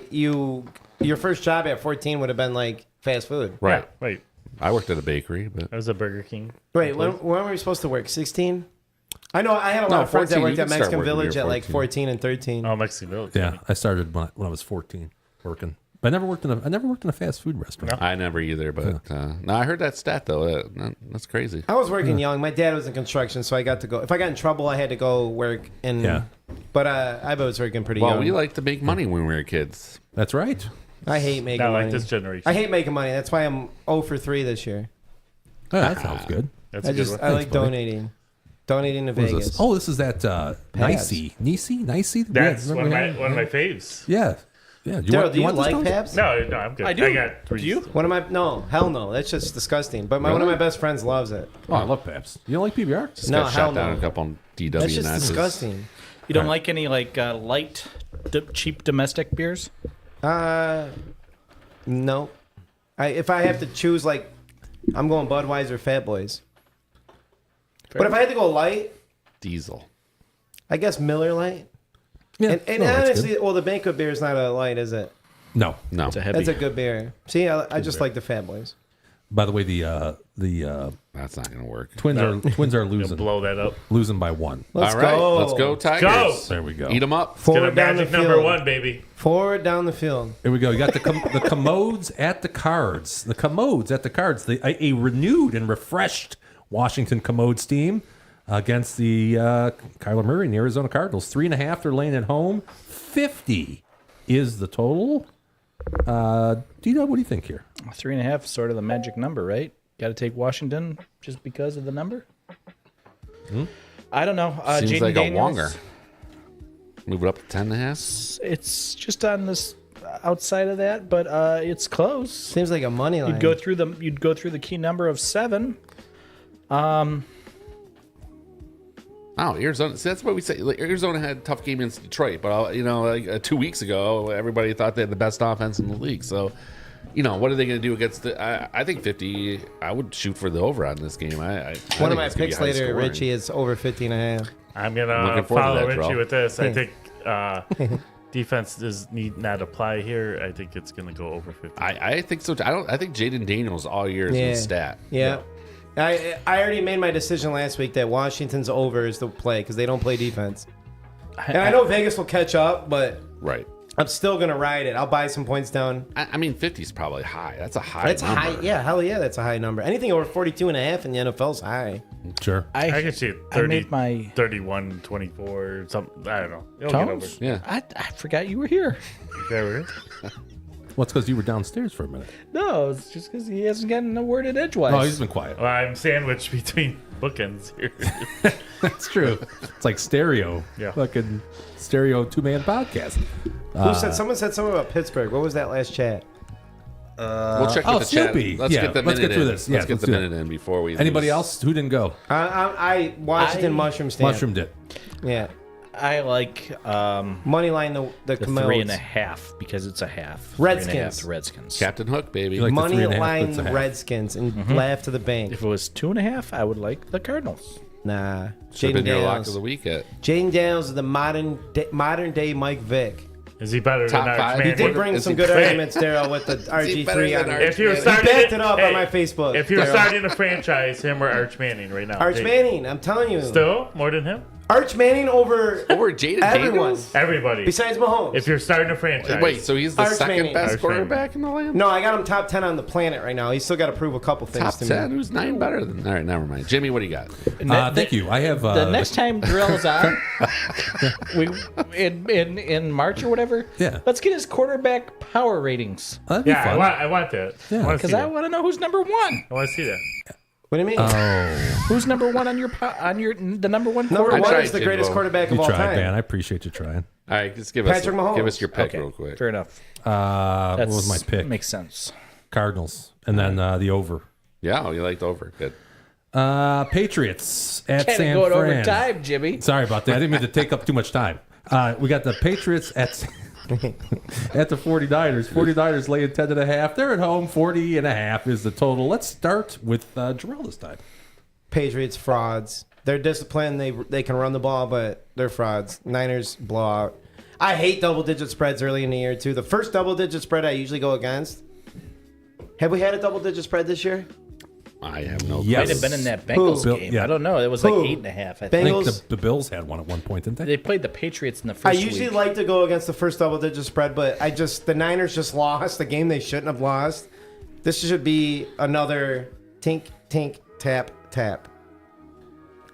your first job at 14 would have been like fast food. Right. Yeah, wait. I worked at a bakery, but I was a Burger King. Wait, when were we supposed to work? 16? I know I had a lot No, of friends that 14, worked you at can start Mexican working when Village you're at like 14. 14 and 13. Oh, Mexican Village. Yeah, I started when I was 14 working. But I never worked in a fast food restaurant. I never either. But no, I heard that stat though. That's crazy. I was working young. My dad was in construction, so I got to go. If I got in trouble, I had to go work. Yeah. But I was working pretty Well, young. we like to make money when we were kids. That's right. I hate making Not money. like this generation. I hate making money. That's why I'm 0 for 3 this year. Oh, that sounds good. That's I a good just one. I like donating. Donating to What is Vegas. this? Oh, this is that Nicey. That's one of my faves. Yeah. Yeah. Daryl, do you want this like done? Pabst? No, I'm good. I do. I got three. Do you? One of my hell no, that's just disgusting. But one of my best friends loves it. Oh, I love Pabst. You don't like PBR? Just No, got hell shot down no. a couple on DW That's just matches. disgusting. You don't like any like light, cheap domestic beers? No. If I have to choose, like, I'm going Budweiser, Fat Boys. But if I had to go light, Diesel. I guess Miller Light. Yeah. And no, that's honestly, good. well, the banquet beer is not a light, is it? No. No. It's a heavy. That's a good beer. See, I just like the Fat Boys. By the way, the That's not going to work. Twins are losing. Blow that up. Losing by 1. Let's All right, go. let's go Tigers. Go. There we go. Eat them up. Get a Forward down the magic number field. 1, baby. Forward down the field. Here we go. You got the commodes at the Cards. The commodes at the Cards. A renewed and refreshed Washington Commodes team against the Kyler Murray and the Arizona Cardinals. 3.5. They're laying at home. 50 is the total. Dino, what do you think here? 3.5, sort of the magic number, right? Got to take Washington just because of the number. I don't know. Seems Jaden like a Daniels, wonger. Move it up to 10.5. It's just on this outside of that, but it's close. Seems like a money line. You'd go through the key number of 7. Oh, Arizona. See, that's what we say. Like, Arizona had a tough game against Detroit, but 2 weeks ago, everybody thought they had the best offense in the league. So, what are they going to do against the? I think 50. I would shoot for the over on this game. I One think of my it's gonna be picks high later, scoring. Richie, is over 50.5. I'm going Looking to forward to follow that, Richie Jorel. with this. I think defense does need not apply here. I think it's going to go over 50. I think so. I think Jaden Daniels all year is Yeah. a stat. Yeah. I already made my decision last week that Washington's over is the play because they don't play defense. And I know Vegas will catch up, but Right. I'm still gonna ride it. I'll buy some points down. I mean, 50 is probably high. That's a high That's number. high. Yeah, hell yeah, that's a high number. Anything over 42.5 in the NFL is high. Sure. I can see it I made my 31, 24, something. I don't know. It'll get over. Tones? Yeah. I forgot you were here. Yeah, we're good. Well, it's because you were downstairs for a minute. No, it's just because he hasn't gotten a word in edgewise. Oh, he's been quiet. Well, I'm sandwiched between bookends here. That's true. It's like stereo. Yeah. Fucking stereo 2-man podcast. Who said? Someone said something about Pittsburgh. What was that last chat? We'll check with the Snoopy. chat. Let's Yeah, get the let's minute get through in. this. Yeah, Let's get let's the do minute in before we Anybody lose. else? Who didn't go? I Washington Mushroom Stand. Mushroomed it. Yeah. I like Money line the the Camels. 3.5 because it's a half. Redskins. 3.5 Redskins. Captain Hook, baby. You like the Money 3.5, line it's a half. Redskins and laugh to the bank. If it was 2.5, I would like the Cardinals. Nah. Should have Jaden been your lock Daniels. of the week at. Jaden Daniels is the modern day Mike Vick. Is he better Top than five. Arch He He Manning? did bring Is some he good better- arguments, Daryl, with the RG3 on than it. If you were He starting, backed it up on my hey, Facebook. If you were Daryl. starting a franchise, him or Arch Manning right now? Arch Hey, Manning, I'm telling you. Still more than him? Arch Manning over Jaden everyone. Daniels? Everybody. Besides Mahomes. If you're starting a franchise. Wait, so he's the Arch second Manning. best Arch quarterback in the land? No, I got him top 10 on the planet right now. He's still got to prove a couple things Top to 10? me. Who's 9 better than? All right, never mind. Jimmy, what do you got? Thank you. I have The next time Jorel's on, we in March or whatever. Yeah. Let's get his quarterback power ratings That'd be Yeah, fun. I want that. Yeah. I want to because see I that. want to know who's number one. I want to see that. What do you mean? Who's number one on your the number one Number quarterback? one tried, is the Jimbo. greatest quarterback of You all tried, time. man. I appreciate you trying. All right, just give Patrick us Mahomes. your pick Okay, real quick. fair enough. What was my pick? Makes sense. Cardinals. And then the over. Yeah, oh, you liked over. Good. Patriots at Can't San go Fran. over time, Jimmy. Sorry about that. I didn't mean to take up too much time. We got the Patriots at at the 49ers. 49ers laying 10.5. They're at home. 40.5 is the total. Let's start with Jorel this time. Patriots frauds. They're disciplined. They can run the ball, but they're frauds. Niners blowout. I hate double-digit spreads early in the year, too. The first double-digit spread I usually go against. Have we had a double-digit spread this year? I have no Yes. Might have been in that Bengals Who? game. Yeah. I don't know. It was like Who? 8.5. I I think. think Bengals. the Bills had one at one point, didn't they? They played the Patriots in the first I usually week. like to go against the first double-digit spread, but the Niners just lost the game they shouldn't have lost. This should be another tink, tink, tap, tap.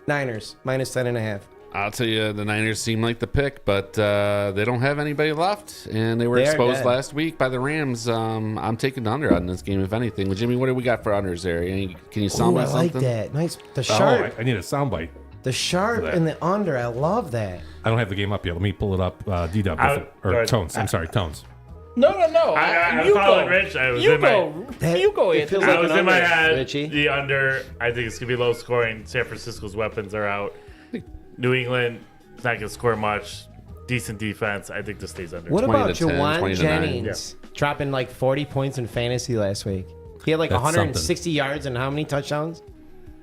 Niners, minus 10.5. I'll tell you, the Niners seem like the pick, but they don't have anybody left, and they were They are exposed dead. last week by the Rams. I'm taking the under on this game, if anything. Well, Jimmy, what do we got for unders there? Can you sound Ooh, I me like something? that. Nice. The Oh, sharp. I need a soundbite. The sharp that. and the under. I love that. I don't have the game up yet. Let me pull it up. D-Dub. Go Or ahead. Tones. I'm sorry, Tones. No. I You followed go. Rich. I was You in my. go. That- You go. it Anthony. feels I like was an in my under, head. Richie. The under. I think it's gonna be low scoring. San Francisco's weapons are out. New England is not gonna score much. Decent defense. I think this stays under. What 20 about to 10, Jawan 20 to 9. Jennings dropping like 40 points in fantasy last week? He had like That's 160 yards and how many touchdowns?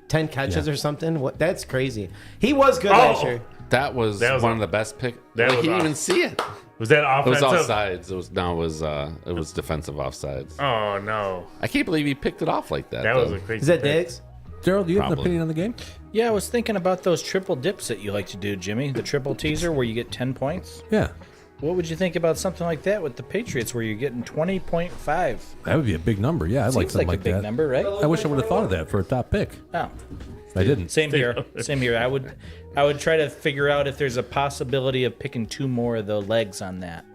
10 catches or something? What? That's crazy. He was good last year. That was That was one a- of the best picks. that He was didn't awesome. even see it. Was that It was offensive? offsides. It was defensive offsides. Oh no, I can't believe he picked it off like that. that was though. a crazy. Is that pick. Diggs? Gerald, do you have an Probably. opinion on the game? Yeah, I was thinking about those triple dips that you like to do, Jimmy. The triple teaser where you get 10 points. Yeah. What would you think about something like that with the Patriots where you're getting 20.5? That would be a big number. Yeah, I'd like Seems something like like a big that. number, right? I wish I would have thought of that for a top pick. Oh, I didn't. same here. Same here. I would try to figure out if there's a possibility of picking 2 more of the legs on that.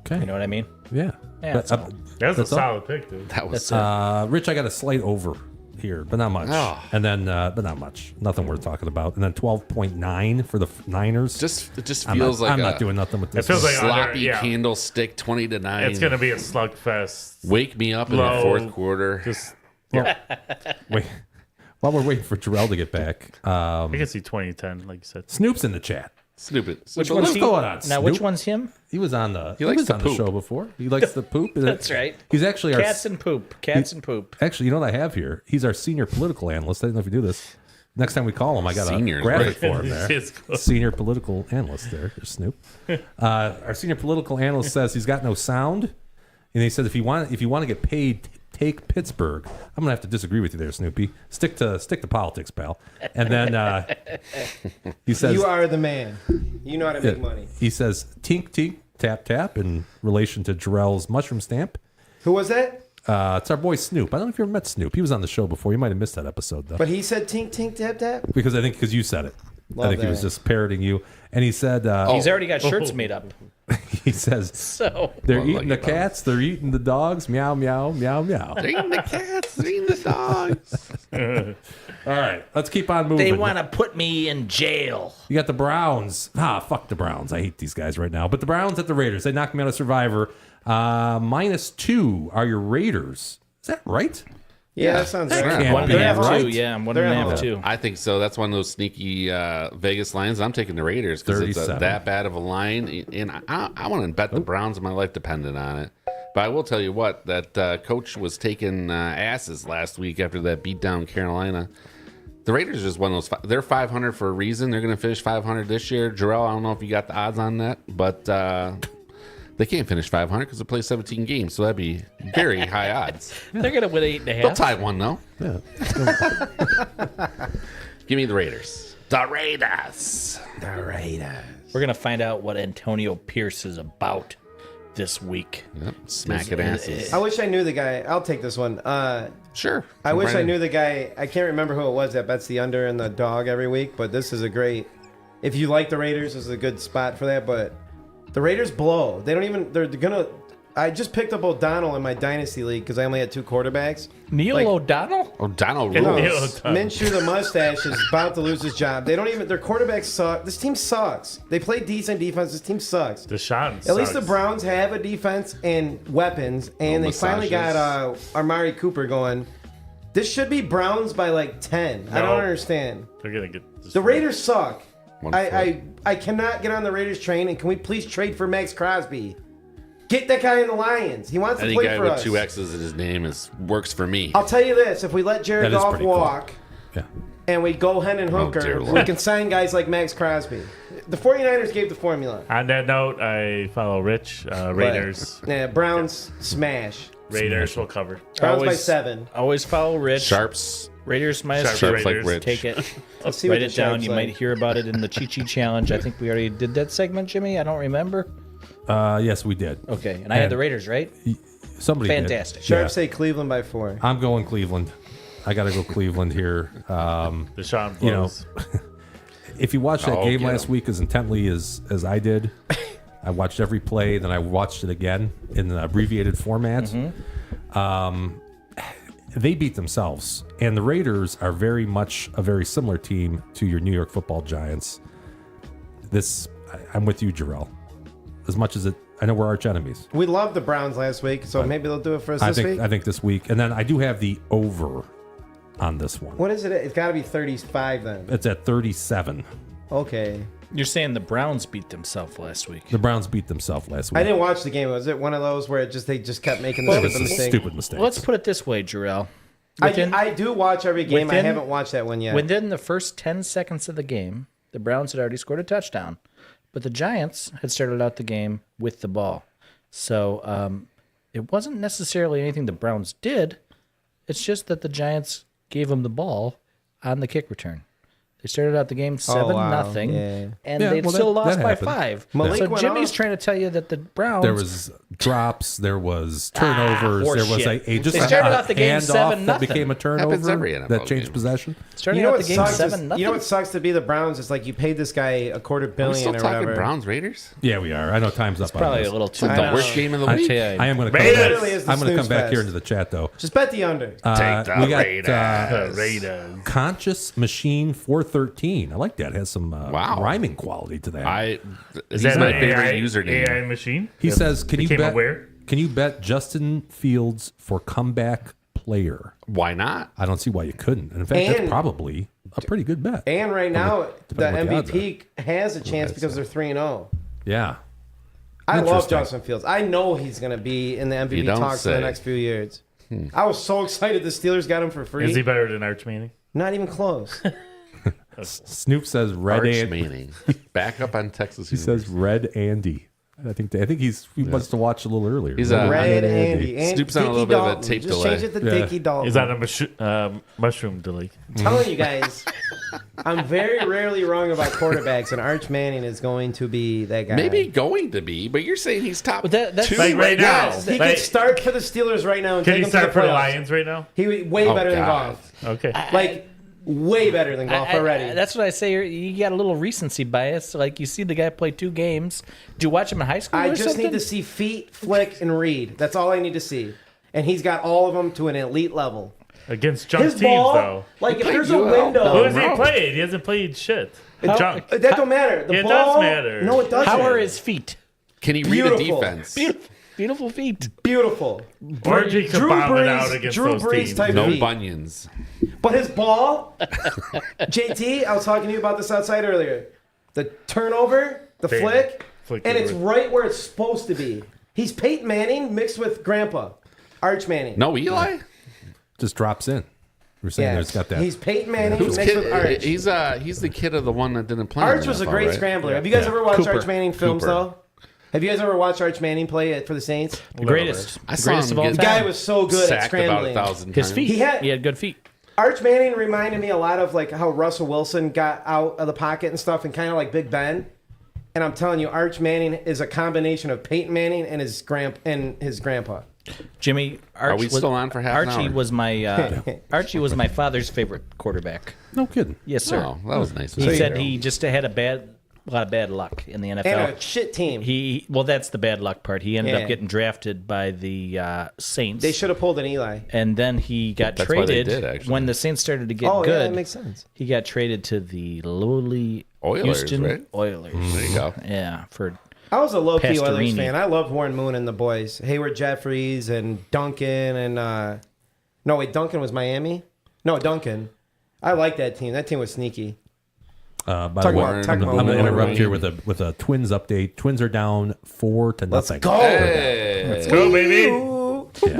Okay. You know what I mean? Yeah. Yeah, But, that's all. That's a That's all? solid pick, dude. That was That's it. Rich, I got a slight over here, but not much. Oh. And then, but not much. Nothing worth talking about. And then 12.9 for the Niners. it just I'm feels not, like I'm a not doing nothing with this. It feels like sloppy under, yeah. candlestick 20 to 9. It's gonna be a slugfest. Wake me up in Low. the fourth quarter. Just Wait, while we're waiting for Jorel to get back, I can see 2010, like you said. Snoop's in the chat. Stupid. Which What's one's he? going on, Now, which Snoop? one's him? He was on the. He likes was to on the poop. show before. He likes the poop. That's right. He's actually our. Cats and poop. Cats and poop. Actually, you know what I have here? He's our senior political analyst. I don't know if you do this. Next time we call him, I got Senior a is graphic great. for him there. It's cool. Senior political analyst there, Snoop. Our senior political analyst says he's got no sound, and he says if you want to get paid, take Pittsburgh. I'm gonna have to disagree with you there, Snoopy. Stick to politics, pal. And then he says You are the man. You know how to make money. he says tink tink tap tap in relation to Jorel's mushroom stamp. Who was that? It's our boy Snoop. I don't know if you ever met Snoop. He was on the show before. You might have missed that episode though. But he said tink tink tap tap. Because you said it. Love I think he was that. just parroting you. And he said He's already got shirts made up. he says So they're Well, eating look the at cats, they're eating the dogs, meow meow meow meow. They're eating the cats. They're eating the dogs. All right, let's keep on moving. they want to put me in jail. You got the Browns. Fuck the Browns. I hate these guys right now. But the Browns at the Raiders. They knocked me out of Survivor. -2 are your Raiders. Is that right? Yeah, that sounds That right. can't One and be a half, right. two. Yeah, I'm one They're and a at half, home. two. I think so. That's one of those sneaky Vegas lines. I'm taking the Raiders because it's 37. that bad of a line, and I want to bet the Browns. My life depended on it. But I will tell you what, that coach was taking asses last week after that beat down Carolina. The Raiders are just one of those. They're 500 for a reason. They're going to finish 500 this year. Jorel, I don't know if you got the odds on that, but they can't finish 500 because they play 17 games, so that'd be very high odds. They're going to win 8.5. They'll tie one though. Yeah. Give me the Raiders. The Raiders. The Raiders. We're going to find out what Antonio Pierce is about this week. Yep. Smacking asses. I wish I knew the guy. I'll take this one. Sure. I wish I knew the guy. I can't remember who it was that bets the under and the dog every week, but this is a great. If you like the Raiders, this is a good spot for that. But the Raiders blow. They don't even. They're gonna. I just picked up O'Donnell in my dynasty league because I only had 2 quarterbacks. Neil Like- O'Donnell? O'Donnell No, rules. Minshew the mustache is about to lose his job. They don't even. Their quarterbacks suck. This team sucks. They play decent defense. This team sucks. Deshaun At least the sucks. Browns have a defense and weapons, and Oh, they finally got Amari Cooper going. This should be Browns by like 10. I No. don't understand. They're gonna get The Raiders suck. One I cannot get on the Raiders train, and can we please trade for Max Crosby? Get that guy in the Lions. He wants to Any play guy for with us. 2 X's in his name works for me. I'll tell you this: if we let Jared That is Goff pretty cool. walk, Yeah. and we go Hen and dear Hooker, we Lord. can sign guys like Max Crosby. The 49ers gave the formula. On that note, I follow Rich. Raiders. Yeah, Browns smash. Raiders will cover. Browns by Always- 7. Always follow Rich. Sharps. Raiders minus Sharps 2. like Raiders. Rich. Take it. Let's see Write what it the down. Sharps You like. might hear about it in the Chi Chi Challenge. I think we already did that segment, Jimmy. I don't remember. Yes, we did. Okay, and I had the Raiders, right? Somebody did. Fantastic. Sharps say Cleveland by 4. I'm going Cleveland. I got to go Cleveland here. Deshaun You know, blows. If you watched that Oh, game get last him. week as intently as I did, I watched every play, then I watched it again in the abbreviated format. They beat themselves, and the Raiders are very much a very similar team to your New York Football Giants. I'm with you, Jorel. As much as I know we're arch enemies. We loved the Browns last week, so maybe they'll do it for us this week. I think this week, and then I do have the over on this one. What is it? It's got to be 35 then. It's at 37. Okay. You're saying the Browns beat themselves last week. The Browns beat themselves last week. I didn't watch the game. Was it one of those where they just kept making the It was stupid some mistake? stupid mistakes. Let's put it this way, Jarrell. I do watch every game. I within- haven't watched that one yet. Within the first 10 seconds of the game, the Browns had already scored a touchdown, but the Giants had started out the game with the ball. So it wasn't necessarily anything the Browns did. It's just that the Giants gave them the ball on the kick return. They started out the game 7-0, Yeah. and Yeah, they well, still that lost by happened. 5. Malik So went Jimmy's off. trying to tell you that the Browns There was drops. There was turnovers. there was horseshit. a just They started a out the game handoff 7-0. that became a turnover Happens every NFL that changed game. possession. starting You know out what the game sucks? 7-0. You know what sucks to be the Browns? It's like you paid this guy a $250 Are we still million or talking whatever. Browns Raiders? Yeah, we are. I know time's up. Probably on this. a little too I The know. worst game of the I week. tell you, I am going to come Raiders. back. Literally is the I'm going to come snooze back here fest. into the chat though. Just bet the under. Take the we got Raiders. Raiders. Conscious Machine 413. I like that. It has some Wow. rhyming quality to that. Is He's that my an favorite AI, username. AI machine? He says, "Can you Became bet? aware? Can you bet Justin Fields for comeback player?" Why not? I don't see why you couldn't. And in fact, that's And- probably a pretty good bet. And right now, the depending what the odds MVP has a chance because they're 3-0. Yeah. I love Interesting. Justin Fields. I know he's going to be in the MVP You don't talks for the say. next few years. I was so excited the Steelers got him for free. Is he better than Arch Manning? Not even close. Snoop says Red Arch Andy. Manning. Back up on Texas. He says Red Andy. I think he wants to watch a little earlier. He's Red Andy. Snoop's on a little bit of a tape Just delay. change it to Dickie Dalton. Is that a mushroom delay? I'm telling you guys, I'm very rarely wrong about quarterbacks, and Arch Manning is going to be that guy. Maybe going to be, but you're saying he's top that's two like right now. Yes, he Like- could start for the Steelers right now and Can take he them to start for the playoffs. Lions right now? He would way better than God. Goff. Okay. Like way better than Goff already. That's what I say. You got a little recency bias. Like you see the guy play 2 games. Did you watch him in high school? I or just something? need to see feet, flick, and read. That's all I need to see. And he's got all of them to an elite level. Against junk His teams, ball, though. like if there's a UL. window, Who has he played? He hasn't played shit. Junk. that don't matter. The It ball, does matter. No, it doesn't. How are his feet? Can he read a Beautiful. defense? Beautiful feet. Beautiful. Orgy could Drew bomb it Brees- out against Drew those Brees teams. type No feet. bunions. But his ball, JT, I was talking to you about this outside earlier. The turnover, the Bam. flick, Flick and it it's with- right where it's supposed to be. He's Peyton Manning mixed with Grandpa, Arch Manning. No Eli? Just drops in. We're saying Yeah, there's got that. he's Peyton Manning Who's mixed with kid? Arch. He's the kid of the one that didn't play. in Arch the was a NFL, great right? scrambler. Have you guys Yeah. ever watched Cooper. Arch Manning films, Cooper. though? Have you guys ever watched Arch Manning play it for the Saints? The greatest. I The saw greatest him of all get The time. guy was so good at sacked about scrambling. 1,000 His times. feet. He had- He had good feet. Arch Manning reminded me a lot of like how Russell Wilson got out of the pocket and stuff, and kind of like Big Ben. And I'm telling you, Arch Manning is a combination of Peyton Manning and his grandpa. Jimmy, Are we still on for half an Archie hour? was my Archie was my father's favorite quarterback. No kidding. Yes, sir. Oh, that was nice. He said he just had a lot of bad luck in the NFL. And a shit team. Well, that's the bad luck part. He ended Yeah. up getting drafted by the Saints. They should have pulled an Eli. And then he got That's why they traded did, actually. when the Saints started to get Oh, good. yeah, that makes sense. He got traded to the lowly Oilers, Houston right? Oilers. There you go. Yeah, for I was a low-key Oilers Pastorini. fan. I loved Warren Moon and the boys. Hayward Jeffries and Duncan and... no, wait, Duncan was Miami? No, Duncan. I like that team. That team was sneaky. By the Talk way, about- talk I'm about going to Warren interrupt Moon. here with a Twins update. Twins are down 4-0. Let's go. Hey. Let's go, baby.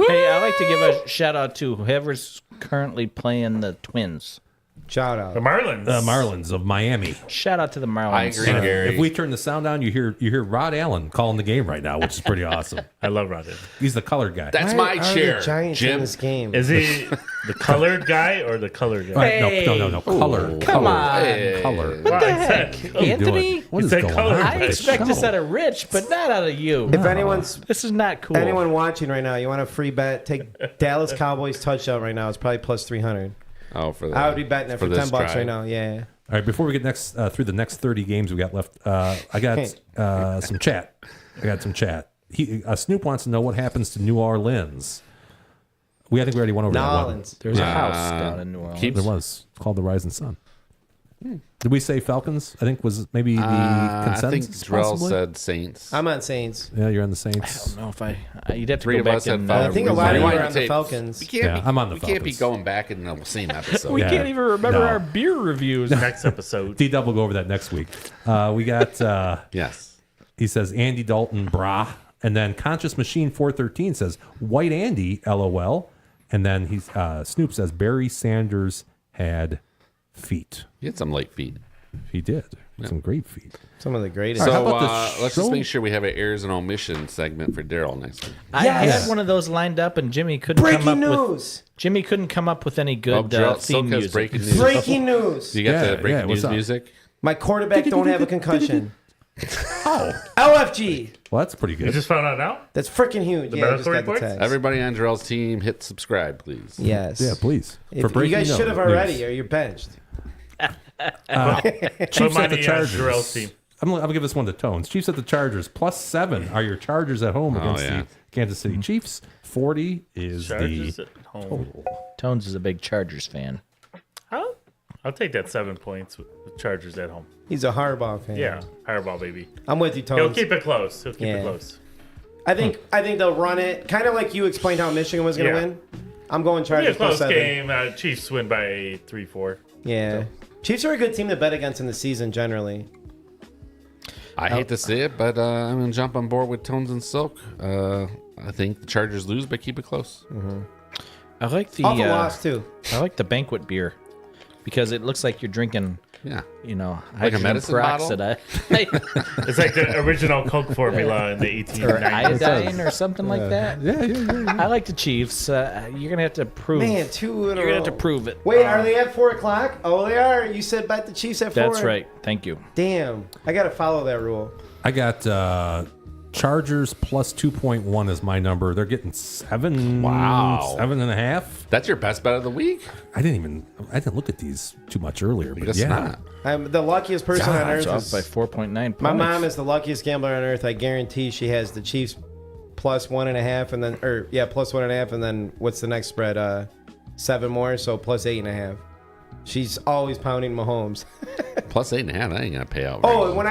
Hey, I like to give a shout out to whoever's currently playing the Twins. Shout out. The Marlins. The Marlins of Miami. Shout out to the Marlins. I agree, Gary. If we turn the sound down, you hear Rod Allen calling the game right now, which is pretty awesome. I love Rodden. He's the colored guy. That's Why my are chair, the Giants in Jim. this game? Is he the colored guy or the colored guy? Right, no. Color. Come color, on. Hey. Color. What the heck? What are you Anthony? doing? What You is said going color. on? I with this expect this show? out of Rich, but not out of you. If anyone's This is not cool. anyone watching right now, you want a free bet, take Dallas Cowboys touchdown right now. It's probably plus 300. Oh, for that. I would be betting it for this $10 drive. right now. Yeah. All right, before we get through the next 30 games we got left, I got some chat. Snoop wants to know what happens to New Orleans. I think we already went over that one. Nolans. There's a house down in New Orleans. keep- There was. It's called the Rising Sun. Did we say Falcons? I think was maybe the I think consensus. Drell possibly? said Saints. I'm on Saints. Yeah, you're on the I Saints. don't know if you'd have to Three go of back us had and Falcons. I think a lot of you Rewind are on the tapes. Falcons. We can't Yeah, be, I'm on the we can't be Falcons. going back in the same episode. we Yeah. can't even remember No. our beer reviews. Next episode. D-Dub will go over that next week. We got, Yes. he says, Andy Dalton, brah. And then Conscious Machine 413 says, White Andy, LOL. And then Snoop says, Barry Sanders had feet. He had some light feet. He did. Some great feet. Some of the greatest. So how about the let's just show? make sure we have an errors and omission segment for Daryl next week. I Yes. had one of those lined up, and Jimmy couldn't Breaking come up with. news. Jimmy couldn't come up with any Oh, good Daryl, theme Silka's music. breaking news. Breaking news. You got Yeah, the breaking yeah, what's news up? music? My quarterback don't have a concussion. LFG. Well, that's pretty You good. just found out now? That's freaking huge. Yeah, I just medical got the reports? text. Everybody on Darrell's team, hit subscribe, please. Yes. Yeah, please. If, you breaking guys should have news. already, or you're benched. Chiefs Put at money the on Chargers. Jorel's team. I'm gonna give this one to Tones. Chiefs at the Chargers +7 are your Chargers at home against yeah. the Kansas City Chiefs. 40 is Chargers the at home. Tones is a big Chargers fan. I'll take that 7 points with Chargers at home. He's a Harbaugh fan. Yeah, Fireball, baby. I'm with you, He'll Tones. keep it close. He'll keep Yeah. it close. I think they'll run it, kind of like you explained how Michigan was going to Yeah. win. I'm going It'll be a Chargers close +7. game. Chiefs win by 3-4. Yeah. Chiefs are a good team to bet against in the season generally. I hate to say it, but I'm going to jump on board with Tones and Silk. I think the Chargers lose, but keep it close. I like the Awful loss too. I like the banquet beer because it looks like you're drinking Yeah. you know, Like a hydrogen medicine bottle? peroxide. It's like the original Coke formula in the 1890s. or iodine or something like that. Yeah. I like the Chiefs. You're gonna have to prove. Man, 2 in a You're gonna row. have to prove it. Wait, are they at 4 o'clock? Oh, they are. You said bet the Chiefs at 4. That's right. Thank you. Damn, I gotta follow that rule. I got Chargers plus 2.1 is my number. They're getting 7. Wow. 7.5. That's your best bet of the week? I didn't look at these too much earlier, but Guess yeah. not. I'm the luckiest person on earth. It's off Is, by 4.9 points. my mom is the luckiest gambler on earth. I guarantee she has the Chiefs plus 1.5, and then plus 1.5, and then what's the next spread? 7 more, so plus 8.5. She's always pounding Mahomes. Plus 8.5. That ain't gonna pay out. Oh, and when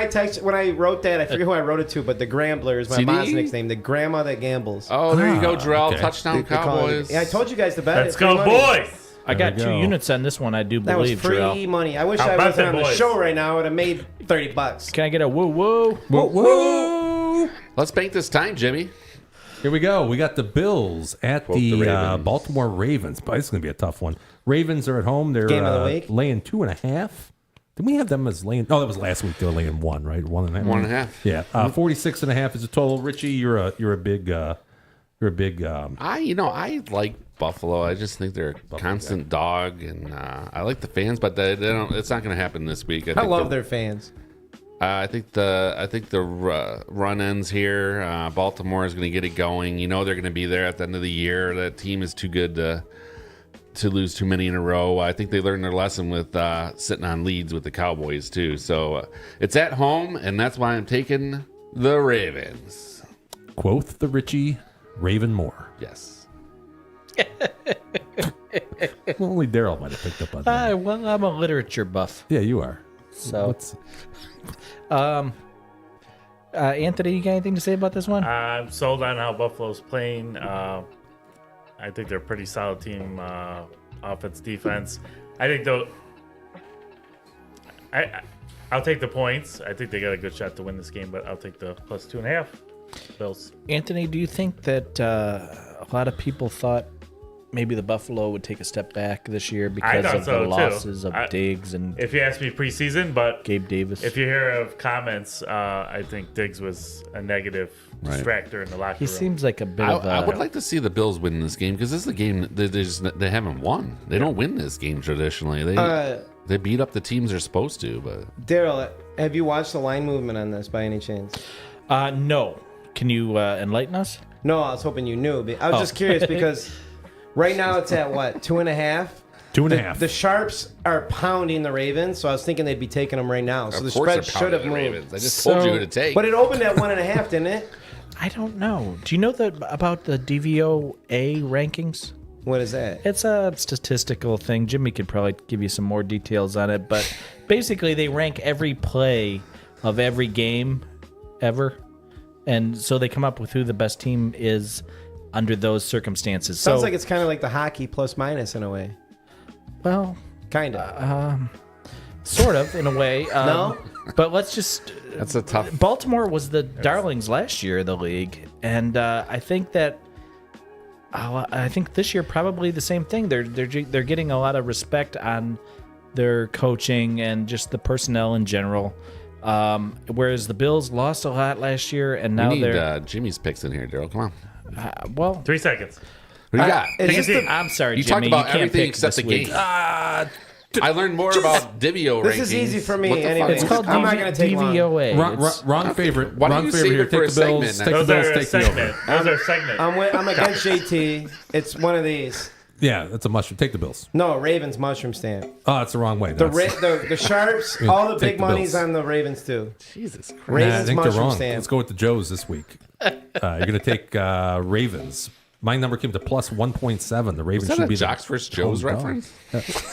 I wrote that, I forget who I wrote it to, but the Grambler is my CD? mom's nickname. The grandma that gambles. Oh, there you go, Jorel. okay. Touchdown They call it- Cowboys. Yeah, I told you guys to bet. Let's It's free go, money. boys! I got There 2 we go. units on this one. I do That was believe, free Jorel. money. I wish How I about wasn't them on the boys? show right now. I would have made $30. Can I get a woo woo? Whoa. Let's bank this time, Jimmy. Here we go. We got the Bills at Quote the the Ravens. Baltimore Ravens. But it's going to be a tough one. Ravens are at home. They're Game of the week? laying 2.5. Did we have them as laying? Oh, that was last week. They were laying 1, right? 1.5. 1.5. Yeah. 46.5 is the total. Richie, you're a big. I like Buffalo. I just think they're a constant dog, and I like the fans, but they don't. It's not going to happen this week. I love their fans. I think the run ends here. Baltimore is going to get it going. You know they're going to be there at the end of the year. That team is too good to lose too many in a row. I think they learned their lesson with sitting on leads with the Cowboys too. So it's at home, and that's why I'm taking the Ravens. Quoth the Richie Raven Moore. Yes. Well, only Daryl might have picked up on that. Well, I'm a literature buff. Yeah, you are. So, Anthony, you got anything to say about this one? I'm sold on how Buffalo's playing. I think they're a pretty solid team, offense, defense. I think though, I'll take the points. I think they got a good shot to win this game, but I'll take the plus 2.5. Bills. Anthony, do you think that a lot of people thought maybe the Buffalo would take a step back this year because thought of so, the too. losses of Diggs and If you ask me preseason, but Gabe Davis? if you hear of comments, I think Diggs was a negative distractor in the locker He room. seems like a bit of a... I would like to see the Bills win this game because this is a game they haven't won. They don't win this game traditionally. They beat up the teams they're supposed to, but Daryl, have you watched the line movement on this by any chance? No. Can you enlighten us? No, I was hoping you knew. But I was just curious because right now it's at what, 2.5? 2.5. The Sharps are pounding the Ravens, so I was thinking they'd be taking them right now. So of the course spread they're should have pounding the moved. Ravens. I just told you who to take. But it opened at 1.5, didn't it? I don't know. Do you know about the DVOA rankings? What is that? It's a statistical thing. Jimmy could probably give you some more details on it, but basically they rank every play of every game ever. And so they come up with who the best team is under those circumstances. Sounds so, like it's kind of like the hockey plus minus in a way. well, Kind of. sort of in a way. No? But let's just... that's a tough. Baltimore was the darlings last year of the league, and I think that I think this year probably the same thing. They're getting a lot of respect on their coaching and just the personnel in general. Whereas the Bills lost a lot last year, and now We need they're Jimmy's picks in here, Daryl. Come on. well. 3 seconds. What do you got? is this the- I'm sorry, You Jimmy. talked about you can't everything pick except this the week. game. I learned more about Divio This rankings. is easy for me What the fuck anyway. is It's called I'm not gonna take long. DVOA. Wrong favorite. Why don't Wrong you favorite save here. it for Take a the Bills. segment Take the Those Bills. are a Take the over. segment. Those are segment. I'm against JT. It's one of these. Yeah, that's a mushroom. Take the Bills. No, Ravens mushroom stand. Oh, that's the wrong way. The That's- the Sharps, Yeah, all the take big the money's Bills. on the Ravens too. Jesus Christ. Nah, I Ravens think they're mushroom wrong. stand. Let's go with the Joes this week. You're going to take Ravens. My number came to plus 1.7. The Ravens Was that should a be Jocks versus Joes home dog. reference?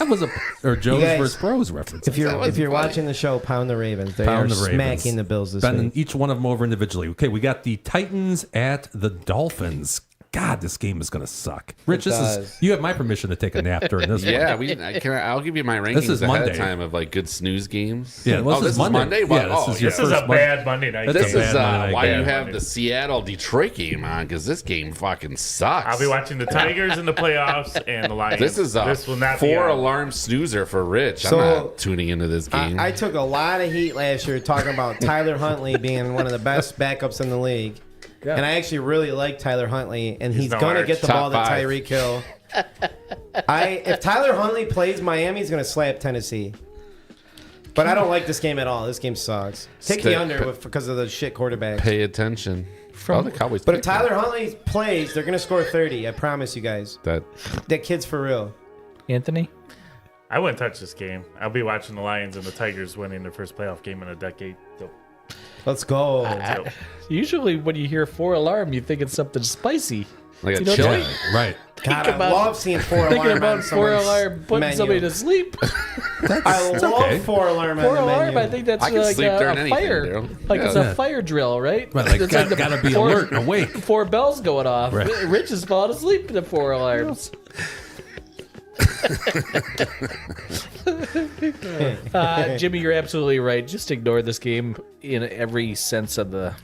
That was or Joes You guys- versus Pros reference. If you're was funny. watching the show, pound the Ravens. They Pound are the Ravens. smacking the Bills this Bending week. each one of them over individually. Okay, we got the Titans at the Dolphins. God, this game is going to suck. Rich, does. you have my permission to take a nap during this Yeah, one. I'll give you my rankings This is ahead Monday. of time of like good snooze games. Yeah, well, oh, this is Monday. Yeah, Well, this is your This is first a Monday. bad Monday night. This This game. is Monday why night. you Bad have Monday. the Seattle Detroit game on, because this game fucking sucks. I'll be watching the Tigers in the playoffs and the Lions. This is a this will not be 4-alarm snoozer for Rich. So, I'm not tuning into this game. I took a lot of heat last year talking about Tyler Huntley being one of the best backups in the league. Yeah. And I actually really like Tyler Huntley, and he's no going to arch. get the Top ball to 5. Tyreek Hill. If Tyler Huntley plays, Miami's going to slap Tennessee. But I don't like this game at all. This game sucks. Take the under because of the shit quarterback. Pay attention. The Cowboys. But if picked them. Tyler Huntley plays, they're going to score 30. I promise you guys. that That kid's for real. Anthony? I wouldn't touch this game. I'll be watching the Lions and the Tigers winning their first playoff game in a decade. So, Let's go. so Usually when you hear 4-alarm, you think it's something spicy. like a You know, chill. Tony? Right. God, Think I about- love seeing 4-alarm Thinking on about someone's 4-alarm putting menu. somebody to sleep. I love okay. 4-alarm on the 4-alarm, menu. I think that's I can like sleep during a anything, fire. Daryl. Like it's Yeah. a fire drill, right? Right, like, It's got, the gotta be four- alert and awake. 4 bells going off. Right. Rich is falling asleep to 4 alarms. Jimmy, you're absolutely right. Just ignore this game in every sense of the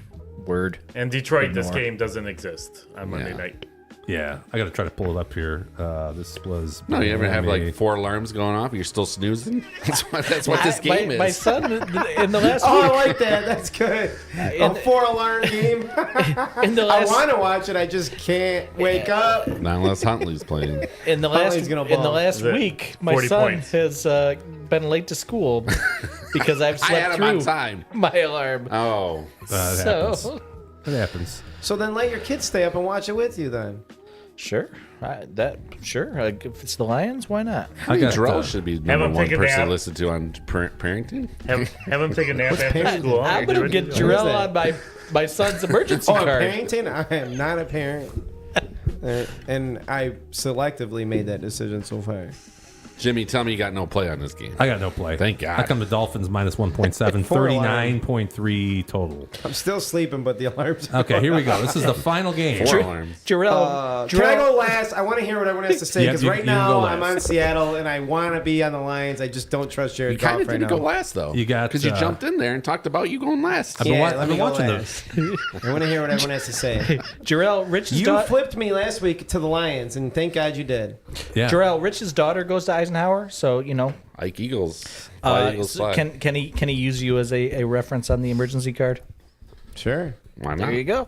word. and Detroit, this Ignore. game doesn't exist on Monday Yeah. night. Yeah, I got to try to pull it up here. This was. No, you ever have Miami. like 4 alarms going off? You're still snoozing. That's what this game is. My son in the last Oh, I week, like that. That's good. A in- 4-alarm game. in the I last want to watch it. I just can't wake up. Not unless Huntley's playing. in the last Huntley's gonna in the ball. last Is it week, my 40 son points? has been late to school because I've I had slept him on through time. my alarm. Oh, It So happens. It happens. So then let your kids stay up and watch it with you then. sure, if it's the Lions, why not? I got Jorel should be Have number him one take a person nap. to listen to on parenting. Have him take a nap after parenting? school. I'm Get gonna ready get to go. Jorel that? on my son's emergency Oh, card. parenting? I am not a parent. And I selectively made that decision so far. Jimmy, tell me you got no play on this game. I got no play. Thank God. I come to Dolphins minus 1.7, 39.3 total. I'm still sleeping, but the alarm's Okay, here we go. This is the final game. 4 alarms. Jorel, Can I go last? I want to hear what everyone has to say Yeah, because you- right you can now go I'm last. on Seattle and I want to be on the Lions. I just don't trust Jared You kind Goff of right didn't now. go last though. You got, because you jumped in there and talked about you going last. I've been, Yeah, wa- let I've me been go watching last. this. I want to hear what everyone has to say. Jorel, Rich's You daughter. flipped me last week to the Lions, and thank God you did. Yeah. Jorel, Rich's daughter goes to Eisenhower, so you know. Ike Eagles. Fly Eagles So fly. can he use you as a reference on the emergency card? Sure. Why not? There you go.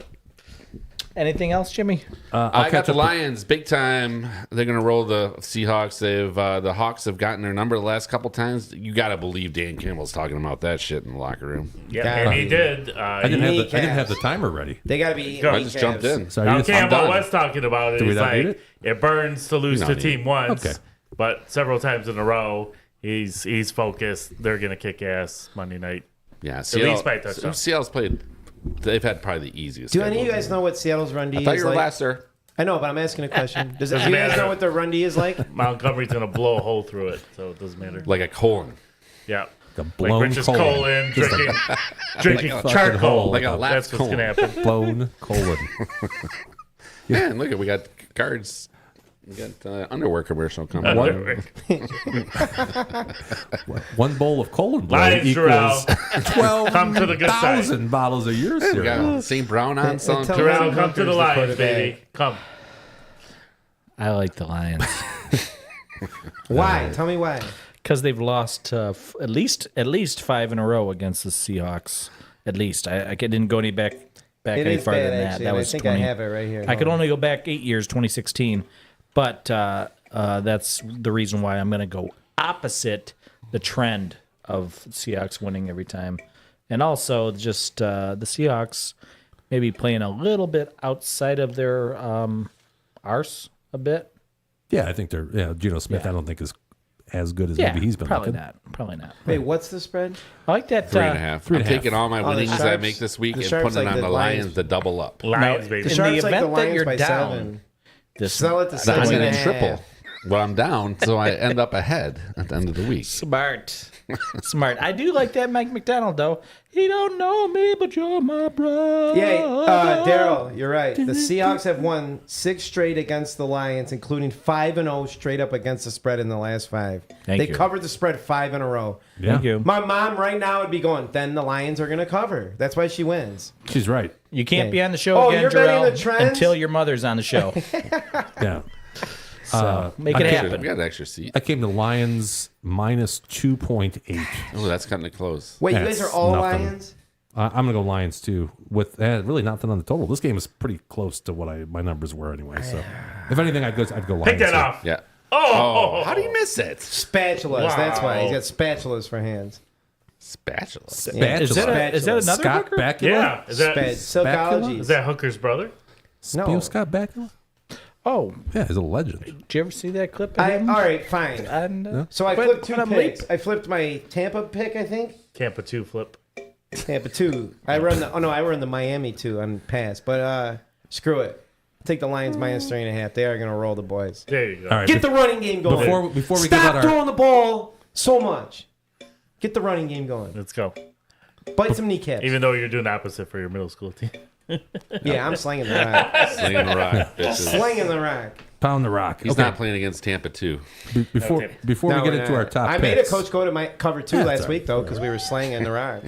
Anything else, Jimmy? I'll I got catch the up with- Lions big time. They're going to roll the Seahawks. They've the Hawks have gotten their number the last couple times. You got to believe Dan Campbell's talking about that shit in the locker room. Yeah, Gotta and he be. did. I didn't have Knee the, I didn't have calves. the timer ready. They got to be. Go. I just jumped in. So Now you just, Campbell done. was talking about it. Do we He's not need like, it? it burns to lose We to don't team need once, Okay. but several times in a row, he's focused. They're gonna kick ass Monday night. Yeah, least by a touchdown. Seattle's played. They've had probably the easiest. Do any of schedule. you guys know what Seattle's run D I thought is you were like? last, sir. I know, but I'm asking a question. Do you Doesn't guys matter. know what their run D is like? Montgomery's gonna blow a hole through it, so it doesn't matter. Like a colon. Yeah. The Like blown Rich's colon. colon, drinking fucking charcoal. hole. Like a That's lapsed what's gonna colon. happen. blown colon. Man, look at we got cards. We got underwear commercial coming. Underwear. One bowl of colon blow Lions, equals Come to the good side. 12,000 bottles of your We cereal. got St. Brown on some. tell- Jorel, come to the Hunter's the Lions, quarterback. baby. Come. I like the Lions Why? Tell me why. because they've lost at least 5 in a row against the Seahawks. At least I didn't go any back It any is farther bad, than that. actually. That and was I think 20. I have it right here. I could only go back 8 years, 2016, but that's the reason why I'm going to go opposite the trend of Seahawks winning every time, and also just the Seahawks maybe playing a little bit outside of their arse a bit. Yeah, I think they're. Yeah, Geno Smith. I don't think is as good as Yeah, maybe he's been. probably looking. not. Probably not. Wait, what's the spread? I like that. 3.5. Three I'm and a half. taking all my the winnings I Sharps- make this week the and Sharps putting it like on the the Lions Lions. to double up. Lions, Now, baby. The In Sharps the like the event that Lions you're by down, 7. This Sell it to Not 7 even and a triple. half. Well, I'm down, so I end up ahead at the end of the week. Smart. I do like that Mike McDonald, though. He don't know me, but you're my brother. Yeah, Daryl, you're right. The Seahawks have won 6 straight against the Lions, including 5-0 straight up against the spread in the last 5. They covered the spread 5 in a row. Yeah. Thank you. My mom right now would be going, then the Lions are going to cover. That's why she wins. She's right. You can't Okay. be on the show Oh, again, you're betting Jorel, the trends? until your mother's on the show. Yeah. So make it We happen. got an extra seat. I came to Lions minus 2.8. Oh, that's cutting it close. Wait, you That's guys are all nothing. Lions? I'm going to go Lions, too, with really nothing on the total. This game is pretty close to what my numbers were anyway. So if anything, I'd go Lions. Pick that here. off. Yeah. Oh, How do you miss it? Spatulas. That's why. He's got spatulas for hands. Spatula. Spatula. Is that another Scott hooker? Bakula? Yeah. Is that Silkology. is that Hooker's brother? No. Scott Bakula? Oh, Yeah, he's a legend. did you ever see that clip of All him? right, fine. And, So I But- flipped 2 but I'm picks. late. I flipped my Tampa pick, I think. Tampa 2 flip. Tampa 2. I run the Miami 2 on pass. But screw it. Take the Lions minus 3.5. They are going to roll the boys. There you go. All right. Get the running game going. Before we Stop give out our throwing the ball so much. Get the running game going. Let's go. Bite some kneecaps. Even though you're doing the opposite for your middle school team. Yeah, I'm slinging the rock. Slinging the rock. bitches. Slinging the rock. pound the rock. He's Okay. not playing against Tampa 2. Before Okay. before No, we get we're into not. our top I picks. made a coach go to my cover 2 Yeah, last that's week, though, because we were slinging the rock.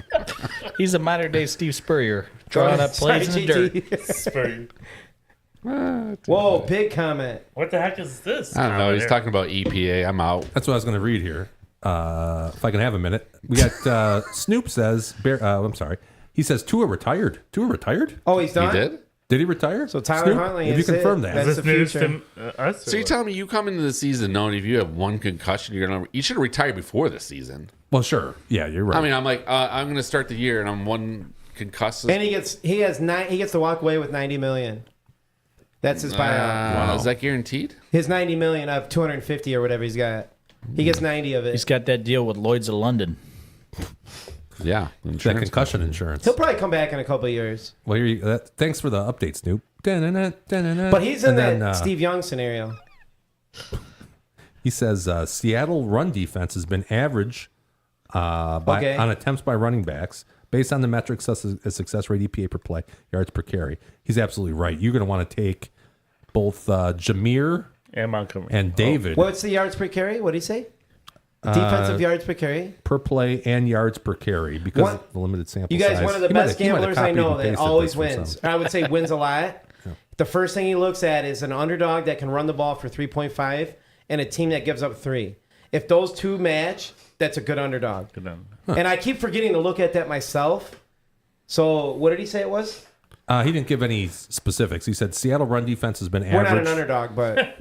He's a modern day Steve Spurrier, drawing up plays in the dirt. Spur. Whoa, big comment. What the heck is this? I don't know. He's talking about EPA. I'm out. That's what I was going to read here. If I can have a minute, we got Snoop says. I'm sorry. He says Tua retired. Tua retired? Oh, he's He done? did? Did he retire? So Tyler Snoop, Huntley have you is it. confirmed that? That's Is the this news future. to us? So you're telling me you come into the season knowing if you have one concussion, you should have retired before the season. Well, sure. Yeah, you're right. I mean, I'm like, I'm going to start the year and I'm one concussed. And he gets to walk away with $90 million. That's his buyout. Is that guaranteed? His $90 million of 250 or whatever he's got. He gets 90 of it. He's got that deal with Lloyd's of London. Yeah. that concussion insurance. He'll probably come back in a couple of years. Well, here you, thanks for the update, Snoop. But he's in And that then, Steve Young scenario. He says Seattle run defense has been average on attempts by running backs based on the metrics such as success rate, EPA per play, yards per carry. He's absolutely right. You're going to want to take both Jameer And Montgomery. and David What's the yards per carry? What did he say? Defensive yards per carry? per play and yards per carry because What? of the limited sample You guys, size. one of the He might best have- he might have gamblers I copied know and that pasted always this from wins. some. I would say wins a lot. The first thing he looks at is an underdog that can run the ball for 3.5 and a team that gives up 3. If those two match, that's a good underdog. And I keep forgetting to look at that myself. So what did he say it was? He didn't give any specifics. He said Seattle run defense has been We're average. not an underdog, but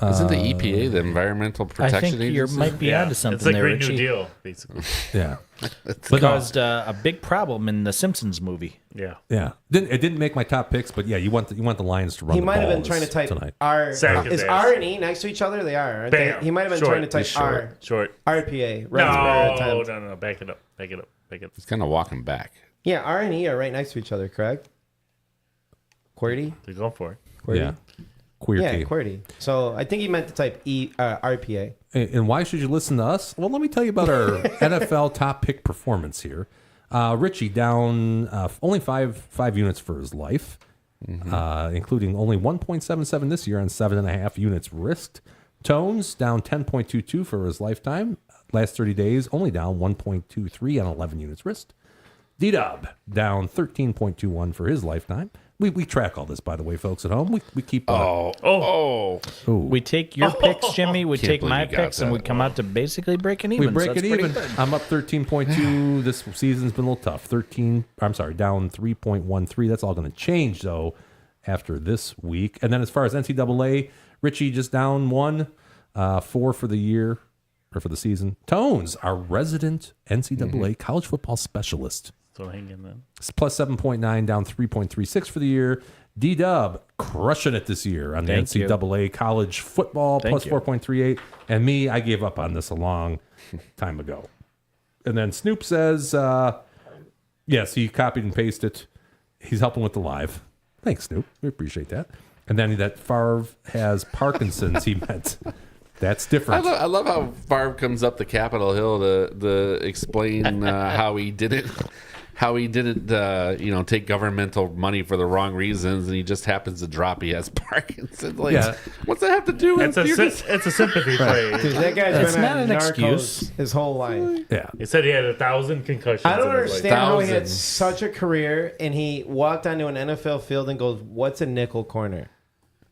Isn't the EPA the Environmental I Protection think you Agency? might be onto something It's like there, Green New Richie. Deal, basically. Yeah. Caused a big problem in the Simpsons movie. Yeah. Yeah. It didn't make my top picks, but yeah, you want the Lions to run he the might have ball been trying to type tonight. R. Sack his Is ass. R and E next to each other? They are. Aren't Bam. they? He might have been Short. trying to type He's short. R. Short. RPA. Runs per attempt. No. Back it up. Back it up. Back it up. He's kind of walking back. Yeah, R and E are right next to each other, correct? QWERTY? They're going for it. QWERTY? Yeah. Queer Yeah, team. QWERTY. So I think he meant to type RPA. And why should you listen to us? Well, let me tell you about our NFL top pick performance here. Richie down only five units for his life, including only 1.77 this year on 7.5 units risked. Tones down 10.22 for his lifetime. Last 30 days, only down 1.23 on 11 units risked. D-Dub down 13.21 for his lifetime. We track all this, by the way, folks at home. We keep. We take your picks, Jimmy. We Can't take believe my you got picks, and that. we come out to basically breaking even. We break so it that's pretty even. good. I'm up 13.2. This season's been a little tough. Down 3.13. That's all going to change, though, after this week. And then as far as NCAA, Richie just down 1, 4 for the year, or for the season. Tones, our resident NCAA college football specialist. So hang in then. It's plus 7.9, down 3.36 for the year. D-Dub crushing it this year on the Thank you. NCAA college football, Thank plus you. 4.38. And me, I gave up on this a long time ago. And then Snoop says, yes, he copied and pasted it. He's helping with the live. Thanks, Snoop. We appreciate that. And then that Favre has Parkinson's, he meant. That's different. I love how Favre comes up the Capitol Hill to explain how he didn't take governmental money for the wrong reasons, and he just happens to drop he has Parkinson's. Like, what's that have to do with it's a sympathy play. Dude, that guy's It's been not on an narcos excuse. his whole life. Yeah. He said he had 1,000 concussions. I don't in his understand life. how he had Thousands. such a career and he walked onto an NFL field and goes, "What's a nickel corner?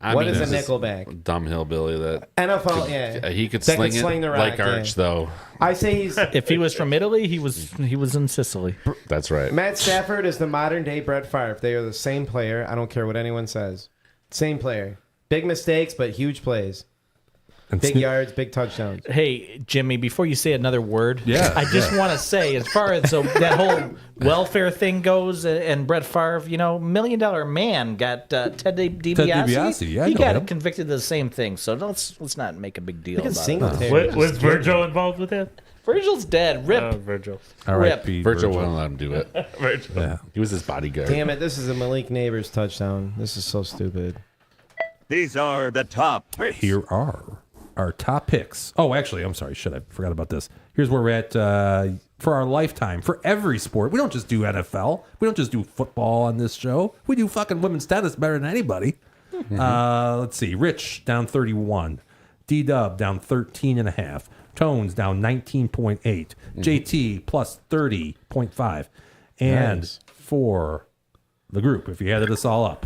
What is a this nickelback?" Dumb hillbilly that NFL, yeah. he could That sling could it sling the rock, like yeah. Arch, though. I say he's If he was from Italy, he was in Sicily. That's right. Matt Stafford is the modern day Brett Favre. They are the same player. I don't care what anyone says. Same player. Big mistakes, but huge plays. And Big Snoop- yards, big touchdowns. Hey, Jimmy, before you say another word, Yeah, I just want to say, as far as that whole welfare thing goes, and Brett Favre, $1 Million Man got Ted DiBiase. DiBiase, yeah, I he know got him. convicted of the same thing. So let's not make a big deal about it. Singletary. Was Virgil involved with that? Virgil's dead. Rip. Virgil. R.I.P. Virgil wouldn't let him do it. Virgil. Yeah. He was his bodyguard. Damn it, this is a Malik Neighbors touchdown. This is so stupid. These are the top picks. Here are our top picks. Oh, actually, I'm sorry. Shit, I forgot about this. Here's where we're at for our lifetime, for every sport. We don't just do NFL. We don't just do football on this show. We do fucking women's tennis better than anybody. Let's see. Rich down 31. D-Dub down 13.5. Tones down 19.8. JT plus 30.5. And Nice. for the group, if you added this all up,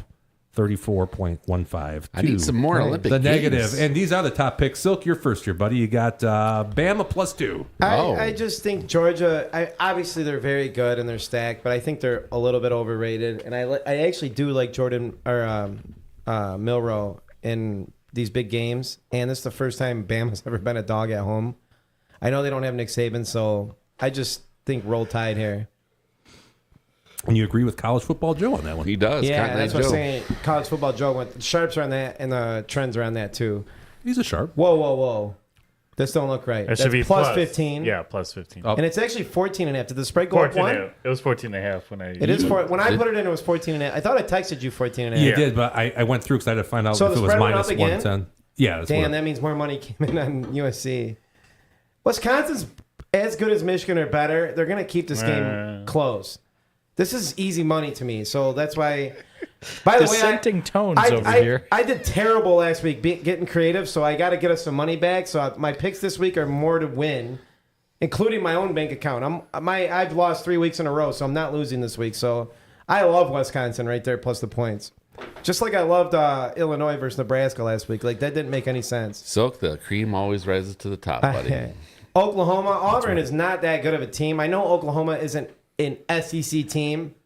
34.15. I need some more Olympic The games. negative. And these are the top picks. Silk, you're first here, buddy. You got Bama plus 2. I just think Georgia. Obviously, they're very good and they're stacked, but I think they're a little bit overrated. And I actually do like Jordan or Milroe in these big games. And this is the first time Bama's ever been a dog at home. I know they don't have Nick Saban, so I just think roll tide here. And you agree with College Football Joe on that one. He does. Yeah, Cotton Eye that's what I'm Joe. saying. College football Joe went. The sharps are on that, and the trends are on that too. He's a sharp. Whoa. This don't look right. It That's should be plus 15. Yeah, plus 15. Oh. And it's actually 14.5. Did the spread go up 14 one? It was 14.5 when I. It is when I put it in. It was 14.5. I thought I texted you 14.5. You did, but I went through because I had to find out So if the it was spread went minus up again? 110. Yeah, that's Damn, what that means more money came in on USC. Wisconsin's as good as Michigan or better. They're going to keep this game close. This is easy money to me, so that's why. By the way, Dissenting tones over here. I did terrible last week getting creative, so I got to get us some money back. So my picks this week are more to win, including my own bank account. I've lost 3 weeks in a row, so I'm not losing this week. So I love Wisconsin right there plus the points. Just like I loved Illinois versus Nebraska last week. Like that didn't make any sense. Silk, the cream always rises to the top, buddy. Oklahoma, Auburn is not that good of a team. I know Oklahoma isn't an SEC team,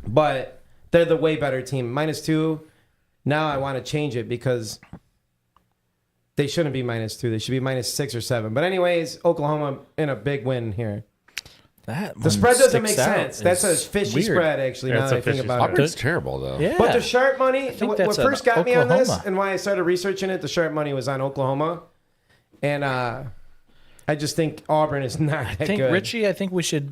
but they're the way better team. -2. Now I want to change it because they shouldn't be -2. They should be -6 or 7. But anyways, Oklahoma in a big win here. The spread doesn't make sense. That's a fishy spread, actually, now that I think about it. Auburn's terrible, though. Yeah. But the sharp money, what that's first got me on this Oklahoma. and why I started researching it, the sharp money was on Oklahoma. And I just think Auburn is not that I think, good. Richie, I think we should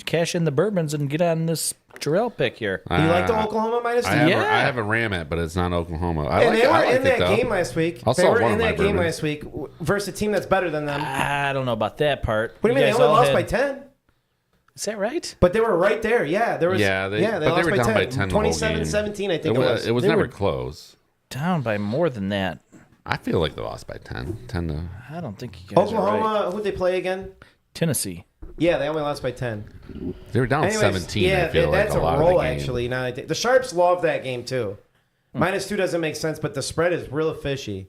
cash in the bourbons and get on this Jorel pick here. You like the Oklahoma -2? I have a ram it, but it's not Oklahoma. I And like they it. were I like in it, that though. game last week. I'll They sell were one in of my that game bourbons. last week versus a team that's better than them. I don't know about that part. What do you mean? They guys only all lost had- by 10? Is that right? But they were right there. Yeah, there was. They lost were by down 10. by 10 the whole game. 27-17, I think it was. It was They never were- close. Down by more than that. I feel like they lost by 10. 10 to... I don't think you guys are right. Oklahoma, who'd they play again? Tennessee. Yeah, they only lost by 10. They were down Anyways, 17, yeah, I feel like, that's a a lot roll, of the game. actually. Now I think. The Sharps love that game, too. -2 doesn't make sense, but the spread is real fishy.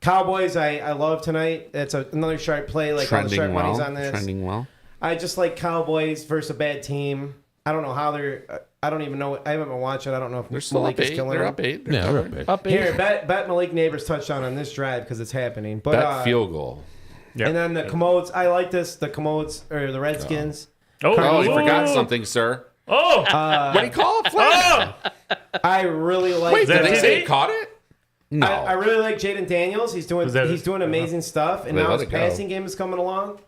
Cowboys, I love tonight. That's another sharp play. Like all the sharp money's on this. Trending well. I just like Cowboys versus a bad team. I don't know how they're. I don't even know. I haven't been watching. I don't know if They're still Malik up is 8. killing They're them. up 8. Yeah, they're up 8. Up 8. Here, bet Malik Neighbors touchdown on this drive because it's happening. But That field goal. and then the Commodes. I like this. The Commodes or the Redskins. Oh, you forgot something, sir. Oh! What do you call it? Flag? I really like. Wait, did they TD? say he caught it? No. I really like Jaden Daniels. He's doing amazing stuff, and They now let his it go. passing game is coming along.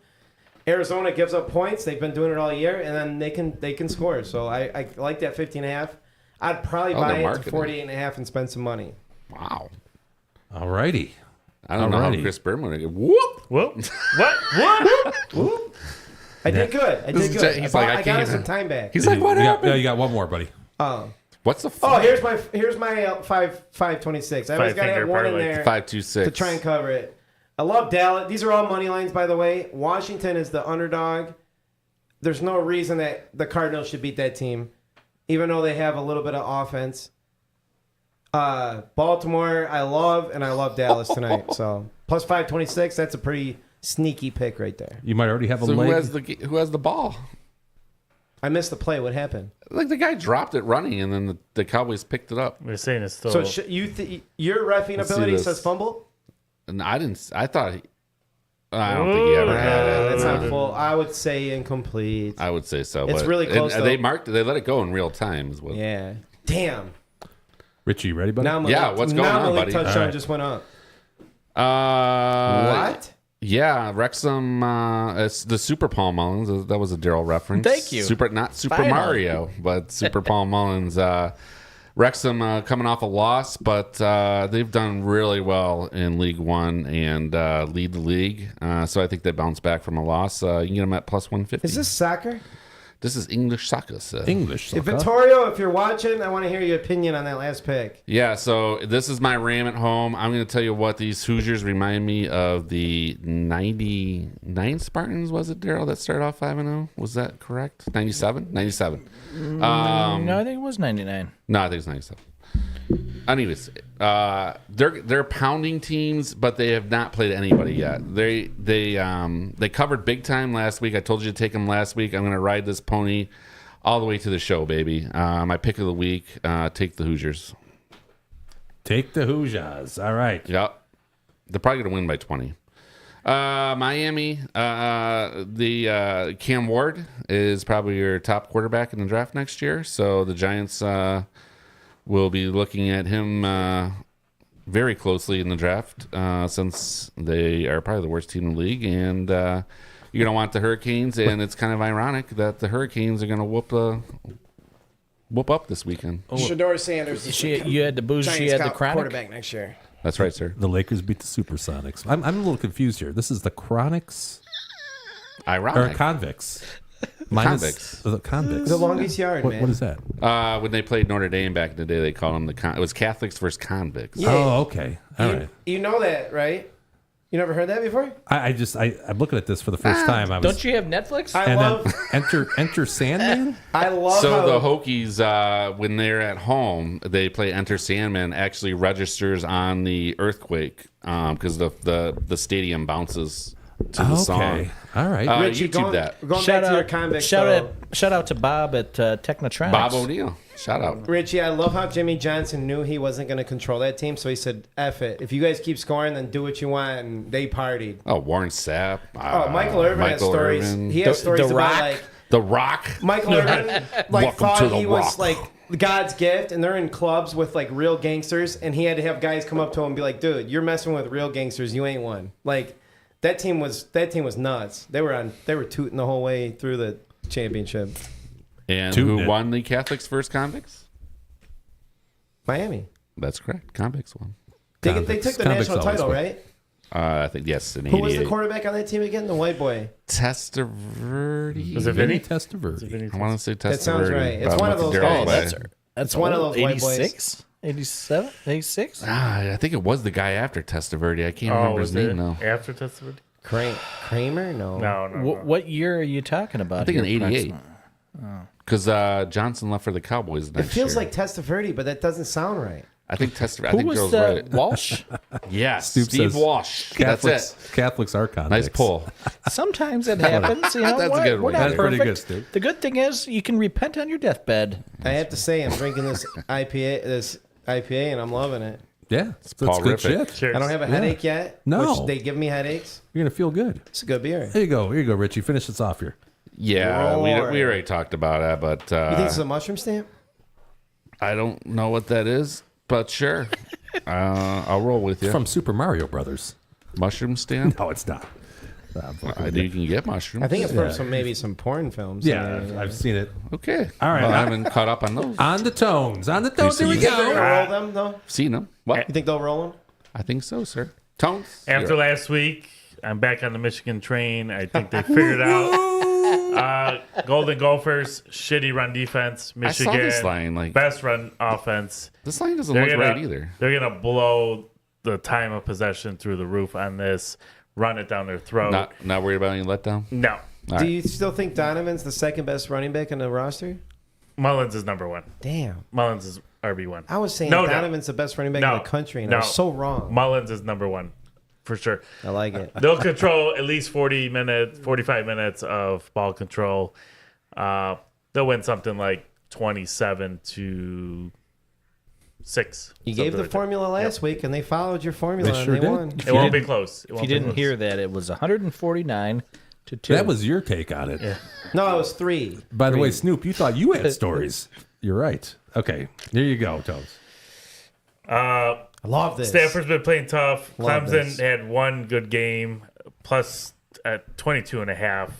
Arizona gives up points. They've been doing it all year, and then they can score. So I like that 15.5. I'd probably buy they're it to marketing. 48.5 and spend some money. Wow. All righty. I don't know how Alrighty. Chris Berman would get whoop. Whoop. What? Whoop. I did good. I did good. He's like, I got can't us some even- time back. He's like, what happened? You got one more, buddy. What's the Oh, here's my 526. I always got to have Five-finger one in parlay. there 526 to try and cover it. I love Dallas. These are all money lines, by the way. Washington is the underdog. There's no reason that the Cardinals should beat that team, even though they have a little bit of offense. Baltimore, I love Dallas tonight. So plus 526. That's a pretty sneaky pick right there. You might already have a So leg. who has the ball? I missed the play. What happened? Like the guy dropped it running, and then the Cowboys picked it up. We're saying it's still. So your reffing Let's see ability this. says fumble? And I didn't. I thought. I don't think he ever had it. That's not full. I would say incomplete. I would say so. It's but really close, They though. marked. They let it go in real time as well. Yeah. Damn. Richie, you ready, buddy? Now Malik, Yeah, what's going on, Malik buddy? touchdown All right. just went up. What? Yeah, Wrexham. It's the Super Paul Mullins. That was a Daryl reference. Thank you. Not Super Finally. Mario, but Super Paul Mullins. Wrexham coming off a loss, but they've done really well in League One and lead the league. So I think they bounce back from a loss. You can get them at plus 150. Is this soccer? This is English soccer, sir. English. If sucker. Vittorio, if you're watching, I want to hear your opinion on that last pick. Yeah, so this is my Ram at home. I'm going to tell you what these Hoosiers remind me of the 99 Spartans, was it, Daryl, that started off 5-0? Was that correct? 97? 97. No, I think it was 99. No, I think it's 97. Anyways, they're pounding teams, but they have not played anybody yet. They covered big time last week. I told you to take them last week. I'm going to ride this pony all the way to the show, baby. My pick of the week, take the Hoosiers. Take the Hoosiers. All right. Yep. They're probably going to win by 20. Miami, the Cam Ward is probably your top quarterback in the draft next year. So the Giants will be looking at him very closely in the draft since they are probably the worst team in the league. And you're going to want the Hurricanes. And it's kind of ironic that the Hurricanes are going to whoop up this weekend. Shador Sanders. is the You had the Bougie, Giants you had the top Chronic. quarterback next year. That's right, sir. The Lakers beat the Supersonics. I'm a little confused here. This is the Chronics or Ironic. Convicts. Convicts. The Convicts. The longest yard, man. What is that? When they played Notre Dame back in the day, they called them it was Catholics versus convicts. Yeah. Oh, okay. All right. You know that, right? You never heard that before? I'm looking at this for the first time. Don't you have Netflix? I And love. then enter Sandman. I love So how the Hokies, when they're at home, they play Enter Sandman. Actually registers on the earthquake because the stadium bounces to the song. Okay. All right. Richie, YouTube that. Going back to your convict. Shout out to Bob at Technotronics. Bob O'Neill, shout out. Richie, I love how Jimmy Johnson knew he wasn't going to control that team, so he said, F it. If you guys keep scoring, then do what you want, and they partied. Oh, Warren Sapp. Oh, Michael Irvin has stories. Irvin. He has stories The about, Rock. like, The Rock. Michael Irvin Welcome thought to the he was, Rock. like, God's gift, and they're in clubs with, like, real gangsters, and he had to have guys come up to him and be like, dude, you're messing with real gangsters. You ain't one. Like, that team was nuts. They were tooting the whole way through the championship. And Tootin' who it. won the Catholics versus convicts? Miami. That's correct. Convicts won. They took Convicts the national always title, win. right? I think, yes, in Who was 88. the quarterback on that team again? The white boy. Testaverde. Was it Vinny Vinny? Testaverde. I want to say Testaverde. That sounds right. It's but one I'm of those looking Daryl guys. away. That's one of those white boys. 86? 87? 86? I think it was the guy after Testaverde. I can't remember his name now. After Testaverde? Kramer? No. No. What year are you talking about? I think in here, 88. Because Johnson left for the Cowboys It next feels year. like Testaverde, but that doesn't sound right. I think Testaverde. I Who think was Daryl's the right. Walsh? Yes, Steve Steve says Walsh. Catholics, That's it. Catholics are convicts. Nice pull. Sometimes it happens. You know, That's a we're, good we're one. not That's pretty perfect. good, Stu. The good thing is you can repent on your deathbed. I have to say, I'm drinking this IPA, and I'm loving it. Yeah, it's good Paul-rific. shit. Cheers. I don't have a headache yet. No. Which they give me headaches. You're gonna feel good. It's a good beer. Here you go, Richie. Finish this off here. Yeah, we Roar. already talked about that, but You think this is a mushroom stamp? I don't know what that is, but sure. I'll roll with you. From Super Mario Brothers. Mushroom stand? No, it's not. I think you can get mushrooms. I think it's from maybe some porn films. Yeah, I've seen it. Okay. All right. Well, I haven't caught up on those. On the tones. Here we You think they're go. gonna roll them though? Seen them. What? You think they'll roll them? I think so, sir. Tones? After last week, I'm back on the Michigan train. I think they figured it out. Golden Gophers, shitty run defense. Michigan, this line, best run offense. This line doesn't look right either. They're going to blow the time of possession through the roof on this, run it down their throat. Not worried about any letdown? No. Do you still think Donovan's the second best running back on the roster? Mullins is number 1. Damn. Mullins is RB1. I was saying Donovan's the best running back in the country, and I was so wrong. Mullins is number 1, for sure. I like it. They'll control at least 45 minutes of ball control. They'll win something like 27-6. You gave the formula last week, and they followed your formula, and they won. It won't be close. If you didn't hear that, it was 149-2. That was your take on it. Yeah. No, it was 3. By the way, Snoop, you thought you had stories. You're right. Okay, there you go, Toes. I love this. Stanford's been playing tough. Love Clemson this. had one good game, plus at 22.5.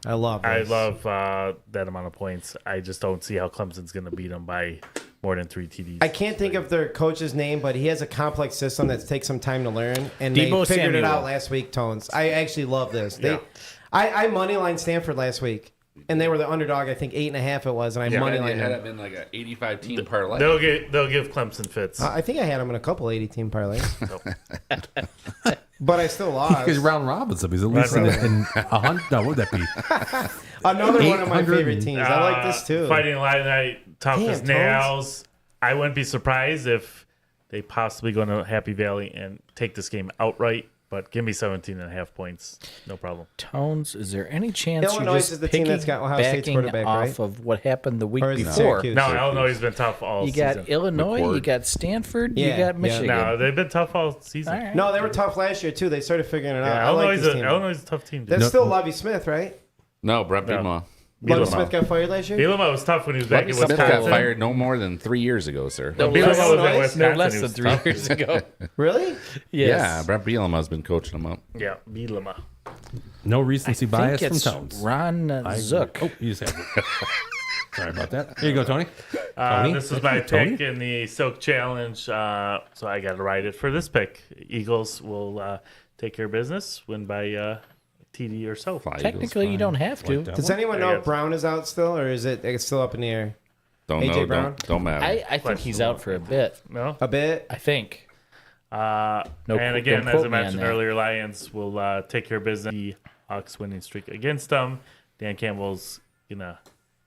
I love this. I love that amount of points. I just don't see how Clemson's going to beat them by more than 3 TDs. I can't think of their coach's name, but he has a complex system that takes some time to learn, and Debo they figured it Samuel. out last week, Tones. I actually love this. Yeah. I moneylined Stanford last week, and they were the underdog. I think 8.5 it was, and I moneylined them. been like an 85-team parlay. They'll give Clemson fits. I think I had them in a couple 80-team parlays, but I still lost. Because round robins, he's at least in 100. No, what would that be? Another one of my 800. favorite teams. I like this too. Fighting Illini, tough Damn, as nails. I wouldn't be surprised if they possibly go to Happy Valley and take this game outright. But give me 17.5 points. No problem. Tones, is there any chance Illinois you're just is the team that's got Ohio State's piggybacking quarterback, off right? of what happened the week Or is it before? Syracuse? No, Illinois has been tough all You season. got Illinois, McCord. you got Stanford, Yeah, you got yeah. Michigan. No, they've been tough all season. All right. No, they were tough last year too. They started figuring it out. Yeah, I like this team. Illinois is a tough team. That's still Lovie Smith, right? No, Brett Bielema. Lovie Smith got fired last year. Bielema was tough when he was back Lovie in Smith Wisconsin. got fired no more than 3 years ago, sir. No Bielema less, was at Illinois? Wisconsin. no He less was than 3 tough. years ago. Really? Yes. Yeah, Brett Bielema has been coaching them up. Yeah, Bielema. No recency I bias think from it's Tones. Ron Zook. Oh, you just had it. Sorry about that. Here you go, Tony. Tony? This is my Tony? pick in the Silk Challenge, so I got to ride it for this pick. Eagles will take care of business, win by TD or so. Technically, you don't have to. Does anyone know if Brown is out still, or is it's still up in the air? Don't AJ know. Brown? Don't matter. I think he's out for a bit. No? A bit. I think. And again, don't as quote I me on mentioned that. earlier, Lions will take care of business. The Hawks winning streak against them. Dan Campbell's going to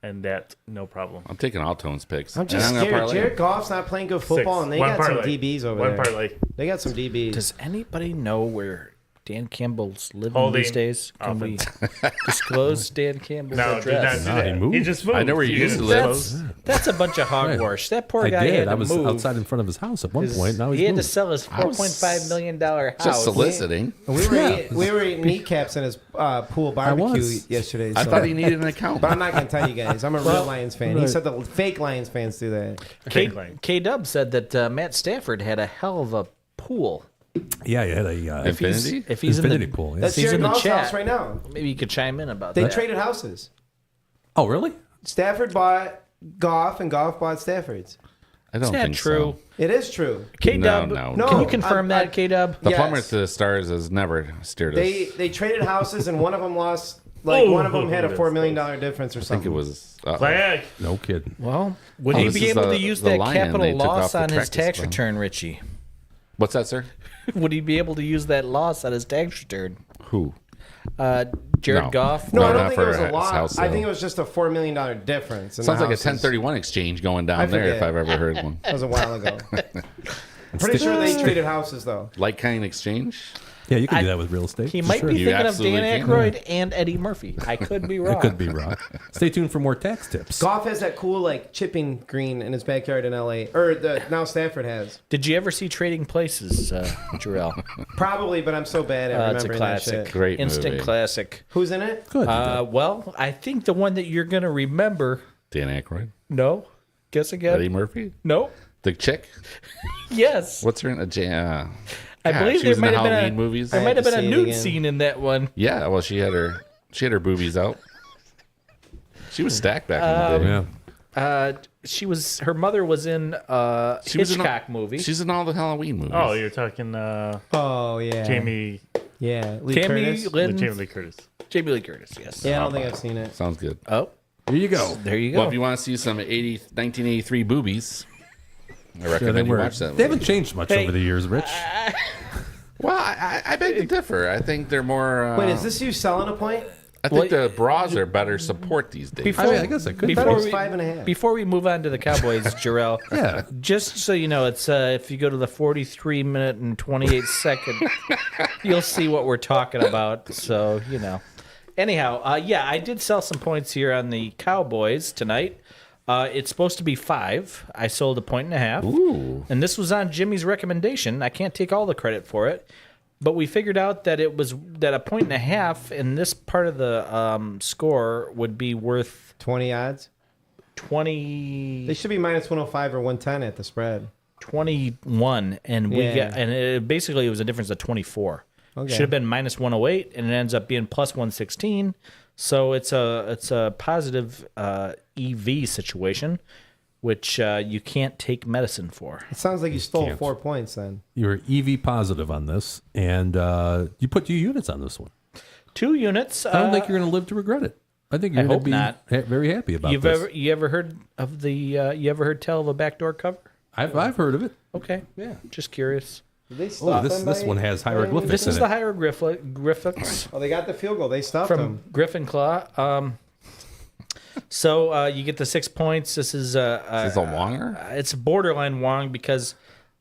end that no problem. I'm taking all Tones picks. I'm just And gonna scared. parlay Jared them. Goff's not playing good football, and they One got parlay. some DBs over One there. parlay. They got some DBs. Does anybody know where Dan Campbell's living Holding these days? Can we offense. disclose Dan Campbell's No, do not address? do No, that. he moved. He just moved. I know where you used to live. That's a bunch of hogwash. That poor I guy had did. to I was move. outside in front of his house at one point. Now he's he had to moved. sell his $4.5 million house. Just soliciting. We were eating kneecaps in his pool barbecue was. yesterday. I so- thought he needed an account. But I'm not going to tell you guys. I'm a real Lions fan. He said the fake Lions fans do that. K-Dub said that Matt Stafford had a hell of a pool. Yeah, you had a Infinity? If he's Infinity in the, pool. Yeah. That's he's Jared in the Goff's chat. house right now. Maybe you could chime in about They that. traded houses. Oh, really? Stafford bought Goff, and Goff bought Stafford's. I don't Is that think true? so. It is true. K-Dub, No. can you confirm I- that, K-Dub? The Yes. plumber to the stars has never steered us. They traded houses, and one of them lost. One of them had a $4 million difference or I think something. it was. Flag. No kidding. Well, would Oh, he this be is able the- to use the that lion they capital took loss off the on his practice tax ground. return, Richie? What's that, sir? Would he be able to use that loss on his tax return? Who? Jared No. Goff? No, I not don't think for it was a his loss. house I think sale. it was just a $4 million difference. in Sounds the like a houses. 1031 exchange going I down there if forget. I've ever heard one. That was a while ago. Pretty sure they traded houses, though. Like kind exchange? Yeah, you can do that with real estate. He for might sure. be You thinking of absolutely Dan can. Aykroyd and Eddie Murphy. I could be wrong. It could be wrong. Stay tuned for more tax tips. Goff has that cool, chipping green in his backyard in L.A. Or now Stafford has. Did you ever see Trading Places, Jorel? Probably, but I'm so bad at It's a remembering that classic. shit. Great Instant movie. classic. Who's in it? Good. Well, I think the one that you're going to remember. Dan Aykroyd? No. Guess again. Eddie Murphy? No. The chick? Yes. What's her name? I believe she there was in might the have been Halloween a movies. there might have been a see it nude again. scene in that one. Yeah, well, she had her boobies out. She was stacked back in the day. Yeah. Her mother was in a Hitchcock movie. She's in all the Halloween movies. Oh, you're talking Oh yeah. Jamie. Yeah. Lee Tammy Curtis. Lynn. Jamie Lee Curtis. Jamie Lee Curtis, yes. Yeah, I don't think I've seen it. Sounds good. Oh, Here you go. there you go. Well, if you want to see some 1983 boobies, I recommend you watch that. They haven't changed much over the years, Rich. Well, I beg to differ. I think they're more. Wait, is this you selling a point? I think the bras are better support these days. I guess I could. Before It's we, 5.5. before we move on to the Cowboys, Jorel, Yeah. just so you know, it's if you go to the 43-minute and 28-second, you'll see what we're talking about. So, you know. Anyhow, yeah, I did sell some points here on the Cowboys tonight. It's supposed to be 5. I sold 1.5. Ooh. And this was on Jimmy's recommendation. I can't take all the credit for it. But we figured out that it was that 1.5 in this part of the score would be worth 20 odds. 20. They should be minus 105 or 110 at the spread. 21, and we Yeah. got, and basically it was a difference of 24. Okay. Should have been minus 108, and it ends up being plus 116. So it's a positive EV situation, which you can't take medicine for. It sounds like you stole Can't. 4 points then. You were EV positive on this, and you put 2 units on this one. 2 units. I don't think you're going to live to regret it. I think you're I going hope to be not. Very happy about You've this. you ever heard of the you ever heard tell of a backdoor cover? I've heard of it. Okay, yeah, just curious. Did they Oh, stop this them this by- one has by- hieroglyphics This in is it. the hieroglyphics Oh, they got the field goal. They stopped from them. Griffin Claw. So you get the 6 points. This is Is this a Wonger? it's borderline Wong because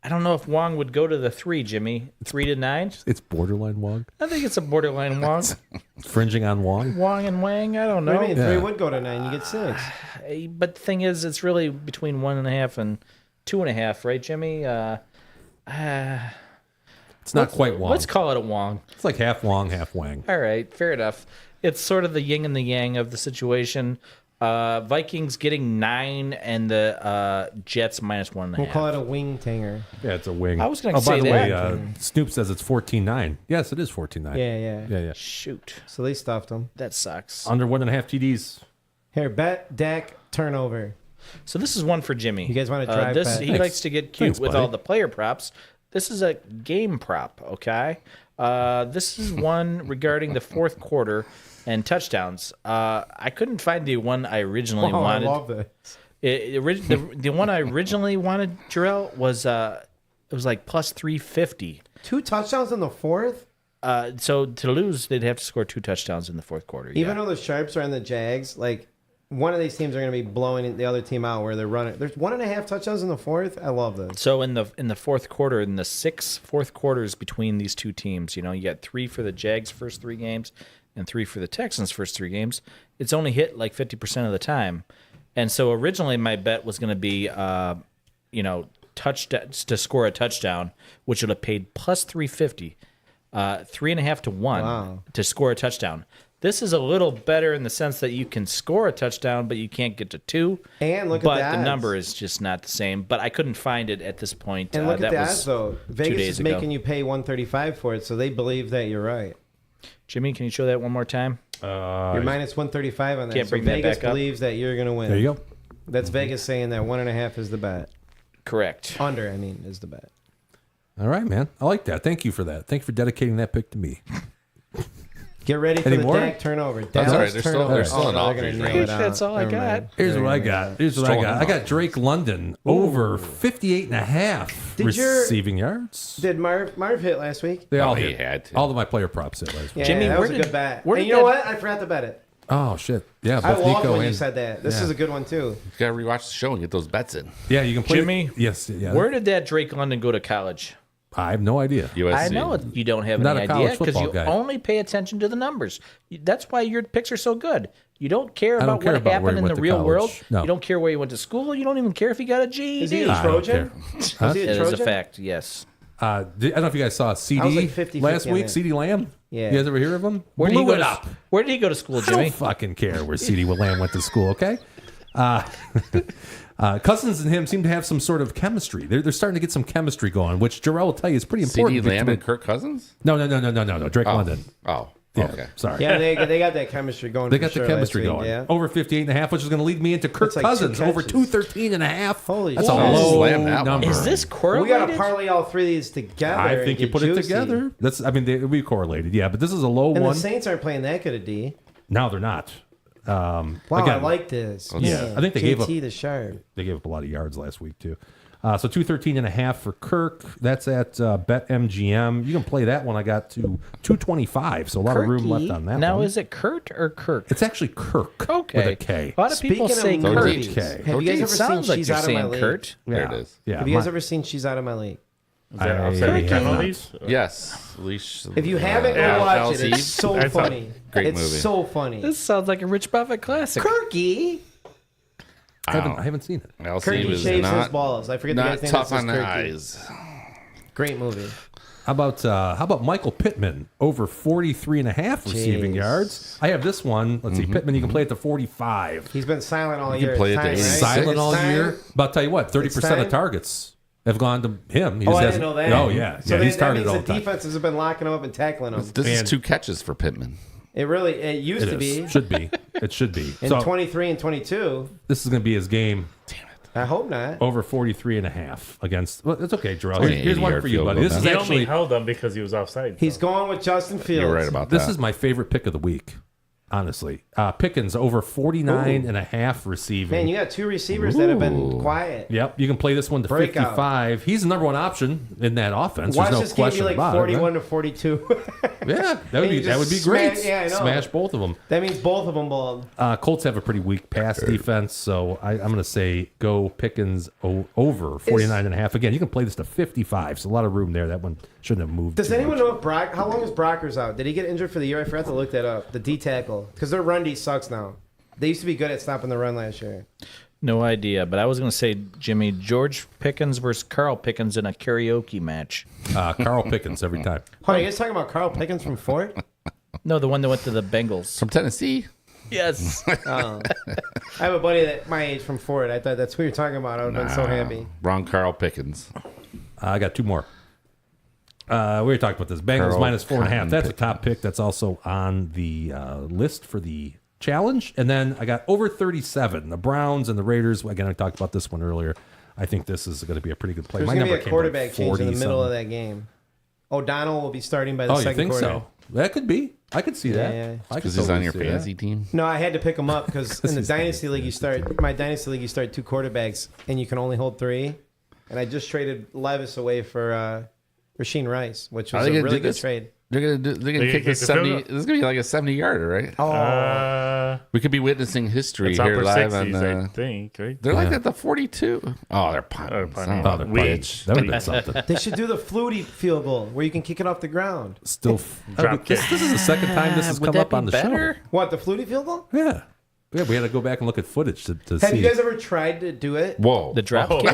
I don't know if Wong would go to the 3, Jimmy. 3 to 9. It's borderline Wong. I think it's a borderline Wong. Fringing on Wong. Wong and Wang. I don't What know. do you mean? Yeah. 3 would go to 9. You get 6. But the thing is, it's really between 1.5 and 2.5, right, Jimmy? It's not quite Wong. Let's call it a Wong. It's like half Wong, half Wang. All right, fair enough. It's sort of the yin and the yang of the situation. Vikings getting 9 and the Jets minus 1.5. We'll call it a wing tanger. Yeah, it's a wing. I was gonna by say the way, that. Snoop says it's 14-9. Yes, it is 14-9. Yeah. Shoot, So they stuffed them. that sucks. Under 1.5 TDs. Here, bet Dak turnover. So this is one for Jimmy. You guys wanna drive this? bet? He Thanks. likes to get cute Thanks, with buddy. all the player props. This is a game prop, okay? This is one regarding the fourth quarter and touchdowns. I couldn't find the one I originally Oh, I wanted. love this. The one I originally wanted, Jorel, was it was like plus 350. 2 touchdowns in the fourth? So to lose, they'd have to score 2 touchdowns in the fourth quarter. Even though the Sharps are in the Jags, like one of these teams are going to be blowing the other team out where they're running. There's 1.5 touchdowns in the fourth. I love this. So in the fourth quarter, in the 6 fourth quarters between these two teams, you got 3 for the Jags first 3 games and 3 for the Texans first 3 games. It's only hit like 50% of the time. And so originally my bet was going to be, to score a touchdown, which would have paid plus 350, 3.5 to 1 to score a touchdown. This is a little better in the sense that you can score a touchdown, but you can't get to 2. And look at but the the odds. number is just not the same. But I couldn't find it at this point. And look at that the was odds, though. 2 Vegas days is ago. making you pay 135 for it, so they believe that you're right. Jimmy, can you show that one more time? You're minus 135 on that. Can't so bring that Vegas back up. believes that you're going to win. There you go. That's Vegas saying that 1.5 is the bet. Correct. Under, is the bet. All right, man. I like that. Thank you for that. Thank you for dedicating that pick to me. Get ready for Any the more? Dak turnover. That's Dallas all right. There's still- turnover. there's still an they're off gonna rate, nail right? it out. That's all I Never got. mind. Here's They're what I gonna nail got. it. Here's what I Strolling got. I off. got Drake London over 58.5 Did your- receiving yards. Did Marv hit last week? They all he hit. had to. All of my player props hit last week. Yeah, Jimmy, that was where a did- good bet. where And did you know that- what? I forgot to bet it. Oh shit! Yeah, I both loved Nico when you and said that. This yeah. is a good one too. You gotta rewatch the show and get those bets in. Yeah, you can play. Jimmy? Yes. Yeah. Where did that Drake London go to college? I have no idea. USC. I know you don't have Not any a college idea because football you guy. only pay attention to the numbers. That's why your picks are so good. You don't care I don't about care what about where happened he in went the to real college. world. No. You don't care where you went to school. You don't even care if he got a GED. Is he a I don't Trojan? care. Was he It a is a Trojan? fact, yes. I don't know if you guys saw CD I was like 50-50 last on week. that. CD Lamb. Yeah. You guys ever hear of him? Where did he Blew go it to, up. Where did he go to school, I Jimmy? don't fucking care where CD Lamb went to school. Okay. Cousins and him seem to have some sort of chemistry. They're starting to get some chemistry going, which Jorel will tell you is pretty important. CD Lamb and Kirk Cousins? No. Drake London. Oh. Yeah, Okay. sorry. Yeah, they got that chemistry going. They for got the sure chemistry last week, going. Yeah. Over 58.5, which is going to lead me into Kirk It's like 2 Cousins. Over catches. 213.5. Holy That's shit. a low Slam that one. number. Is this We correlated? got to parlay all three of these together. I and think you get put it juicy. together. That's. I mean, they'll be correlated. Yeah, but this is a low And one. the Saints aren't playing that good a D. No, they're not. Wow, Again, I like this. Yeah, Man, I think they JT gave up. the sharp. They gave up a lot of yards last week too. So 213.5 for Kirk. That's at BetMGM. You can play that one. I got to 225. So a lot of room left on that Now, one. is it Kurt or Kirk? It's actually Kirk Okay. with a K. A lot of people say Speaking of Kurt. movies, K. have you guys It ever seen sounds like She's you're Out of My saying League? Kurt. There it is. Yeah. Have you guys ever seen She's Out of My League? Is that I offsetting have not. penalties? Yes. Leash. If you haven't, Yeah, go watch Alice it. It's Eve. so I saw- funny. Great it's movie. so funny. This sounds like a Rich Buffett classic. Kirky. I haven't seen it. LC Kirky was shaves his not, balls. I forget the not guy's name. tough that says on the Kirky. eyes. Great movie. How about Michael Pittman over 43.5 receiving Jeez. yards? I have this one. Let's see, Pittman. You can play it to 45. He's been silent all You year. can play It's it to time, 86. right? Silent It's all time. year. But I'll tell you what, 30% time. of targets have gone to him. He Oh, just I hasn't- didn't know that. Oh yeah, So yeah. He's that targeted means all the the time. defenses have been locking him up and tackling him. This And- is 2 catches for Pittman. It used It to be. is. Should be. It should be. In So 23 and 22. this is going to be his game. I hope not. Over 43.5 against. Well, it's okay, Jorel. Only Here's one 80-yard for you, field buddy. goal This is He only actually. held them because he was offside. He's going with Justin Fields. You're right about This that. is my favorite pick of the week. Honestly, Pickens over 49.5 receiving. Man, you got two receivers that have been Ooh. quiet. Yep, you can play this one to Breakout. 55. He's the number one option in that offense. Watch There's no this game be question like about 41 it. to 42. Yeah, that would And you be just great. smash- yeah, I know. Smash both of them. That means both of them balled. Colts have a pretty weak pass defense, so I'm going to say go Pickens over 49.5. Again, you can play this to 55, so a lot of room there. That one shouldn't have moved. Does too anyone much. know if how long is Brockers out? Did he get injured for the year? I forgot to look that up. The D tackle. Because their run D sucks now. They used to be good at stopping the run last year. No idea, but I was going to say, Jimmy, George Pickens versus Carl Pickens in a karaoke match. Carl Pickens every time. Hold on, you guys talking about Carl Pickens from Fort? No, the one that went to the Bengals. From Tennessee. Yes. I have a buddy that my age from Fort. I thought that's who you're talking about. I would have been so happy. Wrong Carl Pickens. I got two more. We were talking about this. Bengals Carl minus 4.5. Cotton That's a top pick. That's also on the list for the challenge. And then I got over 37. The Browns and the Raiders. Again, I talked about this one earlier. I think this is going to be a pretty good play. There's My going to number be a came quarterback like change in the 40 middle of something. that game. O'Donnell will be starting by the Oh, you second think quarter. so? That could be. I could see that. Yeah. I could Because he's totally on your see that. fantasy team. No, I had to pick him up because in the he's dynasty league you start. My dynasty league you start two quarterbacks and you can only hold three. And I just traded Levis away for Rasheed Rice, which was Are they a gonna really do good this? trade. They're gonna kick this the 70. field This is gonna be like a 70-yarder, right? Oh, We could be witnessing history It's here upper live 60s, on. I think, right? They're like at the 42. Oh, they're punting. punting. Son of Oh, a they're punting. bitch. That would have been something. they should do the Flutie field goal where you can kick it off the ground. Still, Drop this kick. is the second time this has Would come that up on be the better? What, the Flutie field goal? show. Yeah. Yeah, we had to go back and look at footage to Have see. you guys ever tried to do it? Whoa. The drop Oh, kick.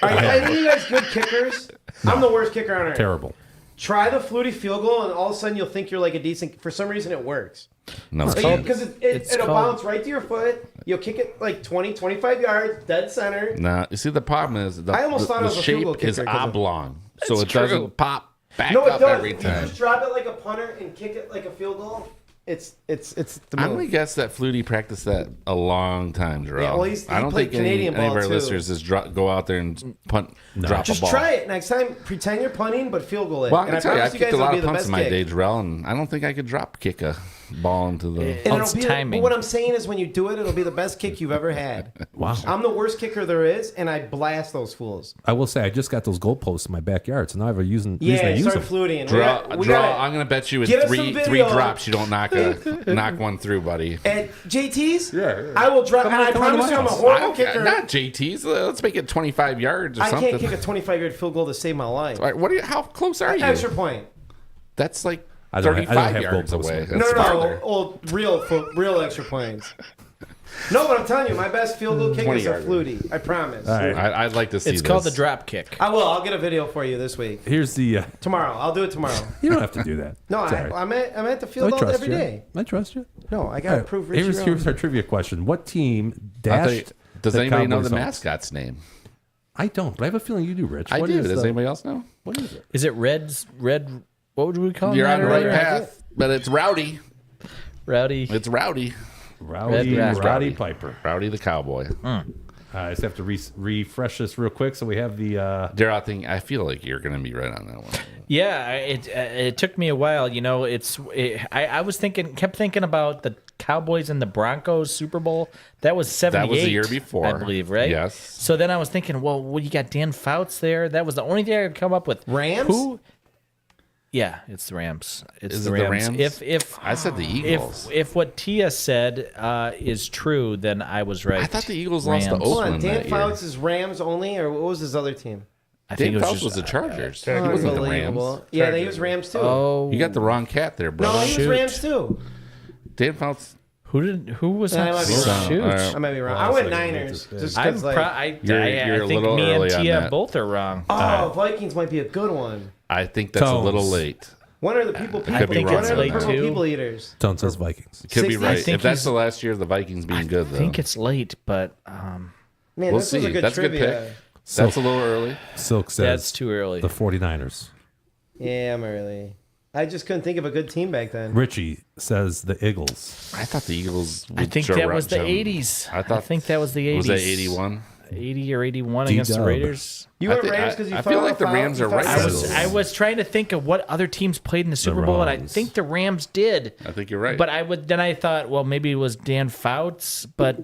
Are you guys good kickers? I'm the worst kicker on earth. Terrible. Try the Flutie field goal, and all of a sudden you'll think you're like a decent. For some reason, it works. No, Because it'll called- bounce right to your foot. You'll kick it like 20, 25 yards, dead center. no. You see, the problem is I almost thought it the was a field shape goal is kicker 'cause of- oblong, so It's it true. doesn't pop back No, it up does. every If you time. just drop it like a punter and kick it like a field goal, it's the I'm move. gonna guess that Flutie practiced that a long time, Jarrell. Yeah, well, he I don't played think any Canadian of ball, our too. listeners just go out there and punt, drop Just a ball. try it next time. Pretend you're punting, but field goal it. Well, I and can tell you, I promise you kicked guys a lot it'll of be the punts best in my kick. day, Jarrell, and I don't think I could drop kick a ball into the. And Oh, it'll it's be timing. But what I'm saying is, when you do it, it'll be the best kick you've ever had. Wow. I'm the worst kicker there is, and I blast those fools. I will say, I just got those goalposts in my backyard, so now I have a reason to Yeah, use start them. fluting. Draw. I'm gonna bet you in Get us some three video. drops you don't knock one through, buddy. At JT's, I will drop. And I come on to promise you, my I'm a house. horrible kicker. Not JT's. Let's make it 25 yards or I something. can't kick a 25-yard field goal to save my life. All right, how close are you? Extra point. That's like I don't have 35 yards goalposts, away. man. That's No, farther. real extra points. No, but I'm telling you, my best field goal kick is a 20-yarder. flutie. I promise. All right. I'd like to see It's this. called the drop kick. I will. I'll get a video for you this week. Here's the. Tomorrow. I'll do it tomorrow. You don't have to do that. No, It's all right. I'm at the field I all trust every you. day. I trust you. No, I got All to right, prove Richie here's wrong. our trivia question. What team I'll tell you- dashed does the anybody know Cowboys the off? mascot's name? I don't, but I have a feeling you do, Rich. I What do. is Does the- anybody else know? What is it? Is it red? What would we call You're that on the right earlier? path. but it's Rowdy. Rowdy. It's Rowdy. Rowdy Piper. Rowdy the Cowboy. I just have to refresh this real quick so we have the. Daryl, I feel like you're going to be right on that one. Yeah, it took me a while. You know, I was kept thinking about the Cowboys and the Broncos Super Bowl. That was 78. That was the year before, I believe, right? Yes. So then I was thinking, well, you got Dan Fouts there. That was the only thing I could come up with. Rams? Who? Yeah, it's the Rams. Is it the Rams? If I said the Eagles. If what Tia said is true, then I was right. I thought the Eagles lost to Rams. Hold on, Oakland Dan that year. Fouts is Rams only, or what was his other team? I think Dan it was Fouts was just, the Chargers. He Chargers. wasn't the Unbelievable. Rams. Yeah, he was Rams too. Oh, You got the wrong cat there, brother. no, he was Rams too. Dan Fouts. who was I that? might be wrong. Shoot. I might be wrong. I went Niners. Just I'm because, I You're a think little me and early on Tia that. both are wrong. Vikings might be a good one. I think that's a little late. When are the people? could be think wrong it's on late that. Purple too. people eaters. Tone says Vikings. Could be 60? right. I think If that's he's- the last year of the Vikings being good, though. I think it's late, but Man, We'll this was see. a good That's a good trivia. pick. That's a little early. Silk says that's too early. the 49ers. Yeah, I'm early. I just couldn't think of a good team back then. Richie says the Eagles. I thought the Eagles would I think show that up was the Jim. 80s. I think that was the 80s. Was that 81? 80 or 81 against the D-dub. Raiders. You I went thi- Rams because you I thought feel like the Fouts- Rams you are thought right. Fouts- I was trying to think of what other teams played in the Super Bowl, and I Rams. think the Rams did. I think you're right. But I thought, well, maybe it was Dan Fouts, but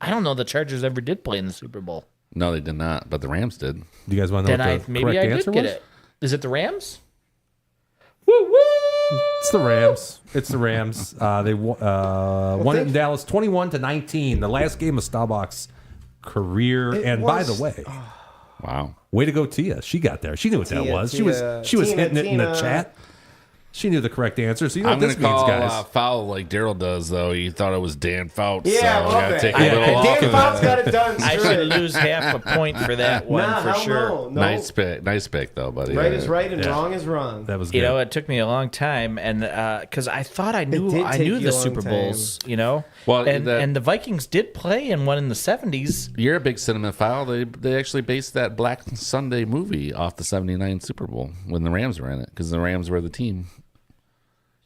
I don't know the Chargers ever did play in the Super Bowl. No, they did not. But the Rams did. Do you guys want to know Then what the maybe correct I answer did get was? it. Is it the Rams? Woo woo! It's the Rams. It's the Rams. They won it in Dallas 21-19. The last game of Staubach's career. And by the way, Wow. way to go, Tia. She got there. She knew what that Tia, was. Tia. She was Tina, hitting it in the Tina. chat. She knew the correct answer. So you know I'm what going this to means, call guys. foul like Daryl does, though. You thought it was Dan Fouts. Yeah, so I I love got to that. take a Yeah, little off Dan of Fouts that. got it done. I Screw should it. lose half a point for that one Nah, for hell sure. no. Nice pick, though, buddy. Right Yeah. is right and wrong is wrong. That was good. You know, it took me a long time, and because I thought I knew did take you the a long Super time. Bowls, you know. Well, and the Vikings did play in one in the 70s. You're a big cinephile. They actually based that Black Sunday movie off the 79 Super Bowl when the Rams were in it because the Rams were the team.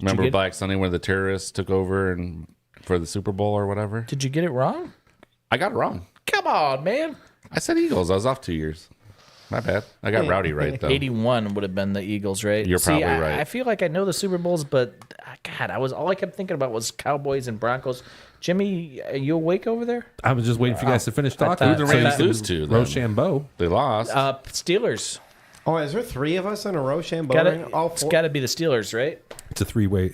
Remember get- Black Sunday where the terrorists took over and for the Super Bowl or whatever? Did you get it wrong? I got it wrong. Come on, man. I said Eagles. I was off 2 years. My bad. I got Rowdy right, though. 81 would have been the Eagles, right? You're probably right. I feel like I know the Super Bowls, but God, all I kept thinking about was Cowboys and Broncos. Jimmy, are you awake over there? I was just waiting for you guys to finish talking. thought- Who the So Rams that- lose to? then? Rochambeau. They lost. Steelers. Oh, is there three of us in a Rochambeau? Got right now? All It's four? got to be the Steelers, right? It's a three-way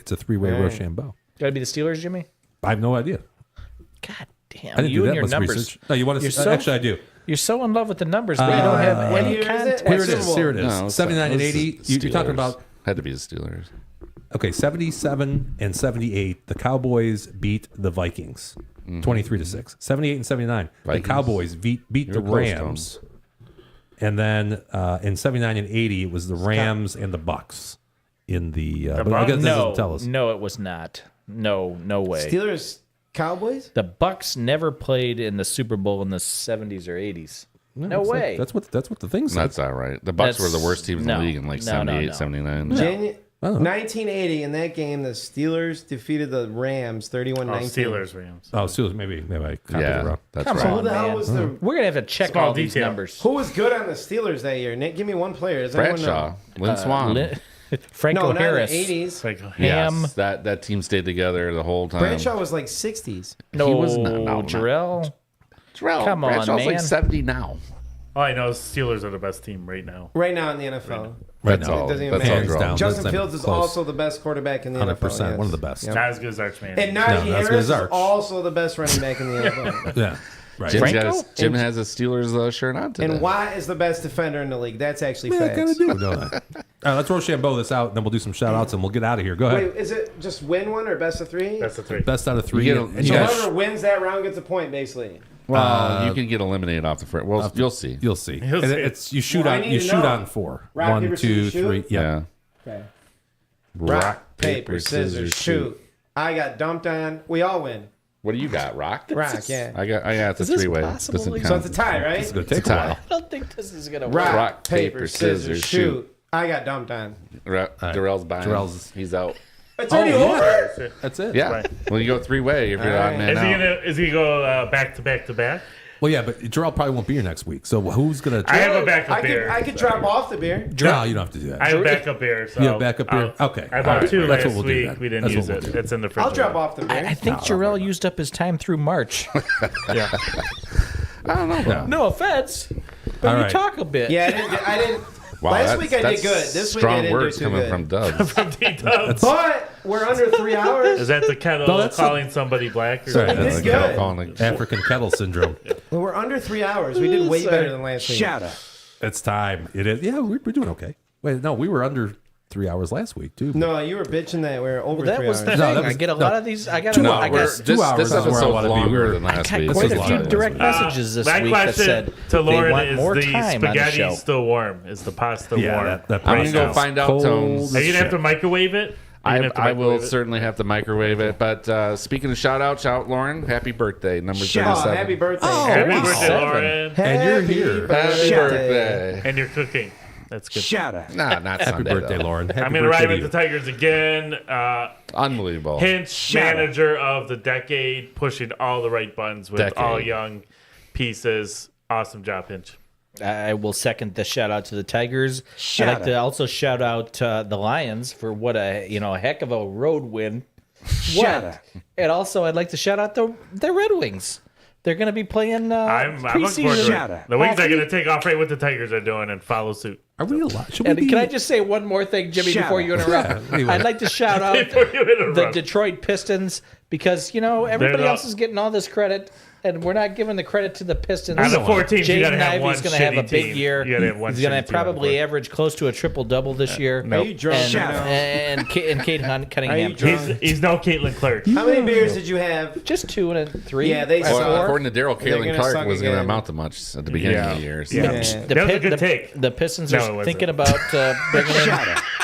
Rochambeau. Got to be the Steelers, Jimmy. I have no idea. God damn, I didn't you do and that your much numbers. research. No, you want to You're see? so- Actually, I do. You're so in love with the numbers, but you don't have What any year is it? context. Here it Super is. Bowl. Here it is. No, it's 79 and not. This 80. is You're talking Steelers. about, Had to be the Steelers. okay, 77 and 78. The Cowboys beat the Vikings 23-6. 78 and 79. Vikings. The Cowboys beat the You're close, Rams. And then in 79 and 80, it was the Rams and the Bucks in the. But I guess that doesn't tell us. No, it was not. No way. Steelers, Cowboys? The Bucks never played in the Super Bowl in the 70s or 80s. No That's like- way. that's what the thing said. That's all right. The Bucks were the worst teams in the no. league in like No, 78, no. 79. Oh. 1980, in that game, the Steelers defeated the Rams 31-19. Steelers, Rams. Oh, Steelers. Maybe I copied it Yeah, wrong. that's Come right. Who on, the hell man. was the... We're gonna have to check Small all these detail. numbers. Who was good on the Steelers that year? Nick, give me one player. Does anyone Bradshaw, know? Lynn Swan. Franco No, not in Harris. the 80s. Like, Ham. Yes, that team stayed together the whole time. Bradshaw was like 60s. No, He was not- no, Jarrell. Terrell, Come on, Bradshaw's like man. 70 now. all I know is Steelers are the best team right now. Right now in the NFL. That's now. all. It doesn't even That's all matter. Hands draw. down. Justin That's not Fields is close. also the best quarterback in the 100%, NFL. yes. one of the best. Yep. Not as good as Archman. And No, Najee not as good Harris as is Arch. also the best running back in the NFL. Yeah. Right. Jim has a Steelers shirt on today. And Watt is the best defender in the league. That's actually Yeah, kind facts. of do, don't I? All right, let's Rochambeau this out, and then we'll do some shout-outs, and we'll get out of here. Go ahead. Wait, is it just win one or best of three? That's the three. Best out of three. You get a- and So you guys, whoever wins that round gets a point, basically. Well, you can get eliminated off the front. Well, you'll see. you'll see. You'll And see. it's you shoot Well, I on need you to shoot know. on four. Rock, 1, paper, 2, scissors, shoot? 3. Yeah. Okay. Rock, Paper, scissors, shoot. I got dumped on. We all win. What do you got? Rock? Rock, yeah. I got it's a Is this three-way. possible? Doesn't So count. So it's a tie, right? It's gonna take It's a a tie. while. I don't think this is gonna work. Rock, paper, scissors, shoot. I got dumped on. Darrell's buying. Jarrell's- He's out. It's already over. That's it. Yeah. Right. Well, you go 3-way if you're the odd man out. Is he go back to back to back? Well, yeah, but Jorel probably won't be here next week. So who's gonna? I have a backup beer. I could drop off the beer. Jorel, you don't have to do that. I have a backup beer. So You have backup beer? Okay. I bought All right. 2 That's last what we'll do week. then. We didn't That's use what it. we'll do. It's in the fridge. I'll drop off the beer. I think Jorel used up his time through March. Yeah. I don't know. No offense, but All you right. talk a bit. Yeah, I didn't. Wow, Last week I did that's good. This week I strong didn't do words too coming good. from Dubs. From D-Dubs. But we're under 3 hours. Is that the kettle No, that's calling somebody black? Or Sorry, something? that's did good. Calling it- African kettle syndrome. Well, we're under 3 hours. We did way better than last week. Shut up. It's time. It is. Yeah, we're doing okay. Wait, no, we were under 3 hours last week too. No, you were bitching that we're over That 3 was the hours. thing. that was- I get a lot of these. I got. No, I we're, got this, hours this is where I episode's wanna be. longer than last got week. quite This a is few live. direct messages this My week that question said to Lauren they want is more the time on the spaghetti show. still warm? Is the pasta Yeah, warm? that I'm right going to go now. find out, Cold Tones. Are you gonna have to shit. microwave it? Are you gonna have to I will microwave it? certainly have to microwave it. But speaking of shout out Lauren, happy birthday, number Oh, 37. happy birthday. Happy wow. birthday, Lauren! And you're Happy here. Happy birthday. And you're cooking. That's good. Shut up. Nah, not Happy Sunday, birthday, though. Lauren. Happy I'm gonna birthday ride to with you. the Tigers again. Unbelievable. Hinch, manager of the decade, pushing all the right buttons with Decade. all young pieces. Awesome job, Hinch. I will second the shout out to the Tigers. I'd like to also shout out the Lions for what a heck of a road win. Shut up. And also I'd like to shout out the Red Wings. They're going to be playing I'm looking forward to Shut it. up. The Wings are hockey. going to take off right what the Tigers are doing and follow suit. Are we allowed? Should we And be? can I just say one more thing, Jimmy, Shut before up. you interrupt? Yeah, anyway. I'd like to shout out Before you interrupt. the Detroit Pistons because everybody not- else is getting all this credit, and we're not giving the credit to the Pistons. Out of 4 teams, you gotta have one Ivy's going to have a shitty big team. year. You gotta have one He's going shitty to team out of probably 4. average close to a triple double this year. Are you drunk? And, right now? and Kate Cunningham. Are you drunk? He's no Caitlin Clark. How many beers did you have? Just 2 and 3. Yeah, they Well, suck. according to Daryl, They're Kaylin gonna Clark suck wasn't going to again. amount to much at the beginning of the year. So. Yeah. That was a good take. The Pistons No, are it wasn't. thinking about bringing in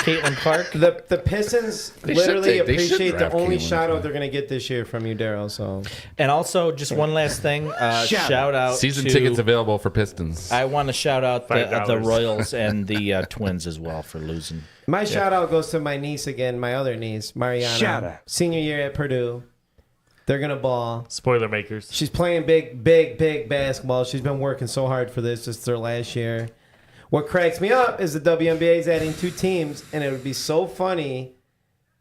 Caitlin Clark. The Pistons They literally should appreciate the draft only Caitlin shout out Clark. they're going to get this year from you, Daryl. So And also, just one last thing. Shout out Season to, tickets available for Pistons. I want to shout out the $5. Royals and the Twins as well for losing. my shout out goes to my niece again, my other niece, Mariana. Shut up. Senior year at Purdue. They're going to ball. Spoiler makers. She's playing big basketball. She's been working so hard for this. It's their last year. What cracks me up is the WNBA is adding 2 teams, and it would be so funny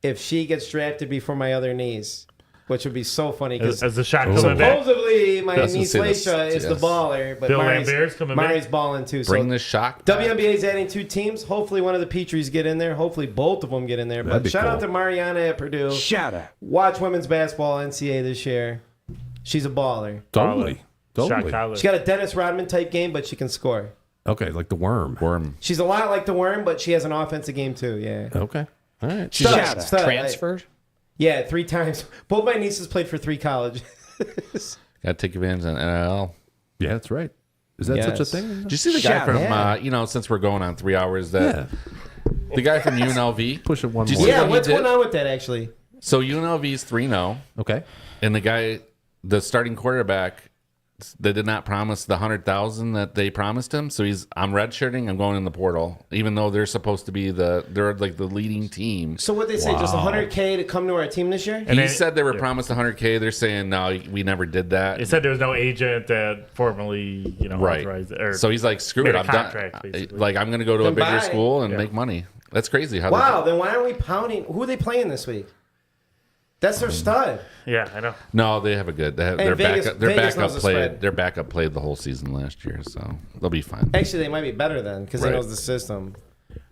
if she gets drafted before my other niece, which would be so funny because As the shot coming back. supposedly my Doesn't niece say this, Leisha is the yes. baller, but Bill Mari's Lambert's coming back? Mari's balling too. Bring So the shock back. WNBA is adding 2 teams. Hopefully one of the Petries get in there. Hopefully both of them get in there. That'd But be shout out cool. to Mariana at Purdue. Shut up. Watch women's basketball NCAA this year. She's a baller. Totally. Shot Totally. collar. She got a Dennis Rodman type game, but she can score. Okay, like the worm. Worm. She's a lot like the Worm, but she has an offensive game too. Yeah. Okay. All right. Stud, Shut up. stud. Transferred? Yeah, 3 times. Both my nieces played for 3 colleges. Got to take advantage of NIL. Yeah, that's right. Is that such a Yes. thing? Did you see the guy Shut from, up. since we're going on 3 hours, that Yeah. the guy from UNLV? Push it one Did you more. see Yeah, what he what's did? going on with that actually? So UNLV's 3-0, Okay. and the guy, the starting quarterback, they did not promise the 100,000 that they promised him. So I'm redshirting. I'm going in the portal, even though they're supposed to be they're like the leading team. So what they say, just $100K to come to our team this year? He then- said they were promised 100K. They're saying no, we never did that. It said there was no agent that formally, Right. authorized it. Or So he's like, screw made it. a I'm done. contract, basically. Like I'm going to go to a Then bigger buy. school and Yeah. make money. That's crazy. How Wow, then why aren't we pounding? Who are they playing this week? That's their stud. yeah, I know. No, they have a good. They have, And their Vegas- backup. Their Vegas backup knows the played. spread. Their backup played the whole season last year, so they'll be fine. Actually, they might be better then because Right. he knows the system.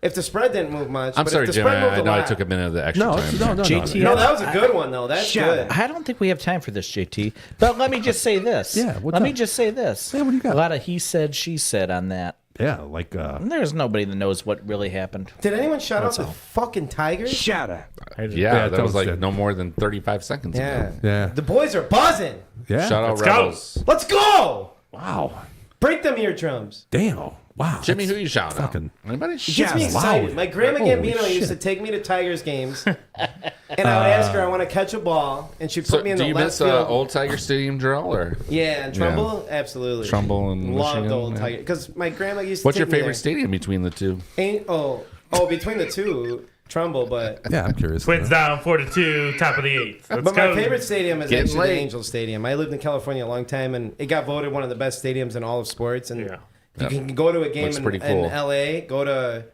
If the spread didn't move much, I'm but sorry, if the Jim. spread moved I a know I lot- took a minute of the extra No, time. no. JT, No, that was a good one though. That's Shut good. up. I don't think we have time for this, JT. But let me just say this. Yeah, what's let me up? just say this. Yeah, what do you got? A lot of he said, she said on that. Yeah, like And there's nobody that knows what really happened. Did anyone shout out the fucking Tigers? Shut up. Yeah, that tell was us like that. no more than 35 seconds Yeah. ago. yeah. The boys are buzzing. Yeah. Shout out Let's go. Rebels. Let's go. Wow. Break them eardrums. Damn. Wow. Jimmy, who that's you shouting fucking- out? Anybody? It gets me Yes. excited. Loud. My grandma Holy Gambino used to shit. take me to Tigers games, and I would ask her I want to catch a ball, and she'd put So, me in do the you left miss field. Old Tiger Stadium, Jorel? Or Yeah, and Trumbull, absolutely. Trumbull and Loved Michigan, old yeah. Tiger because my grandma used to. What's your take me favorite there. stadium between the two? Between the two, Trumbull, but Yeah, I'm curious. Twins down 4-2, top of the 8th. Let's but go. my favorite stadium is Getting actually late. the Angels Stadium. I lived in California a long time, and it got voted one of the best stadiums in all of sports. And Yeah. if you can go to a game Looks in, pretty in cool. LA, go to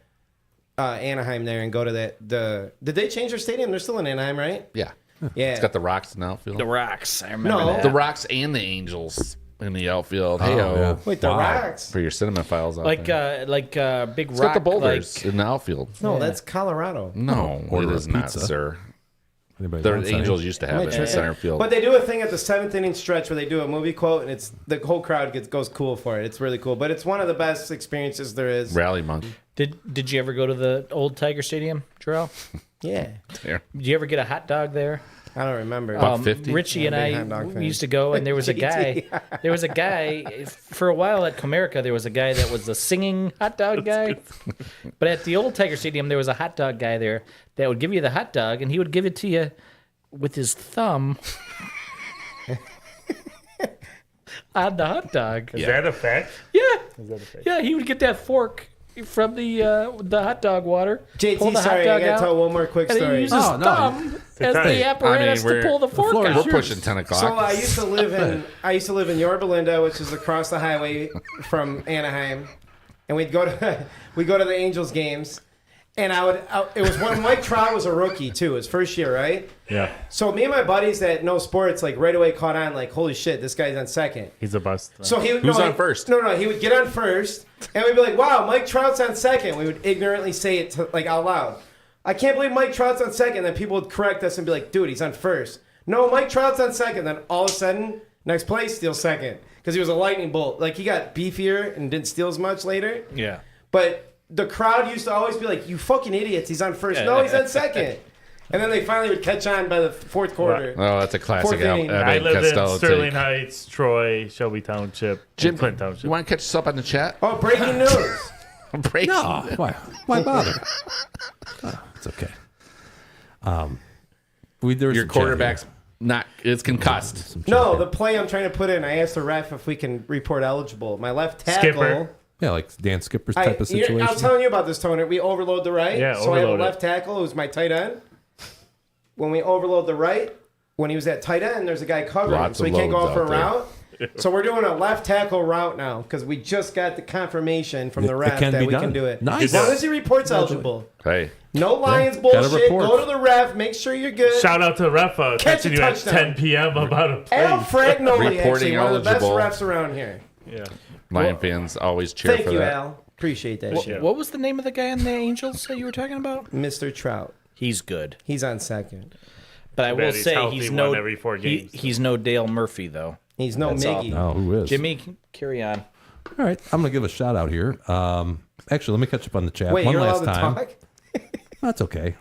Anaheim there and go to that. Did they change their stadium? They're still in Anaheim, right? Yeah. Yeah. It's got the Rocks in the outfield. The Rocks. I remember No. that. The Rocks and the Angels in the outfield. Hey, yeah. Wait, the Rocks? For your cinema files out like there. big It's rock. got the boulders Like, in the outfield. No, that's Colorado. No, Order it a is not, pizza. sir. Anybody The wants any? Angels used to have it in center field. But they do a thing at the 7th inning stretch where they do a movie quote, and it's the whole crowd goes cool for it. It's really cool, but it's one of the best experiences there is. Rally monk. did you ever go to the old Tiger Stadium, Jorel? Yeah, There. Did you ever get a hot dog there? I don't remember. $1.50? Richie and I'm a big I hot dog fan. used to go, and there was a guy. There was a guy for a while at Comerica. There was a guy that was the singing hot dog guy. But at the old Tiger Stadium, there was a hot dog guy there that would give you the hot dog, and he would give it to you with his thumb on the hot dog. Is that a fact? Yeah, yeah. He would get that fork from the hot dog water. pull JT, the sorry, hot I dog gotta out, tell one more quick and then story. use his Oh, no. thumb as the apparatus to pull the fork floor is out. We're pushing 10 o'clock. So I used to live in Yorba Linda, which is across the highway from Anaheim, and we'd go to the Angels games, and it was when Mike Trout was a rookie too, his first year, right? Yeah. So me and my buddies that know sports like right away caught on, like, holy shit, this guy's on second. He's a bust. So Who's on first? No, he would get on first, and we'd be like, wow, Mike Trout's on second. We would ignorantly say it like out loud. I can't believe Mike Trout's on second. Then people would correct us and be like, dude, he's on first. No, Mike Trout's on second. Then all of a sudden, next play, steals second. Because he was a lightning bolt. Like, he got beefier and didn't steal as much later. Yeah. But the crowd used to always be like, you fucking idiots, he's on first. No, he's on second. And then they finally would catch on by the fourth quarter. Oh, that's a classic. Fourth inning. I lived in Costello Sterling take. Heights, Troy, Shelby Township, Jim, Clinton Township. you want to catch us up on the chat? Oh, breaking news. Break. No, why bother? Oh, it's okay. There was Your some chat here. quarterback's it's concussed. No, the play I'm trying to put in, I asked the ref if we can report eligible. My left tackle. Skipper. Yeah, like Dan Skipper's type of situation. I was telling you about this, Tony. We overload the right. Yeah, so I have a overload it. left tackle who's my tight end. When we overload the right, when he was at tight end, there's a guy covering him, Lots so he of can't go loads out for a out there. route. So we're doing a left tackle route now because we just got the confirmation from the It ref can that be we done. can do it. Nice. As long as he reports eligible. Hey, No Lions gotta bullshit. report. Go to the ref. Make sure you're good. Shout out to the ref Catch a texting you at touchdown. 10 p.m. about a play. Al Fragnoli, Reporting actually, one of the best eligible. refs around here. Yeah. Lion fans always cheer Thank for you, that. Al. Appreciate that shit. What was the name of the guy in the Angels that you were talking about? Mr. Trout. He's good, He's on second. but I Too bad will he's say healthy he's one no every 4 games. he's no Dale Murphy though. He's no That's all. Miggy. Oh, who is? Jimmy, carry on. All right, I'm gonna give a shout out here. Actually, let me catch up on the chat Wait, one you're last allowed to time. talk? That's okay.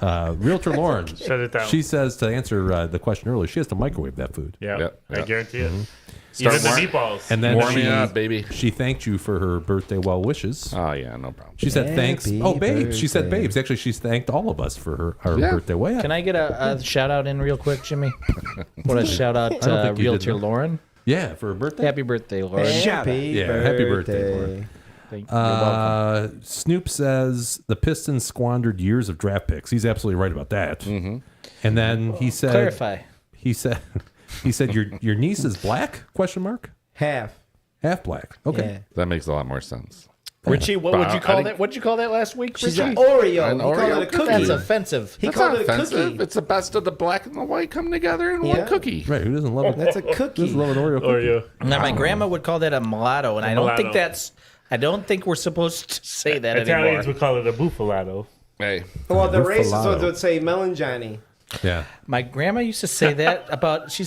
Realtor Lauren, Shut it down. she says to answer the question earlier, she has to microwave that food. Yeah, Yep, I yep. guarantee it. Start Even the warm- meatballs. And then Warming up, baby. she thanked you for her birthday well wishes. Oh yeah, no problem. She said thanks. Happy Oh, babes. She said birthday. babes. Actually, she's thanked all of us for our Yeah. birthday. Well, yeah. Can I get a shout out in real quick, Jimmy? Want to shout out don't think you did Realtor that. Lauren? Yeah, for her birthday. Happy birthday, Lauren. Yeah, happy birthday, Lauren. You're welcome. Snoop says the Pistons squandered years of draft picks. He's absolutely right about that. Mm-hmm. And then he said, Clarify. He said your niece is black? Question mark. Half. Half black. Okay. Yeah. That makes a lot more sense. Richie, what would you I call think- that? What'd you call that last week, She's Richie? an Oreo. An He called Oreo it a cookie. That's offensive. He That's called not it a offensive. cookie. It's the best of the black and the white come together in Yeah. one cookie. Right. Who doesn't love it? That's a Who cookie. doesn't love an Oreo cookie? Oreo. Now, my grandma would call that a mulatto, and I don't think mulatto. I don't think we're supposed to say that Italians anymore. would call it a buffalato. Hey, Well, the Buffalo. racist ones would say melon Johnny. Yeah. My grandma used to say that about she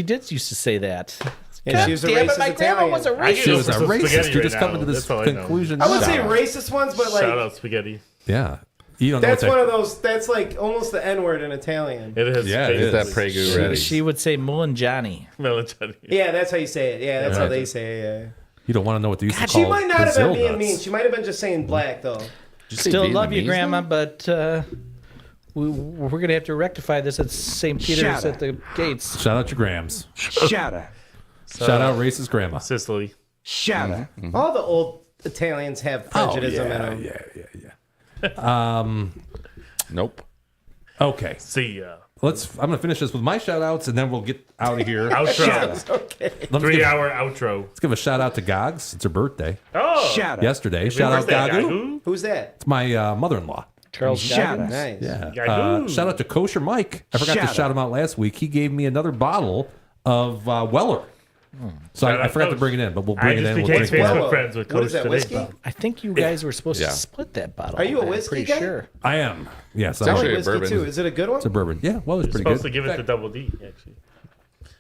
did used to say that. And God she was a damn it, racist my grandma Italian. was a I racist. She was a Some racist. spaghetti You're just right coming now. to this That's all I know. conclusion. I would now. say racist ones, but Shout like out spaghetti. Yeah. You don't know that's what one of those. That's like almost the N word in Italian. It is. Yeah, it get that is. Prego ready. She would say Mulanjani. Melatonin. Yeah, that's how you say it. Yeah, that's how Yeah. they say it. Yeah. You don't want to know what they used to She call might not have been Brazil being nuts. mean. She might have been just saying black though. Did you say Still love you, Vietnamese grandma, now? but we're going to have to rectify this at St. Peter's at the gates. Shout out your grams. Shut up. Shout out racist grandma. Sicily. Shut up. All the old Italians have prejudice in them. Yeah. Nope. Okay. See ya. I'm gonna finish this with my shout outs and then we'll get out of here. Outro. Okay. 3-hour outro. Let's give a shout out to Gogs. It's her birthday. Oh. Yesterday. Shout out Gagu. Who's that? It's my mother-in-law. Charles Gaggins. Nice. Yeah. Gagu. Shout out to Kosher Mike. I forgot to shout him out last week. He gave me another bottle of Weller. So I forgot to bring it in, but we'll bring it in. I We'll just drink became it. Facebook friends with What Coach is that, today. whiskey? I think you guys were supposed Yeah. to split that bottle. Are you a I'm whiskey pretty guy? sure. I am. Yes. It's actually a Whiskey bourbon. too. Is it a good one? It's a bourbon. Yeah, Weller's pretty Supposed good. to give it to Double D, actually.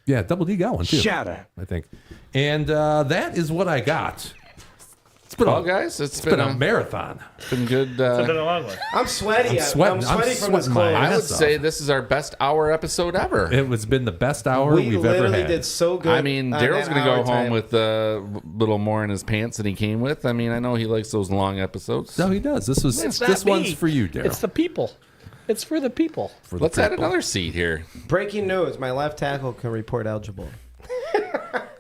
Yeah, Double D got one too. Shatter. I think. And that is what I got. It's been, Well, guys, it's been a marathon. It's been good. It's been a long one. I'm sweaty. I'm sweating. I'm sweaty from this sweating my clothes. I would ass off. say this is our best hour episode ever. It was been the best hour We we've ever literally had. did so good. I mean, on Daryl's that going to go hour home time. with a little more in his pants than he came with. I mean, I know he likes those long episodes. No, he does. This not one's me. for you, Daryl. It's the people. It's for the people. Let's add another seat here. Breaking news: my left tackle can report eligible.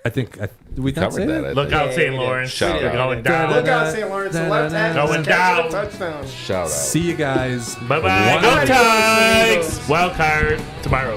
I think did we not Covered say that. that? Look out, Yeah, St. we did. Lawrence. Shout You're out. going down. Look out, St. Lawrence. The left tackle Going is catching down. a touchdown. Shout out. See you guys. Bye-bye. Go Tigers. Wild card tomorrow.